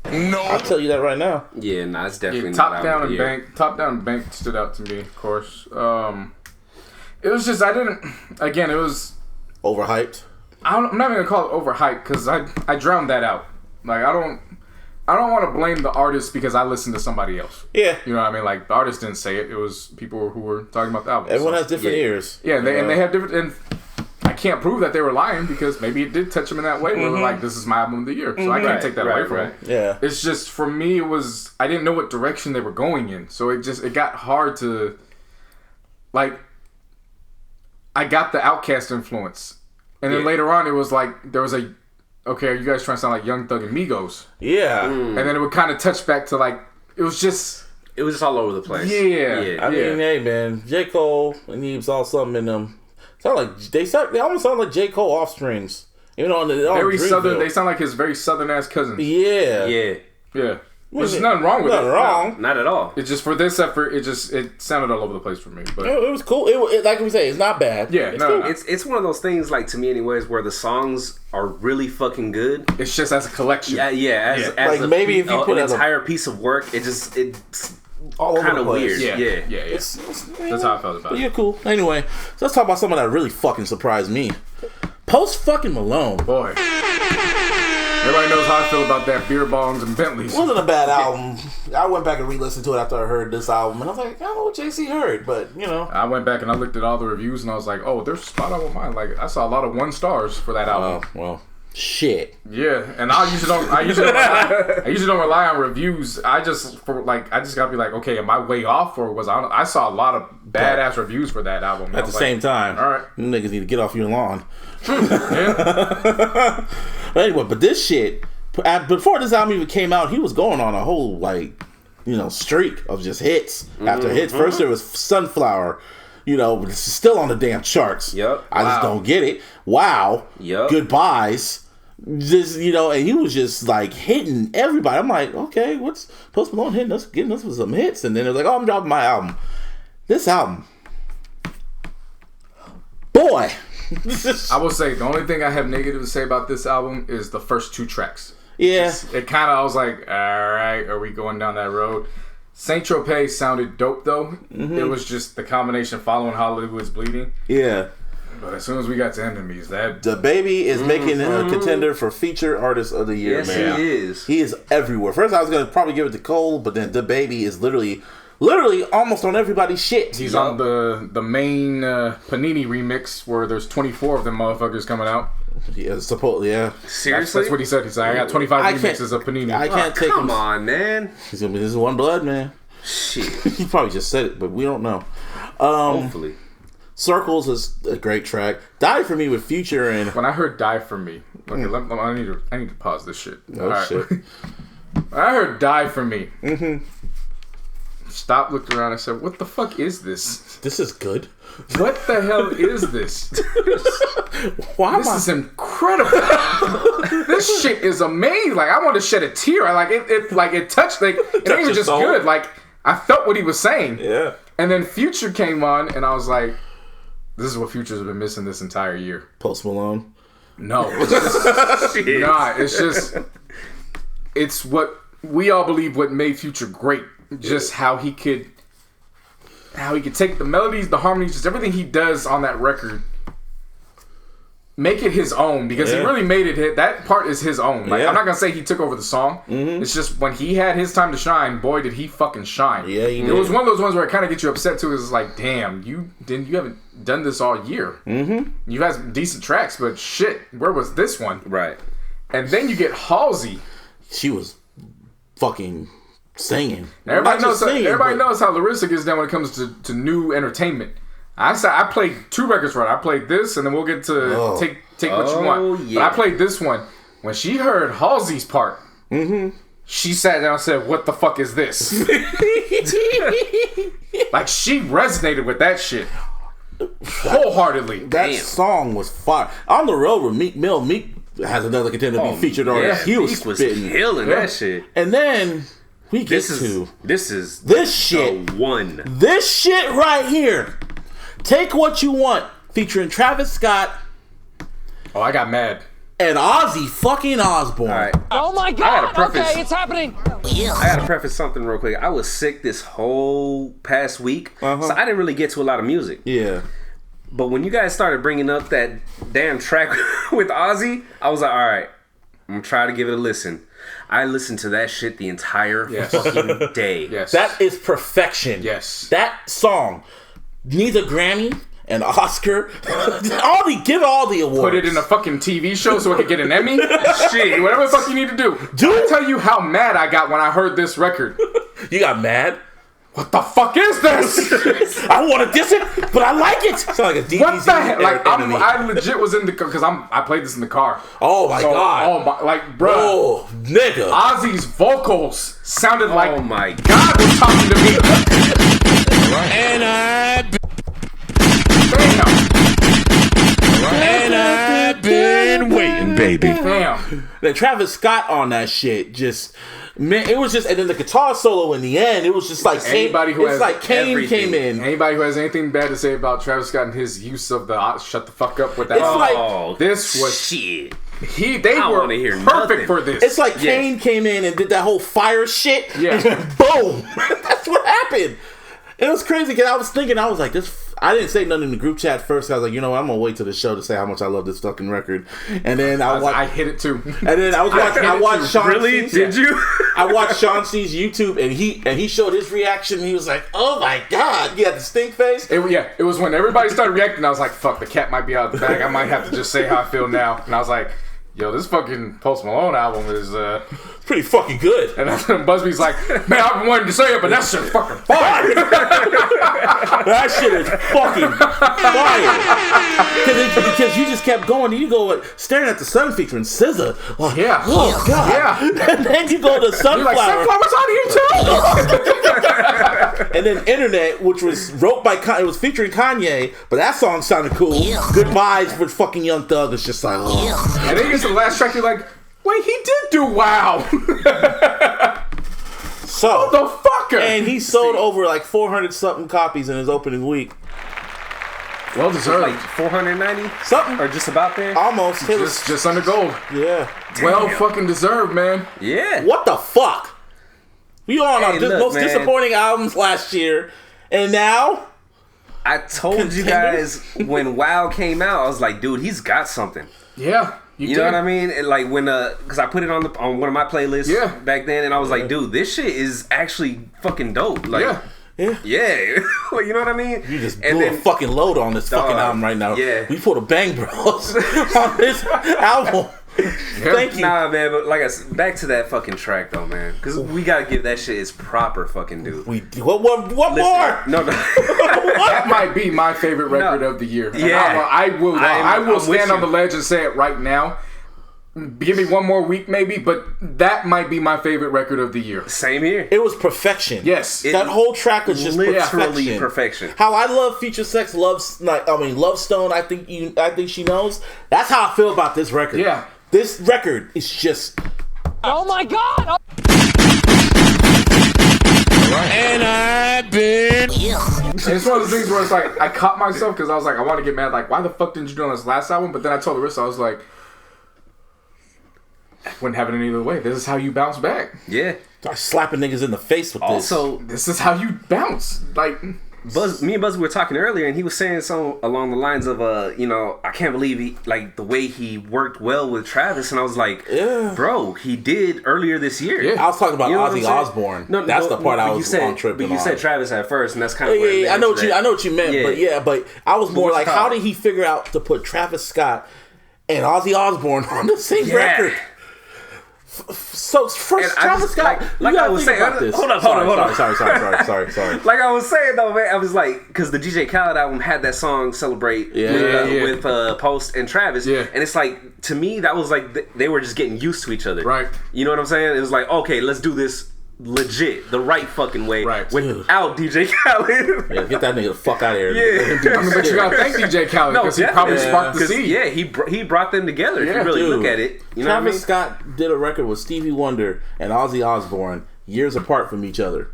No, I'll tell you that right now. Yeah, nah, it's definitely not Top Down and Bank. Top Down and Bank stood out to me, of course. It was just it was overhyped. I'm not even gonna call it overhyped because I drowned that out. Like I don't want to blame the artist because I listened to somebody else. Yeah, you know what I mean. Like the artist didn't say it; it was people who were talking about the album. Everyone has different ears. Yeah, and they have different. And I can't prove that they were lying because maybe it did touch them in that way. Where they're like, "This is my album of the year," so I can't take that away from them. Yeah, it's just for me. I didn't know what direction they were going in, so it got hard to like. I got the Outkast influence, and then later on it was like there was okay, are you guys trying to sound like Young Thug and Migos? Yeah, and then it would kind of touch back to like it was just all over the place. Yeah, I mean, hey man, J. Cole and he saw something in them. They almost sound like J. Cole offsprings. You know, very southern. They sound like his very southern ass cousins. Yeah. There's nothing wrong with it. Nothing wrong. Not at all. It's just for this effort. It sounded all over the place for me. But it was cool. It like we say, it's not bad. Yeah, it's cool. It's one of those things, like to me, anyways, where the songs are really fucking good. It's just as a collection. As like maybe if you put an entire piece of work, it's all over kind the of place. weird. Yeah. That's how I felt about it. You're cool. Anyway, so let's talk about someone that really fucking surprised me. Post fucking Malone. Boy. Everybody knows how I feel about that beer bongs and Bentleys. It wasn't a bad album. I went back and re-listened to it after I heard this album, and I was like, I don't know what JC heard, but you know. I went back and I looked at all the reviews, and I was like, oh, they're spot on with mine. Like I saw a lot of 1 stars for that album. Well, shit. Yeah, and I usually don't rely on reviews. I just gotta be like, okay, am I way off, or was I saw a lot of badass reviews for that album. At the same time, all right, you niggas need to get off your lawn. Yeah. Anyway, but this shit, before this album even came out, he was going on a whole streak of just hits after hits. First there was Sunflower. It's still on the damn charts. Yep. I just don't get it. Wow. Yep. Goodbyes. Just and he was just like hitting everybody. I'm like, okay, what's Post Malone getting us with some hits? And then they're like, oh, I'm dropping my album. This album, boy. I will say the only thing I have negative to say about this album is the first 2 tracks. Yeah. It kind of, I was like, all right, are we going down that road? Saint Tropez sounded dope though. Mm-hmm. It was just the combination following Hollywood's Bleeding. Yeah. But as soon as we got to Enemies, the baby is making a contender for feature artist of the year. Yes, man. he is. He is everywhere. First, I was gonna probably give it to Cole, but then the baby is literally almost on everybody's shit. He's on the main Panini remix where there's 24 of them motherfuckers coming out. Yeah, yeah. Seriously? That's what he said. He said, I got 25 remixes of Panini. I can't take him. Come on, man. He's gonna be, this is One Blood, man. Shit. He probably just said it, but we don't know. Hopefully. Circles is a great track. Die For Me with Future and... When I heard Die For Me, okay, I need to pause this shit. Oh, shit. When I heard Die For Me, stopped, looked around, I said, what the fuck is this? This is good. What the hell is this? This is incredible. This shit is amazing. Like, I want to shed a tear. It touched, it ain't even just good. Like, I felt what he was saying. Yeah. And then Future came on, and I was like, this is what Future's been missing this entire year. Post Malone? No. It's what we all believe what made Future great. Just how he could take the melodies, the harmonies, just everything he does on that record, make it his own, because he really made it. That part is his own. Like, I'm not gonna say he took over the song. Mm-hmm. It's just when he had his time to shine, boy, did he fucking shine. Yeah, he did. It was one of those ones where it kind of gets you upset too. It's like, damn, you haven't done this all year. Mm-hmm. You've had some decent tracks, but shit, where was this one? Right. And then you get Halsey. She was fucking singing. Everybody knows how Larissa gets down when it comes to new entertainment. I played 2 records for her. I played this, and then we'll get to take what you want. Yeah. But I played this one. When she heard Halsey's part, she sat down and said, what the fuck is this? Like, she resonated with that shit wholeheartedly. That song was fire. On the Road with Meek Mill. Meek has another contender to be featured artist. He was killing that shit. And then we get this shit. One. This shit right here. Take What You Want, featuring Travis Scott. Oh, I got mad. And Ozzy fucking Osbourne. All right. Oh my god! Okay, it's happening. I gotta preface something real quick. I was sick this whole past week, so I didn't really get to a lot of music. Yeah. But when you guys started bringing up that damn track with Ozzy, I was like, all right, I'm gonna try to give it a listen. I listened to that shit the entire fucking day. Yes. That is perfection. Yes. That song needs a Grammy, an Oscar. Give all the awards. Put it in a fucking TV show so it could get an Emmy. Shit, whatever the fuck you need to do. I'll tell you how mad I got when I heard this record. You got mad? What the fuck is this? I want to diss it, but I like it. Sounds like a DBZ. What the hell? Like, I legit was in the car, because I played this in the car. Oh my god. Oh my, like, bro. Oh, nigga. Ozzy's vocals sounded like, oh my God was talking to me. And I've been waiting, baby. Damn. The Travis Scott on that shit just... Man, it was just, and then the guitar solo in the end, it was just like Kane came in. Anybody who has anything bad to say about Travis Scott and his use of the shut the fuck up with that, this was shit. They were perfect for this. It's like Kane came in and did that whole fire shit. Yeah, and boom, that's what happened. It was crazy because I was thinking, I was like, I didn't say nothing in the group chat first. I was like, you know what? I'm gonna wait till the show to say how much I love this fucking record. And then I hit it too. And then I watched Shaun. Really? Did you? I watched Shaun C's YouTube, and he showed his reaction. And he was like, "Oh my god!" He had the stink face. It was when everybody started reacting. I was like, "Fuck, the cat might be out of the bag. I might have to just say how I feel now." And I was like, "Yo, this fucking Post Malone album is pretty fucking good." And then Busby's like, "Man, I've been wanting to say it, but that shit's fucking fire." That shit is fucking fire. Because you just kept going. You go staring at the sun featuring SZA. Like, yeah. Oh god. Yeah. And then you go to Sunflower. You're like, Sunflower's on here too. And then Internet, which was wrote by it was featuring Kanye, but that song sounded cool. Goodbyes with fucking Young Thug. It's just like, oh. And then you get to the last track, you're like, wait, he did do Wow. So the fucker. And he sold over like 400 something copies in his opening week. Well deserved. Like 490 something, or just about there. Almost. Just under gold. Yeah. Well fucking deserved, man. Yeah. What the fuck? We on our most disappointing albums last year, and now I told you guys when Wow came out, I was like, dude, he's got something. Yeah. You know what I mean? And like when because I put it on one of my playlists back then, and I was like, dude, this shit is actually fucking dope. Like, yeah. Like, you know what I mean? You just blew a fucking load on this fucking album right now. Yeah, we put a Bang Bros on this album. Thank you. Nah, man, but like I said, back to that fucking track though, man, because we gotta give that shit its proper fucking due. What more? No. That might be my favorite record of the year. Yeah, I will stand on the ledge and say it right now. Give me one more week maybe, but that might be my favorite record of the year. Same here. It was perfection. Yes. That whole track was just literally perfection. How I love Future Sex, Love Stone, I think she knows. That's how I feel about this record. Yeah. This record is just... Oh my god! And I've been... And it's one of those things where it's like, I caught myself because I was like, I want to get mad, like, why the fuck didn't you do on this last album? But then I told Larissa, I was like, I wouldn't have it any other way. This is how you bounce back. Yeah. Start slapping niggas in the face with this. Also, this is how you bounce. Like... me and Buzz were talking earlier, and he was saying something along the lines of, I can't believe the way he worked well with Travis, and I was like, bro, he did earlier this year. Yeah. I was talking about Ozzy Osbourne. No, that's the part I was on tripping on. But you said Travis at first, and that's kind of I know what you meant, but I was more like, how did he figure out to put Travis Scott and Ozzy Osbourne on the same record? So first, Travis Scott, like I was saying, hold on. Sorry. Like I was saying though, man, I was like, because the DJ Khaled album had that song "Celebrate" with Post and Travis, and it's like, to me that was like they were just getting used to each other, right? You know what I'm saying? It was like, okay, let's do this legit, the right fucking way, right? Without DJ Khaled. Yeah, get that nigga the fuck out of here. Yeah, but you gotta thank DJ Khaled because he probably sparked the seed. Yeah, he brought them together. If you really look at it, you know what I mean? Travis Scott did a record with Stevie Wonder and Ozzy Osbourne years apart from each other.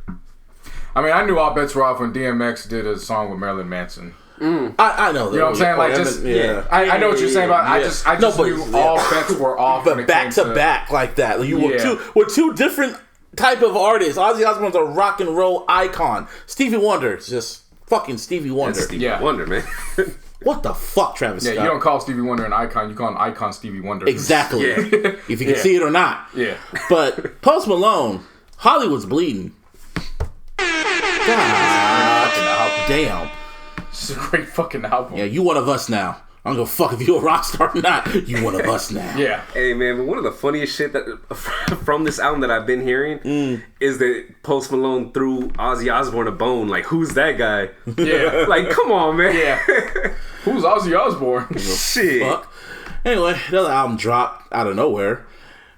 I mean, I knew all bets were off when DMX did a song with Marilyn Manson. I know that. You know what I'm saying? Like, just I know what you're saying about. I just knew all bets were off. But back to back like that, you were two different type of artists. Ozzy Osbourne's a rock and roll icon. Stevie Wonder's just fucking Stevie Wonder. That's Stevie Wonder, man. What the fuck, Travis Scott? Yeah, you don't call Stevie Wonder an icon. You call him icon Stevie Wonder. Exactly. If you can see it or not. Yeah. But Post Malone, Hollywood's bleeding. God damn. It's a great fucking album. Yeah, you one of us now. I don't give a fuck if you're a rock star or not. You one of us now. Yeah. Hey man, but one of the funniest shit that from this album that I've been hearing is that Post Malone threw Ozzy Osbourne a bone. Like, who's that guy? Yeah. Like, come on, man. Yeah. Who's Ozzy Osbourne? Shit. Fuck. Anyway, another album dropped out of nowhere.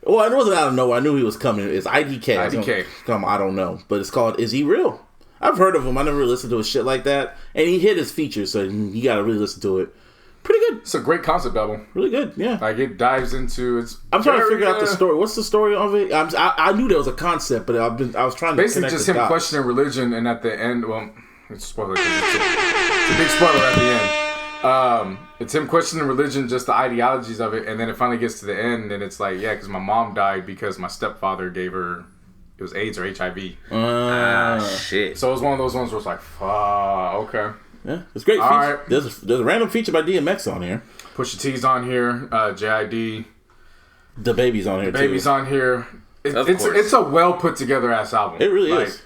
Well, it wasn't out of nowhere. I knew he was coming. It's IDK. IDK. I don't know. But it's called Is He Real? I've heard of him. I never really listened to his shit like that. And he hit his features, so you gotta really listen to it. Pretty good. It's a great concept album. Really good, yeah. Like, it dives into its. I'm trying to figure out the story. What's the story of it? I knew there was a concept, but I was trying to basically just him questioning religion, and at the end, well, it's a spoiler. It's a big spoiler at the end. It's him questioning religion, just the ideologies of it, and then it finally gets to the end, and it's like, yeah, because my mom died because my stepfather gave her. It was AIDS or HIV. Shit. So it was one of those ones where it's like, fuck, okay. Yeah, it's great. All right. There's a random feature by DMX on here. Pusha T's on here. JID. The Baby's on here. Baby's on here. It's a well put together ass album. It really is.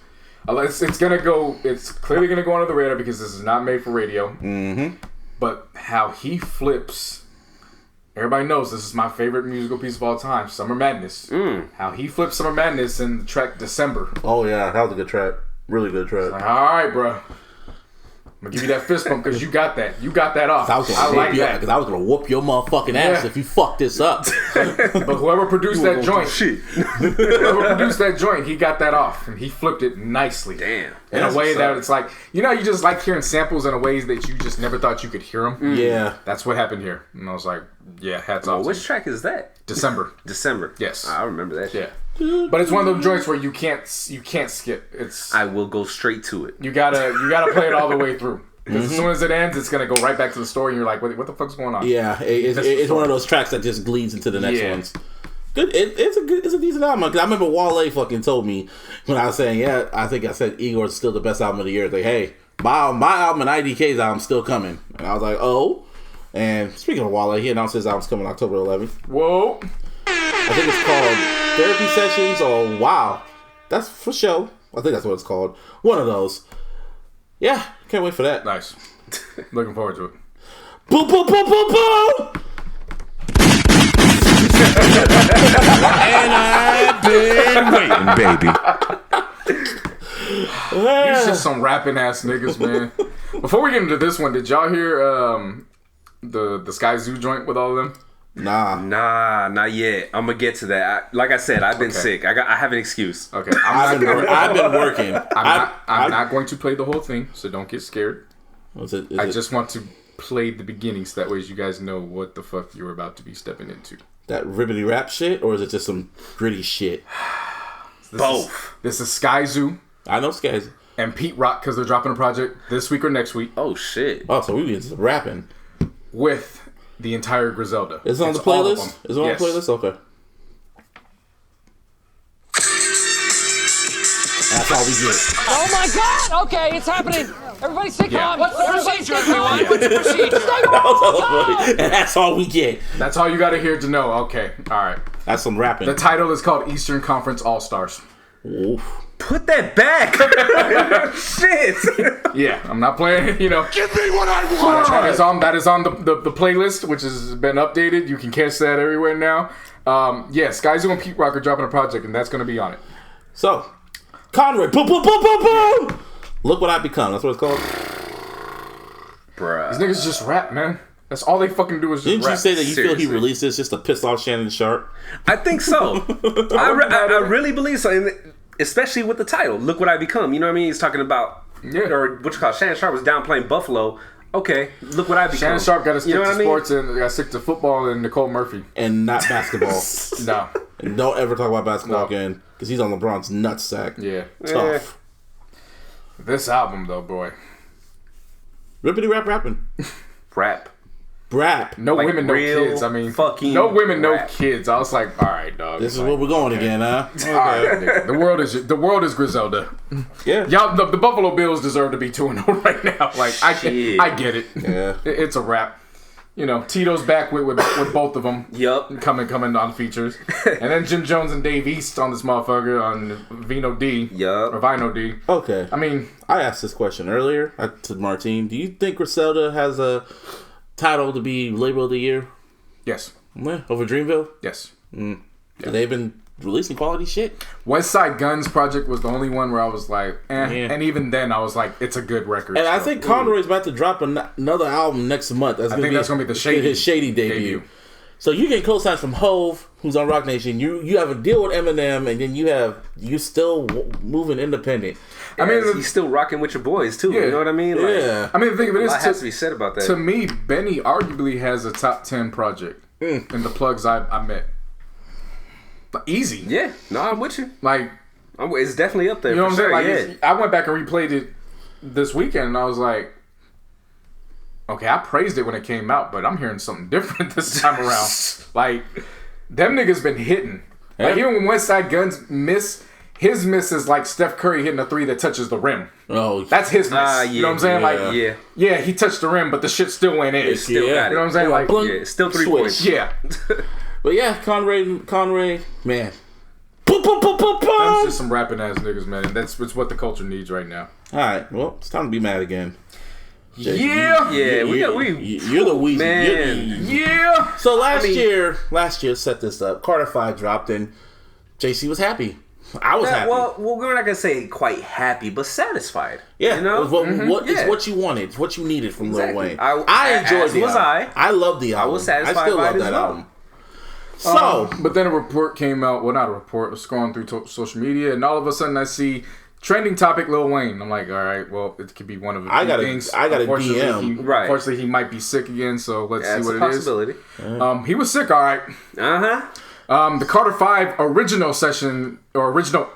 It's gonna go. It's clearly gonna go under the radar because this is not made for radio. Mm-hmm. But how he flips. Everybody knows this is my favorite musical piece of all time, Summer Madness. How he flips Summer Madness in the track December. Oh, yeah. That was a good track. Really good track. Like, all right, bro. I'm going to give you that fist bump because you got that. You got that off. I like that. Because I was going to whoop your motherfucking ass if you fuck this up. But whoever produced that joint, he got that off. And he flipped it nicely. Damn. In a way that it's like, you just like hearing samples in a ways that you just never thought you could hear them. Yeah. That's what happened here. And I was like, yeah, hats off. Which track is that? December. Yes. I remember that shit. Yeah. But it's one of those joints where you can't skip. I will go straight to it. You gotta play it all the way through. Because as soon as it ends, it's gonna go right back to the story, and you're like, what the fuck's going on? Yeah, it's one of those tracks that just bleeds into the next ones. Good, it's a decent album. Cause I remember Wale fucking told me when I was saying, I think I said Igor's still the best album of the year. It's like, hey, my album and IDK's album's still coming, and I was like, oh. And speaking of Wale, he announced his album's coming October 11th. Whoa. I think it's called Therapy Sessions or Wow. That's for sure. I think that's what it's called. One of those. Yeah, can't wait for that. Nice. Looking forward to it. Boom, boom, boom, boom, boom! And I've been waiting, baby. You're just some rapping ass niggas, man. Before we get into this one, did y'all hear the Sky Zoo joint with all of them? Nah, not yet. I'm gonna get to that. Like I said, I've been sick. I have an excuse. Okay, I've been working. I'm not going to play the whole thing, so don't get scared. I just want to play the beginning, so that way you guys know what the fuck you're about to be stepping into. That ribbity rap shit, or is it just some gritty shit? Both. This is Sky Zoo. I know Sky Zoo. And Pete Rock, because they're dropping a project this week or next week. Oh shit. Oh, so we just rapping with the entire Griselda. Is it on the playlist? Is it on the playlist? Okay. That's all we get. Oh my God! Okay, it's happening. Everybody stay calm. What's the procedure, everyone? Yeah. What's the procedure? Stay calm. And that's all we get. That's all you got to hear to know. Okay, all right. That's some rapping. The title is called Eastern Conference All-Stars. Oof. Put that back. Shit. Yeah, I'm not playing, Give me what I want. That is on the playlist, which has been updated. You can catch that everywhere now. Sky Zoo and Pete Rock are dropping a project, and that's going to be on it. So, Conway, boom, boom, boom, boom, boom. Look what I've become. That's what it's called. Bruh. These niggas just rap, man. That's all they fucking do is just Didn't rap. you say that you Seriously. feel he released this just to piss off Shannon Sharp? I think so. I really believe so. And especially with the title, Look What I Become. You know what I mean? He's talking about, or what you call Shannon Sharp was down playing Buffalo. Okay, look what I become. Shannon Sharp got to stick to I mean? sports and got to stick to football and Nicole Murphy. And not basketball. No. And don't ever talk about basketball again, because he's on LeBron's nutsack. Yeah. Tough. This album, though, boy. Rippity rap rapping. Rap. Rap. No Like women, no real kids. I mean, fucking no women, no rap. kids. I was like, all right, dog. This is where we're going again, huh? All right, nigga. The world is Griselda. Yeah. Y'all, the Buffalo Bills deserve to be 2-0 right now. Like, I get it. Yeah. It's a wrap. Tito's back with both of them. Yup. Coming on features. And then Jim Jones and Dave East on this motherfucker on Vino D. Yup. Or Vino D. Okay. I mean, I asked this question earlier to Martine. Do you think Griselda has a title to be Label of the Year? yes. Yeah, over Dreamville? Yes. Yeah. They've been releasing quality shit. West Side Gun's project was the only one where I was like, Yeah. And even then, I was like, it's a good record. And I So, think Conroy's about to drop another album next month. I think that's gonna be his Shady debut. So you get co-signs from Hove, who's on Rock Nation. You have a deal with Eminem, and then you still moving independent. I mean, he's still rocking with your boys too. Yeah. You know what I mean? Like, Yeah. I mean, the thing of it a is, lot has to be said about that. to me, Benny arguably has a top 10 project in the plugs I met. Like, easy. Yeah. No, I'm with you. Like, It's definitely up there. you know for what I'm sure. saying? Like, I went back and replayed it this weekend, and I was like, okay, I praised it when it came out, but I'm hearing something different this time around. Like, them niggas been hitting. Like, even when West Side Guns miss, his miss is like Steph Curry hitting a 3 that touches the rim. Oh, that's his miss. You know what I'm saying? Yeah. He touched the rim, but the shit still went in. Still got it. You know what I'm saying? Like, it's still 3 points. Yeah. But yeah, Conway, man. That's just some rapping ass niggas, man. And it's what the culture needs right now. All right, well, it's time to be mad again. Yeah. You're the Weezy. Man. Yeah. So last year set this up. Carter 5 dropped and JC was happy. I was happy. Well, we're not gonna say quite happy, but satisfied. Yeah, you know, it's what you wanted, it's what you needed from Lil Wayne. I enjoyed the album. I loved the album. I was satisfied. I still love that album. So, but then a report came out. Well, not a report. I was scrolling through social media, and all of a sudden I see trending topic Lil Wayne. I'm like, all right, well, it could be one of the things. I got a DM. Unfortunately, he might be sick again. So let's see what it possibility. Is. He was sick. All right. The Carter 5 original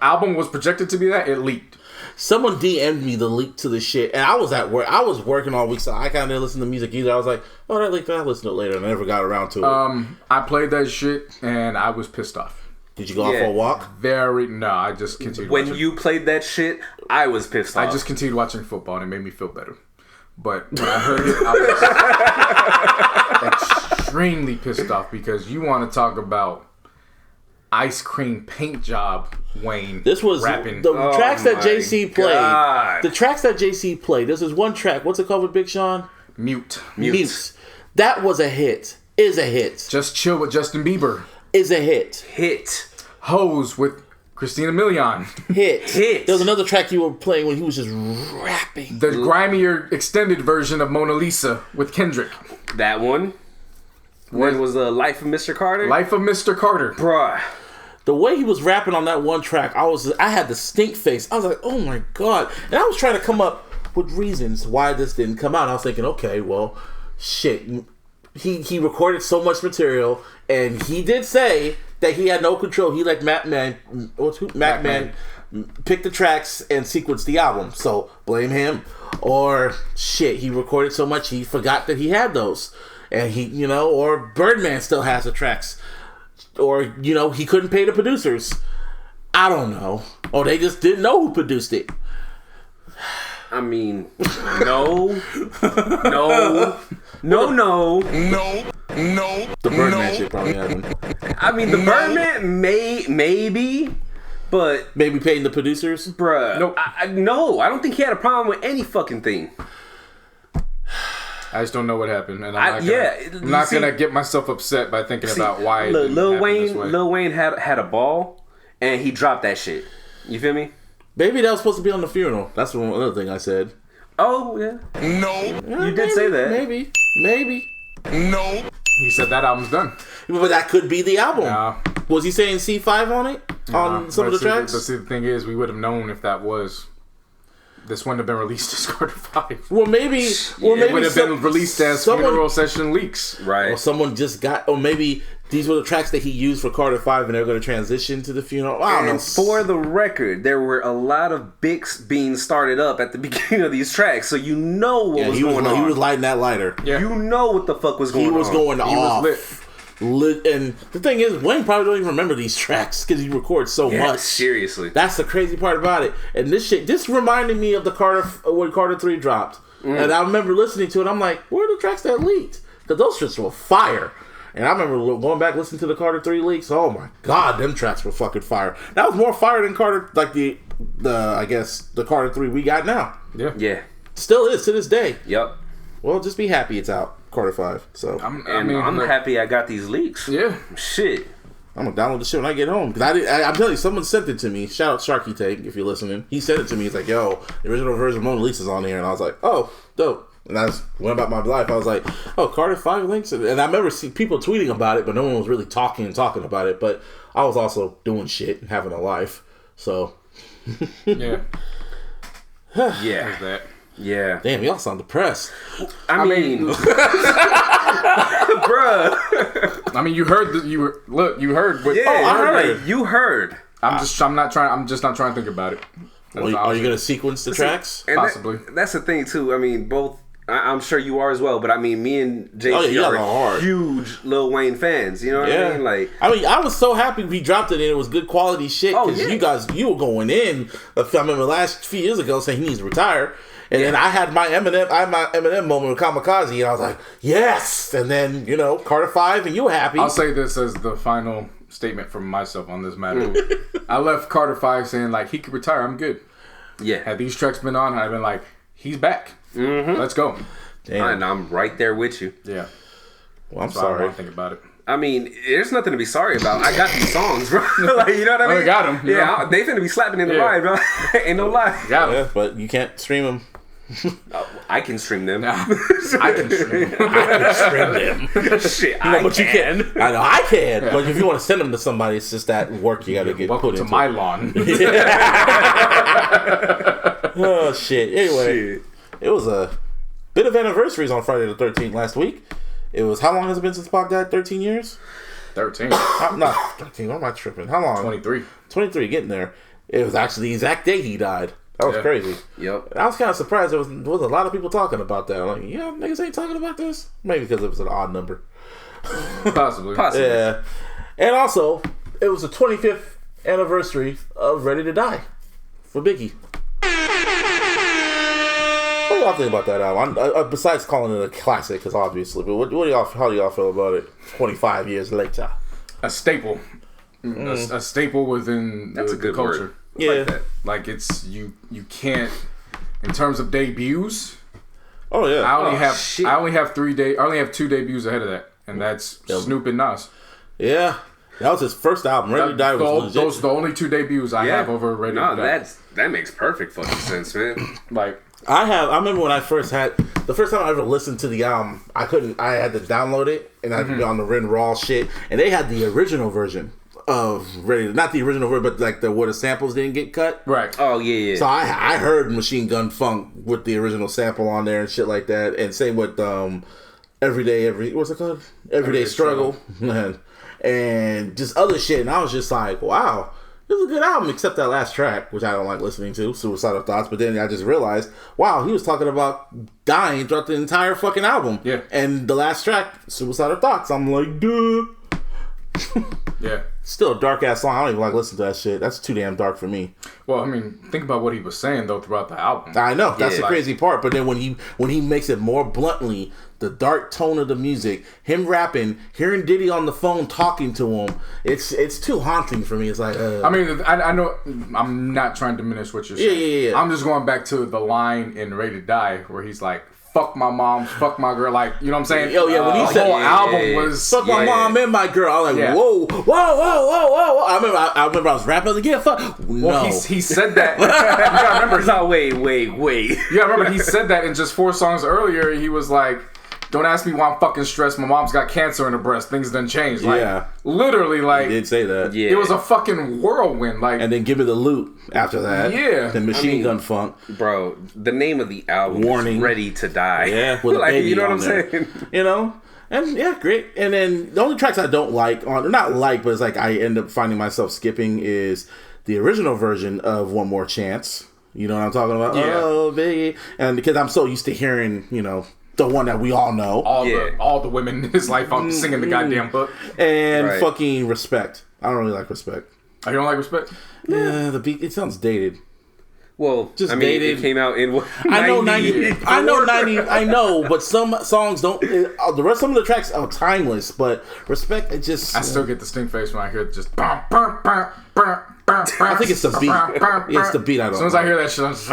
album was projected to be that. It leaked. Someone DM'd me the leak to the shit, and I was at work. I was working all week, so I kind of didn't listen to music either. I was like, oh, that leaked. I'll listen to it later, and I never got around to it. I played that shit, and I was pissed off. Did you go out for a walk? No, I just continued When you played that shit, I was pissed off. I just continued watching football, and it made me feel better. But when I heard it, I was extremely pissed off because you want to talk about ice cream paint job, Wayne. This was rapping. The tracks that JC played. God. The tracks that JC played. This is one track. What's it called with Big Sean? Mute. That was a hit. Is a hit. Just Chill with Justin Bieber. Is a hit. Hose with Christina Milian. Hit. There was another track you were playing when he was just rapping. The grimier extended version of Mona Lisa with Kendrick. That one. When was the Life of Mr. Carter? Life of Mr. Carter. Bruh. The way he was rapping on that one track, I had the stink face. I was like, oh my God. And I was trying to come up with reasons why this didn't come out. I was thinking, okay, well, shit. He recorded so much material, and he did say that he had no control. He let Mac Man pick the tracks and sequence the album. So blame him. Or shit, he recorded so much he forgot that he had those. And he, or Birdman still has the tracks. Or, he couldn't pay the producers. I don't know. Or they just didn't know who produced it. I mean, no. The Birdman shit probably happened. I mean, the Birdman maybe, but maybe paying the producers, bruh. No, I don't think he had a problem with any fucking thing. I just don't know what happened, and I'm not gonna get myself upset by thinking about why. Lil Wayne had a ball, and he dropped that shit. You feel me? Maybe that was supposed to be on the funeral. That's one other thing I said. Oh yeah. No. You did say that. Maybe. No. He said that album's done. But that could be the album. Nah. Was he saying C5 on it? On some of the tracks? But see, the thing is, we would have known if that was. This wouldn't have been released as Carter 5. Well, maybe it would have been released as funeral session leaks. Right. Or someone just got, or maybe these were the tracks that he used for Carter 5 and they're going to transition to the funeral. I don't know. For the record, there were a lot of bics being started up at the beginning of these tracks, so you know what was going on. He was lighting that lighter. Yeah. You know what the fuck was going on. He was going off. He was lit. And the thing is, Wayne probably don't even remember these tracks because he records so much. Seriously. That's the crazy part about it. And this reminded me of the when Carter 3 dropped. And I remember listening to it. I'm like, where are the tracks that leaked? Because those tracks were fire. And I remember going back listening to the Carter 3 leaks. Oh my God, them tracks were fucking fire. That was more fire than Carter, like the Carter 3 we got now. Yeah. Still is to this day. Yep. Well, just be happy it's out. Carter 5. So I'm happy I got these leaks. Yeah. Shit. I'm gonna download the shit when I get home. Cause I'm telling you, someone sent it to me. Shout out Sharky Tank if you're listening. He sent it to me. He's like, "Yo, the original version of Mona Lisa's on here," and I was like, "Oh, dope." And I just went about my life. I was like, "Oh, Carter 5 links," and I remember seeing people tweeting about it, but no one was really talking about it. But I was also doing shit and having a life. So yeah. Yeah. Yeah. Damn, y'all sound depressed. I mean bruh. I mean, you heard what I heard. You heard. I'm just not trying to think about it. Are you going to sequence the tracks? Possibly. That's the thing too. I mean, both I'm sure you are as well, but I mean, me and JC are huge Lil Wayne fans. You know what I mean? Like, I was so happy we dropped it and it was good quality shit because you were going in. I remember last few years ago saying he needs to retire, and then I had my Eminem moment with Kamikaze, and I was like, yes. And then Carter 5, and you were happy. I'll say this as the final statement from myself on this matter. I left Carter 5 saying like he could retire. I'm good. Yeah. Had these tracks been on, I'd been like, he's back. Let's go. Damn. And I'm right there with you. Yeah. Well, I'm sorry. I think about it. I mean, there's nothing to be sorry about. I got these songs, bro. Like, you know what I mean? I got them. Yeah, they finna be slapping in the ride, bro. Ain't no lie. Got them. Yeah, but you can't stream them. I can stream them. I can stream them. Shit, but you can. I know I can. Yeah. But if you want to send them to somebody, it's just that work you got to get put into. Welcome to my lawn. Oh shit. Anyway, it was a bit of anniversaries on Friday the 13th last week. It was, how long has it been since Pac died? 13 years? 13. Not 13. Why am I tripping? How long? 23. 23, getting there. It was actually the exact day he died. That was crazy. Yep. I was kind of surprised there was a lot of people talking about that. I'm like, niggas ain't talking about this? Maybe because it was an odd number. Possibly. Yeah. And also, it was the 25th anniversary of Ready to Die for Biggie. What do y'all think about that album? Besides calling it a classic, because obviously, but how do y'all feel about it 25 years later? A staple. A staple within the culture. Word. Yeah. Like it's, you can't, in terms of debuts. Oh, yeah. I only have 2 debuts ahead of that, and that's Snoop and Nas. Yeah. That was his first album. Ready to Die was legit. Those are the only 2 debuts I have over Ready to Die. That makes perfect fucking sense, man. Like, I remember when the first time I ever listened to the album, I had to download it, and I had to be on the Ren Raw shit, and they had the original version of not the original version, but like where the samples didn't get cut. Right. Oh, yeah. So I heard Machine Gun Funk with the original sample on there and shit like that, and same with what's it called? Everyday Struggle. And just other shit, and I was just like, wow, this is a good album, except that last track, which I don't like listening to, Suicidal Thoughts. But then I just realized, wow, he was talking about dying throughout the entire fucking album. Yeah. And the last track, Suicidal Thoughts, I'm like, duh. Yeah. Still a dark ass song. I don't even like listening to that shit. That's too damn dark for me. Well, I mean, think about what he was saying though throughout the album. I know, that's the crazy part. But then when he makes it more bluntly, the dark tone of the music, him rapping, hearing Diddy on the phone talking to him, it's too haunting for me. It's like, I mean, I know I'm not trying to diminish what you're saying. Yeah. I'm just going back to the line in Ready to Die where he's like, fuck my mom, fuck my girl, like, you know what I'm saying? Yo, yeah, when he said the whole album was fuck my mom and my girl, I was like, whoa. I remember I was rapping, I was like, yeah, fuck. Well, he said that. You gotta remember. No, wait. You gotta remember, he said that in just 4 songs earlier. He was like, don't ask me why I'm fucking stressed. My mom's got cancer in her breast. Things done changed. Like, literally, like, he did say that. Yeah. It was a fucking whirlwind. Like, and then give me the loot after that. Yeah. The Machine Gun Funk. Bro, the name of the album is Ready to Die. Yeah. With like, a baby you know what I'm there. saying? You know? And great. And then the only tracks I don't like but it's like I end up finding myself skipping is the original version of One More Chance. You know what I'm talking about? Yeah. Oh, baby. And because I'm so used to hearing, the one that we all know. All the women in his life singing the goddamn book. And fucking Respect. I don't really like Respect. Oh, you don't like Respect? Yeah, the beat, it sounds dated. Well, dated. It came out in I know 90. I know, but some songs don't. The rest, some of the tracks are timeless, but Respect, it just. I still get the stink face when I hear it just. I think it's the beat. It's the beat I don't. As soon as I hear that shit, I'm just.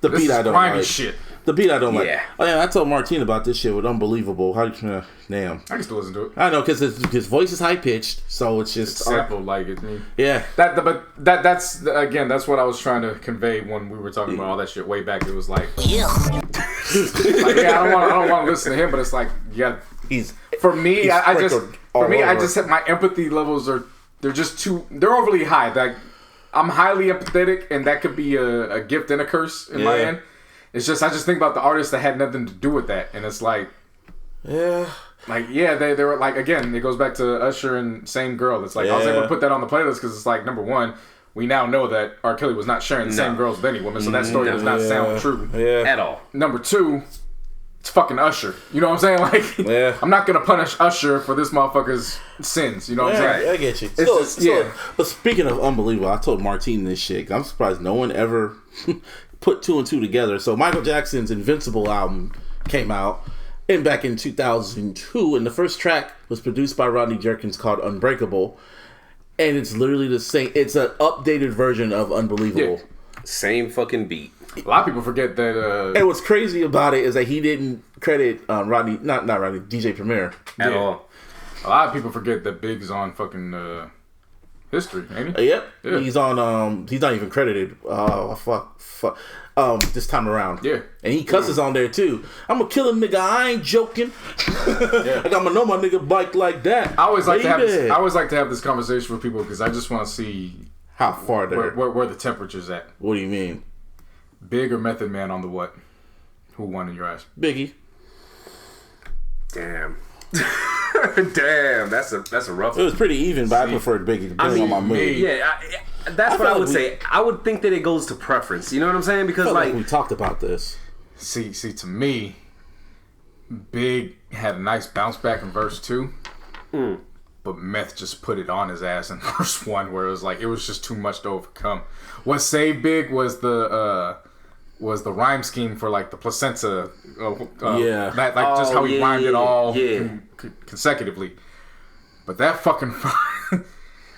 The beat I don't like. Shit. The beat I don't like. Oh yeah, I told Martine about this shit with Unbelievable. How do you damn? I can still listen to it. I know because his voice is high pitched, so it's just sampled like it. Yeah. That's what I was trying to convey when we were talking about all that shit way back. It was like, I don't want to listen to him, but it's like, for me, I just have my empathy levels they're overly high. Like, I'm highly empathetic, and that could be a gift and a curse in my end. It's just, I just think about the artists that had nothing to do with that. And it's like, they were like, again, it goes back to Usher and Same Girl. It's like, I was able to put that on the playlist because it's like, number one, we now know that R. Kelly was not sharing the same girls with any woman. So that story does not sound true at all. Number two, it's fucking Usher. You know what I'm saying? Like, I'm not gonna punish Usher for this motherfucker's sins. You know what I'm saying? I get you. Yeah. But speaking of unbelievable, I told Martine this shit. I'm surprised no one ever put 2 and 2 together. So Michael Jackson's Invincible album came out back in 2002, and the first track was produced by Rodney Jerkins called Unbreakable, and it's literally the same. It's an updated version of Unbelievable. Yeah. Same fucking beat. A lot of people forget that. And what's crazy about it is that he didn't credit Rodney, not Rodney, DJ Premier at all. A lot of people forget that Big's on fucking History, ain't he? Yep. Yeah. He's on. He's not even credited. Fuck. This time around. Yeah. And he cusses on there too. I'm gonna kill a nigga. I ain't joking. Like I'm gonna know my nigga bike like that. I always like to have this conversation with people because I just want to see how far they're where the temperature's at. What do you mean? Big or Method Man on the what? Who won in your eyes? Biggie. Damn. Damn, that's a rough one. It was pretty even, but I preferred Biggie depending on my mood. Yeah, that's what I would say. I would think that it goes to preference. You know what I'm saying? Because like we talked about this. See, to me, Big had a nice bounce back in verse 2. But Meth just put it on his ass in verse 1, where it was just too much to overcome. What saved Big was the rhyme scheme for like the placenta. Just how he rhymed it all consecutively. But that fucking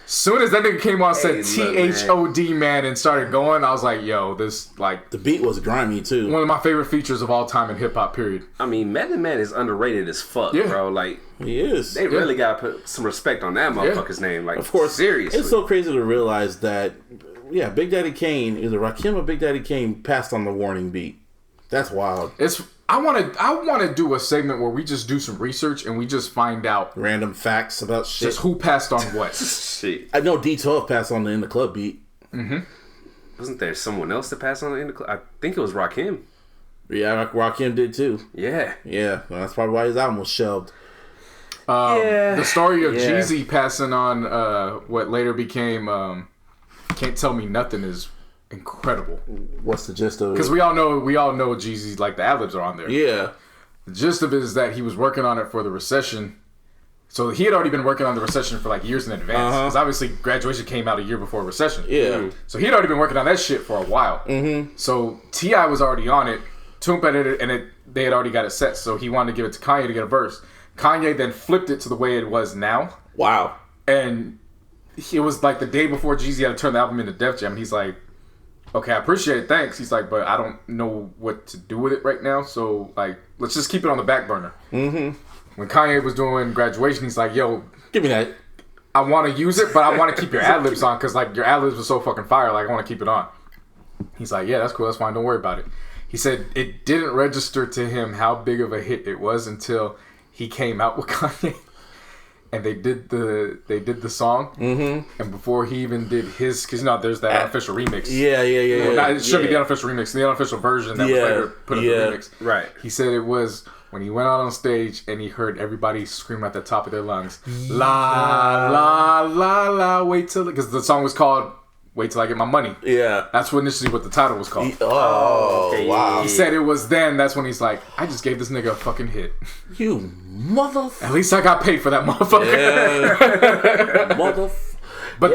soon as that nigga came on, said THOD man and started going, I was like, yo, this like the beat was grimy too. One of my favorite features of all time in hip hop. Period. I mean, Method Man is underrated as fuck, bro. Like he is. They really gotta put some respect on that motherfucker's name. Like, of course, seriously. It's so crazy to realize that. Yeah, Big Daddy Kane, either Rakim or Big Daddy Kane passed on the warning beat. That's wild. I want to do a segment where we just do some research and we just find out random facts about shit. Just who passed on what. Shit. I know D12 passed on the In the Club beat. Mm-hmm. Wasn't there someone else that passed on the In the Club? I think it was Rakim. Yeah, Rakim did too. Yeah. Yeah, well, that's probably why his album was shelved. The story of Jeezy passing on what later became Can't Tell Me Nothing is incredible. What's the gist of it? Because we all know Jeezy's like the ad-libs are on there. Yeah. The gist of it is that he was working on it for the recession. So he had already been working on the recession for like years in advance. Because obviously Graduation came out a year before recession. Yeah. So he had already been working on that shit for a while. Mm-hmm. So T.I. was already on it. Toomp edited it, and they had already got it set. So he wanted to give it to Kanye to get a verse. Kanye then flipped it to the way it was now. Wow. And it was like the day before Jeezy had to turn the album into Def Jam. He's like, okay, I appreciate it, thanks. He's like, but I don't know what to do with it right now, so like, let's just keep it on the back burner. Mm-hmm. When Kanye was doing Graduation, he's like, yo, give me that. I want to use it, but I want to keep your ad-libs on, because like your ad-libs were so fucking fire, like I want to keep it on. He's like, yeah, that's cool, that's fine, don't worry about it. He said it didn't register to him how big of a hit it was until he came out with Kanye. And they did the song, and before he even did his, because there's that unofficial remix. Yeah. It should be the unofficial remix, the unofficial version that was later put up the remix. Right. He said it was when he went out on stage and he heard everybody scream at the top of their lungs, la la la la, wait till, because the song was called Wait Till I Get My Money. Yeah. That's initially what the title was called. Wow. He said it was then, that's when he's like, I just gave this nigga a fucking hit. You motherfucker. At least I got paid for that motherfucker. Yeah. But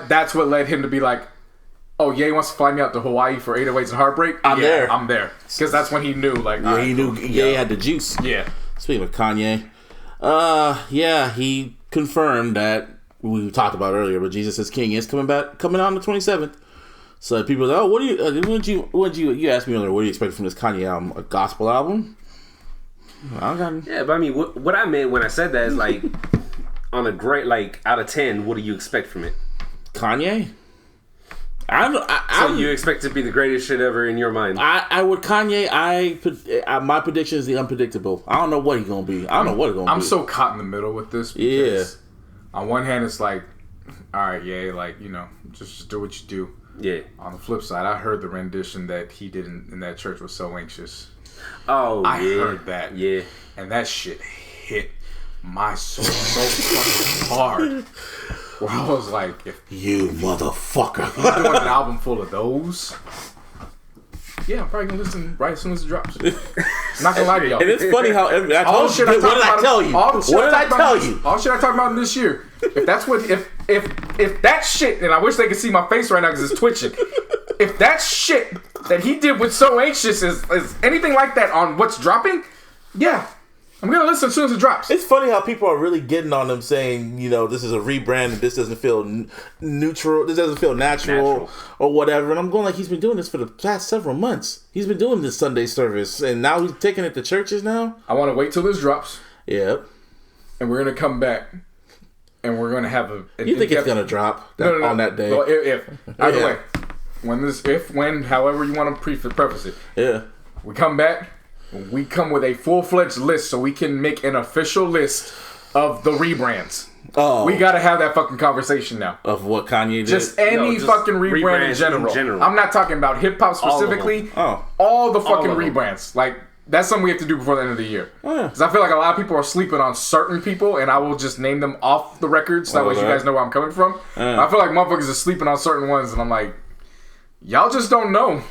that's what led him to be like, oh, Ye wants to fly me out to Hawaii for 808s and Heartbreak? I'm there. I'm there. Because that's when he knew, like... Yeah, he knew Ye had the juice. Yeah. Speaking of Kanye, he confirmed that we talked about earlier, but Jesus is King is coming on the 27th. So people are like, oh, what do you asked me earlier, what do you expect from this Kanye album? A gospel album? Yeah, but I mean, what I meant when I said that is like, on a great, like, out of 10, what do you expect from it? Kanye? So you expect it to be the greatest shit ever in your mind? I would Kanye. My prediction is the unpredictable. I don't know what he's gonna be. I'm so caught in the middle with this. Because on one hand, it's like, all right, like just do what you do. Yeah. On the flip side, I heard the rendition that he did in that church was So Anxious. Oh, I heard that. Yeah. And that shit hit my soul so fucking hard. Where I was like, if you motherfucker, he's doing an album full of those. Yeah, I'm probably gonna listen right as soon as it drops. I'm not gonna lie to y'all. And it's funny how what did I tell you? What did I tell you? All shit I talked about this year. If that's what, if that shit, and I wish they could see my face right now because it's twitching. If that shit that he did with So Anxious is anything like that on what's dropping, yeah. I'm gonna listen as soon as it drops. It's funny how people are really getting on them saying, this is a rebrand and this doesn't feel neutral, this doesn't feel natural or whatever. And I'm going like, he's been doing this for the past several months. He's been doing this Sunday service and now he's taking it to churches now. I want to wait till this drops. Yep. And we're gonna come back and we're gonna have a. You think it's gonna drop on that day? Well, either way, when, however you want to preface it. Yeah. We come back. We come with a full-fledged list so we can make an official list of the rebrands. Oh. We gotta have that fucking conversation now. Of what Kanye did? Just any fucking rebrand in general. I'm not talking about hip-hop specifically. All the fucking rebrands. Like, that's something we have to do before the end of the year. Because I feel like a lot of people are sleeping on certain people, and I will just name them off the record so that way you guys know where I'm coming from. I feel like motherfuckers are sleeping on certain ones, and I'm like, y'all just don't know.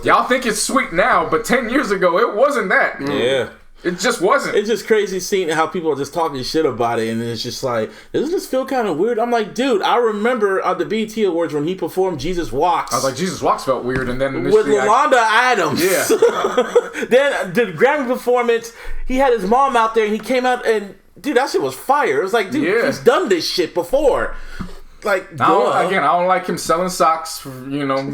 Y'all think it's sweet now, but 10 years ago, it wasn't that. Yeah. It just wasn't. It's just crazy seeing how people are just talking shit about it, and it's just like, doesn't this feel kind of weird? I'm like, dude, I remember on the BET Awards when he performed Jesus Walks. I was like, Jesus Walks felt weird, and then with Yolanda Adams. Yeah. Then the Grammy performance, he had his mom out there, and he came out, and dude, that shit was fire. It was like, dude, he's done this shit before. Like, I don't like him selling socks for,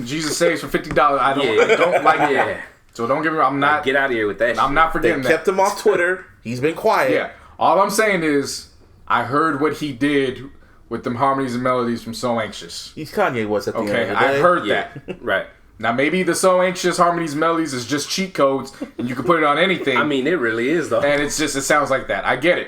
Jesus saves for $50. I don't like it. So don't get me wrong, I'm not. Get out of here with that. I'm not forgetting that. They kept him off Twitter. He's been quiet. Yeah. All I'm saying is, I heard what he did with them harmonies and melodies from So Anxious. He's Kanye West at the end of the day. I heard that. Right. Now, maybe the So Anxious harmonies and melodies is just cheat codes, and you can put it on anything. I mean, it really is, though. And it sounds like that. I get it.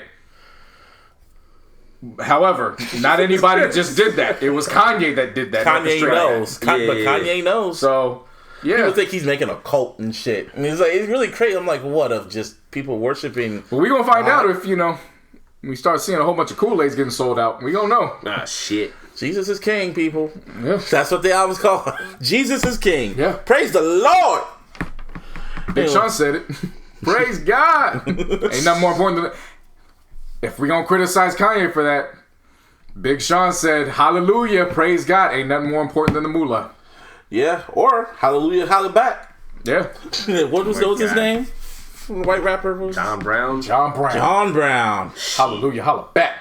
However, not anybody just did that. It was Kanye that did that. Kanye knows. But Kanye knows. So, yeah. People think he's making a cult and shit. I mean, it's really crazy. I'm like, what, of just people worshiping? Well, we're going to find out if, we start seeing a whole bunch of Kool-Aids getting sold out. We going to know. Ah, shit. Jesus is king, people. Yeah. That's what the album's called. Jesus is king. Yeah. Praise the Lord. Big Sean said it. Praise God. Ain't nothing more important than that. If we gonna criticize Kanye for that, Big Sean said, hallelujah, praise God. Ain't nothing more important than the moolah. Yeah, or hallelujah, holla back. Yeah. What was his name? The white rapper? John Brown. Hallelujah, holla back.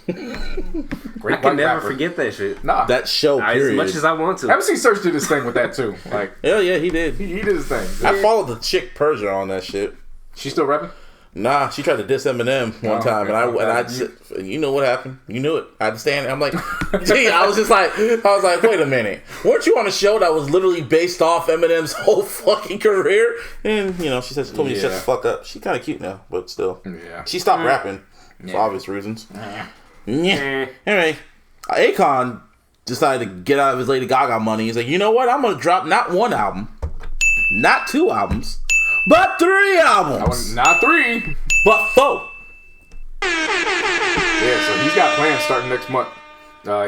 Great I can never rapper. Forget that shit. Nah. That show, period. As much as I want to. I haven't seen Search did his thing with that, too. Like, hell yeah, he did. He did his thing. I followed the chick Persia on that shit. She still rapping? Nah, she tried to diss Eminem one time, and I you know what happened? You knew it. I had to stand. I'm like, gee, I was like, wait a minute, weren't you on a show that was literally based off Eminem's whole fucking career? And she said she told me to shut the fuck up. She's kind of cute now, but still, she stopped rapping for obvious reasons. Anyway, Akon decided to get out of his Lady Gaga money. He's like, you know what? I'm gonna drop not one album, not two albums. But 3 albums. Not 3. But 4. Yeah, so he's got plans starting next month.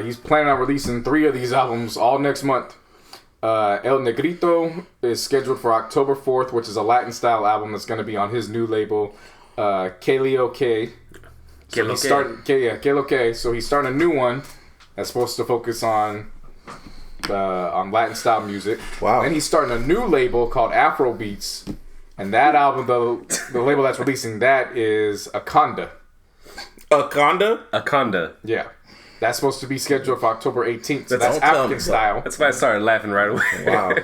He's planning on releasing 3 of these albums all next month. El Negrito is scheduled for October 4th, which is a Latin style album that's going to be on his new label, K-L-O-K. So he's starting, K-L-O-K. So he's starting a new one that's supposed to focus on Latin style music. Wow. And he's starting a new label called Afro Beats. And that album, the label that's releasing that is Akonda. Akonda? Yeah. That's supposed to be scheduled for October 18th. So that's African style. That's why I started laughing right away. Wow.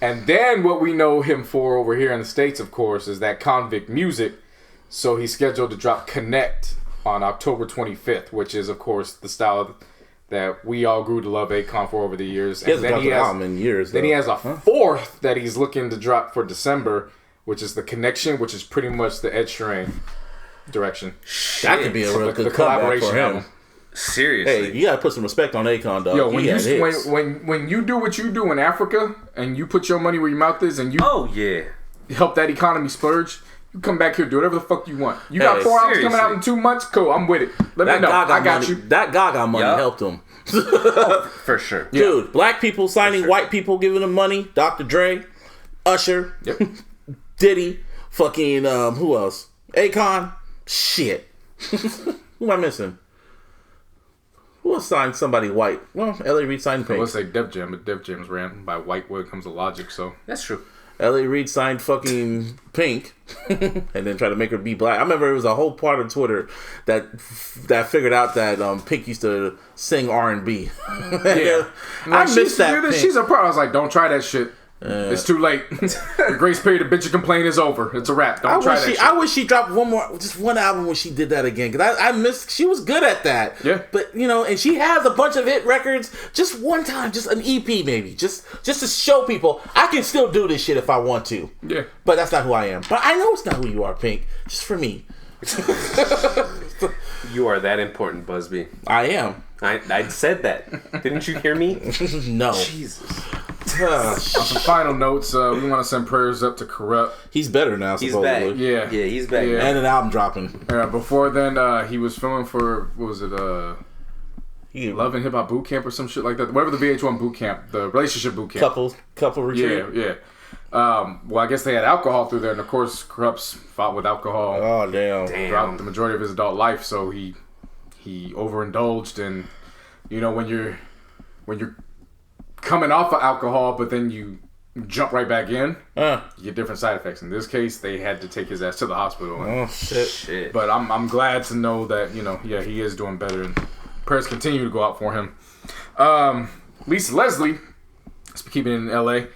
And then what we know him for over here in the States, of course, is that Convict Music. So he's scheduled to drop Connect on October 25th, which is, of course, the style that we all grew to love Akon for over the years. He hasn't dropped an album in years, though. Then he has a 4th that he's looking to drop for December, which is The Connection, which is pretty much the Ed Sheeran direction. That could be a real good collaboration for him. Album. Seriously. Hey, you gotta put some respect on Akon, dog. Yo, when you do what you do in Africa and you put your money where your mouth is and you help that economy splurge, you come back here, do whatever the fuck you want. You got 4 albums coming out in 2 months? Cool, I'm with it. Let me know. I got you. That Gaga money helped him. For sure. Dude, black people signing white people, giving them money. Dr. Dre. Usher. Yep. Diddy. Fucking, who else? Akon. Shit. Who am I missing? Who else signed somebody white? Well, L.A. Reid signed Pink. Let's say Def Jam, but Def Jam's ran by white when it comes to Logic, so. That's true. L.A. Reid signed fucking Pink and then tried to make her be black. I remember it was a whole part of Twitter that figured out that Pink used to sing R&B. Yeah. I missed that. Pink. She's a part. I was like, don't try that shit. It's too late. The grace period of bitch you complain is over. It's a wrap. Don't try that shit. I wish she dropped just one album when she did that again. Because I missed, she was good at that. Yeah. But, and she has a bunch of hit records. Just one time, just an EP maybe. Just to show people, I can still do this shit if I want to. Yeah. But that's not who I am. But I know it's not who you are, Pink. Just for me. You are that important, Busby. I am. I said that. Didn't you hear me? No. Jesus. On some final notes, we want to send prayers up to Corrupt. He's better now, supposedly. He's back. Yeah. Yeah, he's back. Yeah. And an album dropping. Before then, he was filming for, what was it, Love and Hip Hop Boot Camp or some shit like that. Whatever the VH1 boot camp, the relationship boot camp. Couple retreat. Yeah. Well, I guess they had alcohol through there, and of course, Corrupt's fought with alcohol. Oh, damn. Throughout the majority of his adult life, so he overindulged, and when you're coming off of alcohol, but then you jump right back in, you get different side effects. In this case, they had to take his ass to the hospital. Oh, shit. But I'm glad to know that, he is doing better, and prayers continue to go out for him. Lisa Leslie, let's be keeping it in L.A.,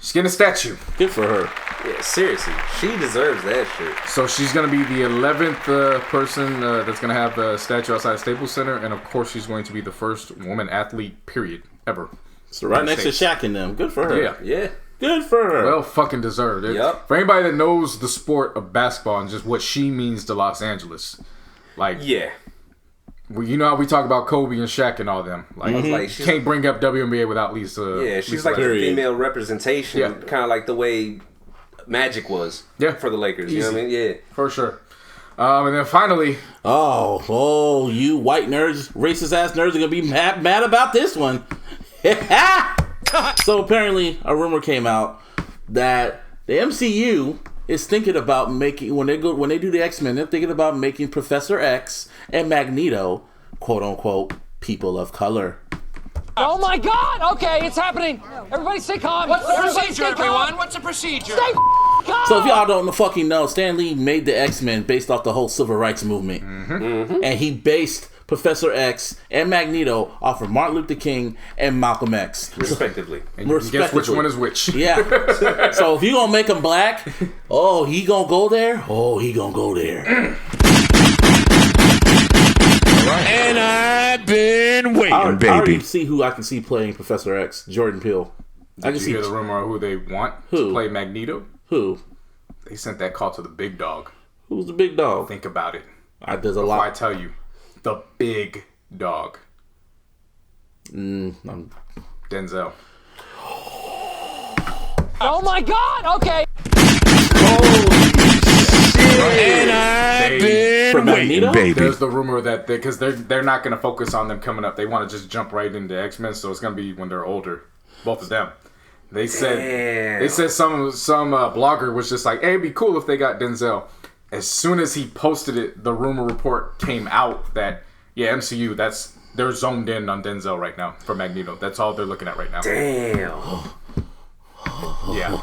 she's getting a statue. Good for her. Yeah, seriously. She deserves that shit. So she's going to be the 11th person that's going to have a statue outside of Staples Center, and of course she's going to be the first woman athlete, period, ever. So right next to Shaq and them. Good for her. Yeah. Good for her. Well fucking deserved. Yep. For anybody that knows the sport of basketball and just what she means to Los Angeles. Like, yeah. Well, you know how we talk about Kobe and Shaq and all them. Like, like you can't bring up WNBA without Lisa. Yeah, she's Lisa like Leslie. a female representation, kind of like the way Magic was for the Lakers. You know what I mean? Yeah. For sure. And then finally... Oh, you white nerds, racist ass nerds are going to be mad about this one. So apparently a rumor came out that the MCU is thinking about making, when they do the X-Men, they're thinking about making Professor X and Magneto, quote unquote, people of color. Oh my God! Okay, it's happening. Everybody stay calm. What's the procedure, everyone? What's the procedure? Stay calm. So if y'all don't fucking know, Stan Lee made the X-Men based off the whole civil rights movement. And he based Professor X and Magneto off of Martin Luther King and Malcolm X. Respectively. And you can guess which one is which. Yeah. So if you gonna make him black, he gonna go there? Oh, he gonna go there. And I've been waiting, baby. I already see who I can see playing Professor X. Jordan Peele. Did you hear the rumor of who they want to play Magneto? Who? They sent that call to the big dog. Who's the big dog? Think about it. There's a lot. I tell you, the big dog. Denzel. Oh my God! Okay. And I've been waiting, baby. There's the rumor that because they're not going to focus on them coming up. They want to just jump right into X-Men, so it's going to be when they're older, both of them. They said some blogger was just like, hey, it'd be cool if they got Denzel. As soon as he posted it, the rumor report came out that MCU, they're zoned in on Denzel right now for Magneto. That's all they're looking at right now. Damn. Yeah.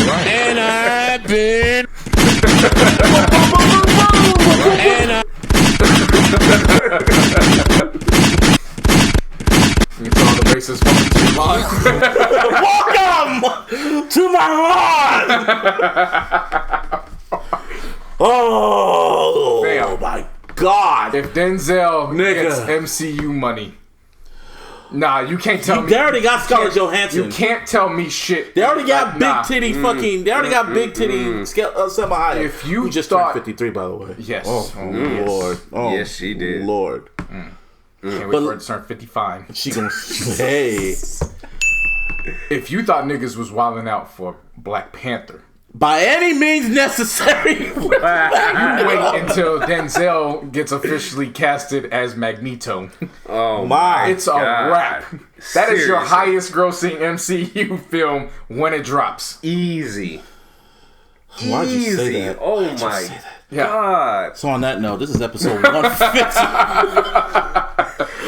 And I've been. You saw the racist woman to your lawn. Welcome to my lawn. Oh my God! If Denzel gets MCU money. Nah, you can't tell me. They already got Scarlett Johansson. You can't tell me shit. They already got big titty fucking. They already got big titty. Selma Hayek. If you who just thought, turned 53, by the way. Yes. Oh Lord. Oh, yes, she did. Lord. Can't wait for her to turn 55. She gonna. Hey. If you thought niggas was wilding out for Black Panther, by any means necessary. You wait until Denzel gets officially casted as Magneto. Oh my! It's a wrap. That is your highest grossing MCU film when it drops. Easy. Why'd you say that? Oh my God. So on that note, this is episode 150.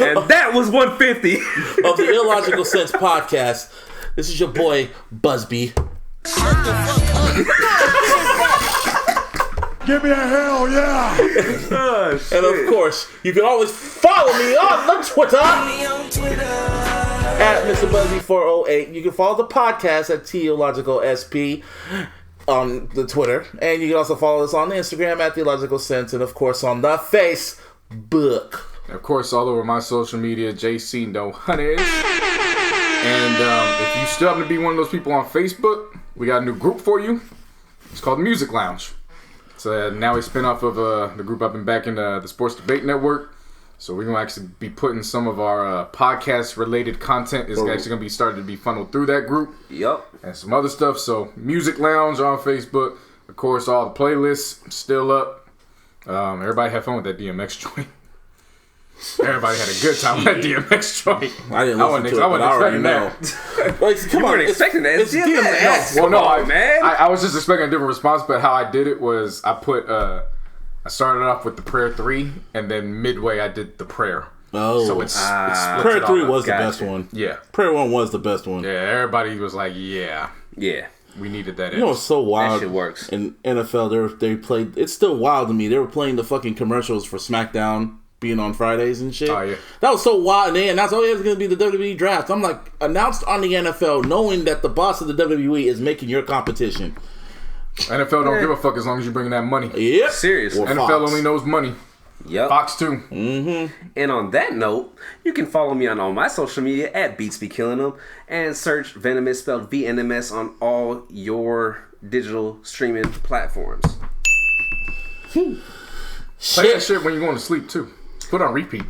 And that was 150 of the Illogical Sense podcast. This is your boy, Busby. Give me a hell yeah! Oh, and of course, you can always follow me on the Twitter. At Mr. Busby408. You can follow the podcast at TILLogicalSP on the Twitter. And you can also follow us on Instagram at The Illogical Sense. And of course on the Facebook. And of course, all over my social media, JC No Hunters. And if you still happen to be one of those people on Facebook, we got a new group for you. It's called Music Lounge. It's now a spinoff of the group I've been back in the Sports Debate Network. So we're going to actually be putting some of our podcast-related content is actually going to be starting to be funneled through that group. Yep. And some other stuff. So Music Lounge on Facebook. Of course, all the playlists still up. Everybody had fun with that DMX joint. Everybody had a good time with that DMX joint. I didn't listen to it, but I already know. Come on, expecting that. It's DMX. Well, no, man. I was just expecting a different response, but how I did it was I started off with the prayer 3, and then midway I did the prayer. Oh, so it's prayer 3 was the best one. Yeah, prayer 1 was the best one. Yeah, everybody was like, yeah, we needed that. You know, it's so wild. That shit works. In NFL, they played. It's still wild to me. They were playing the fucking commercials for SmackDown being on Fridays and shit. Oh yeah, that was so wild. And they announced, it's going to be the WWE draft. I'm like, announced on the NFL, knowing that the boss of the WWE is making your competition. NFL don't give a fuck as long as you bring that money. Yep. Seriously. NFL Fox only knows money. Yep. Fox too. Mm-hmm. And on that note, you can follow me on all my social media at BeatsBeKillingThem and search Venomous, spelled VNMS, on all your digital streaming platforms. Play that shit when you're going to sleep too. Put on repeat.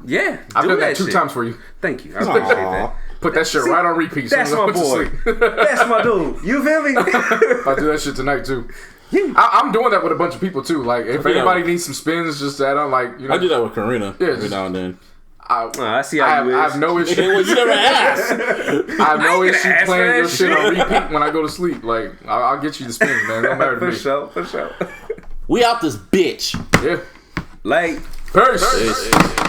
Yeah, I've done that 2 times for you. Thank you. I appreciate that. Put that shit right on repeat. That's my boy. That's my dude. You feel me? I do that shit tonight too. I'm doing that with a bunch of people too. Like if anybody needs some spins, just add on. Like I do that with Karina every now and then. I see how you is. I have no issue. Well, you never asked. I have no issue playing your shit on repeat when I go to sleep. Like I'll get you the spins, man. Don't matter to me. For sure. We out this bitch. Yeah. Like. Peace.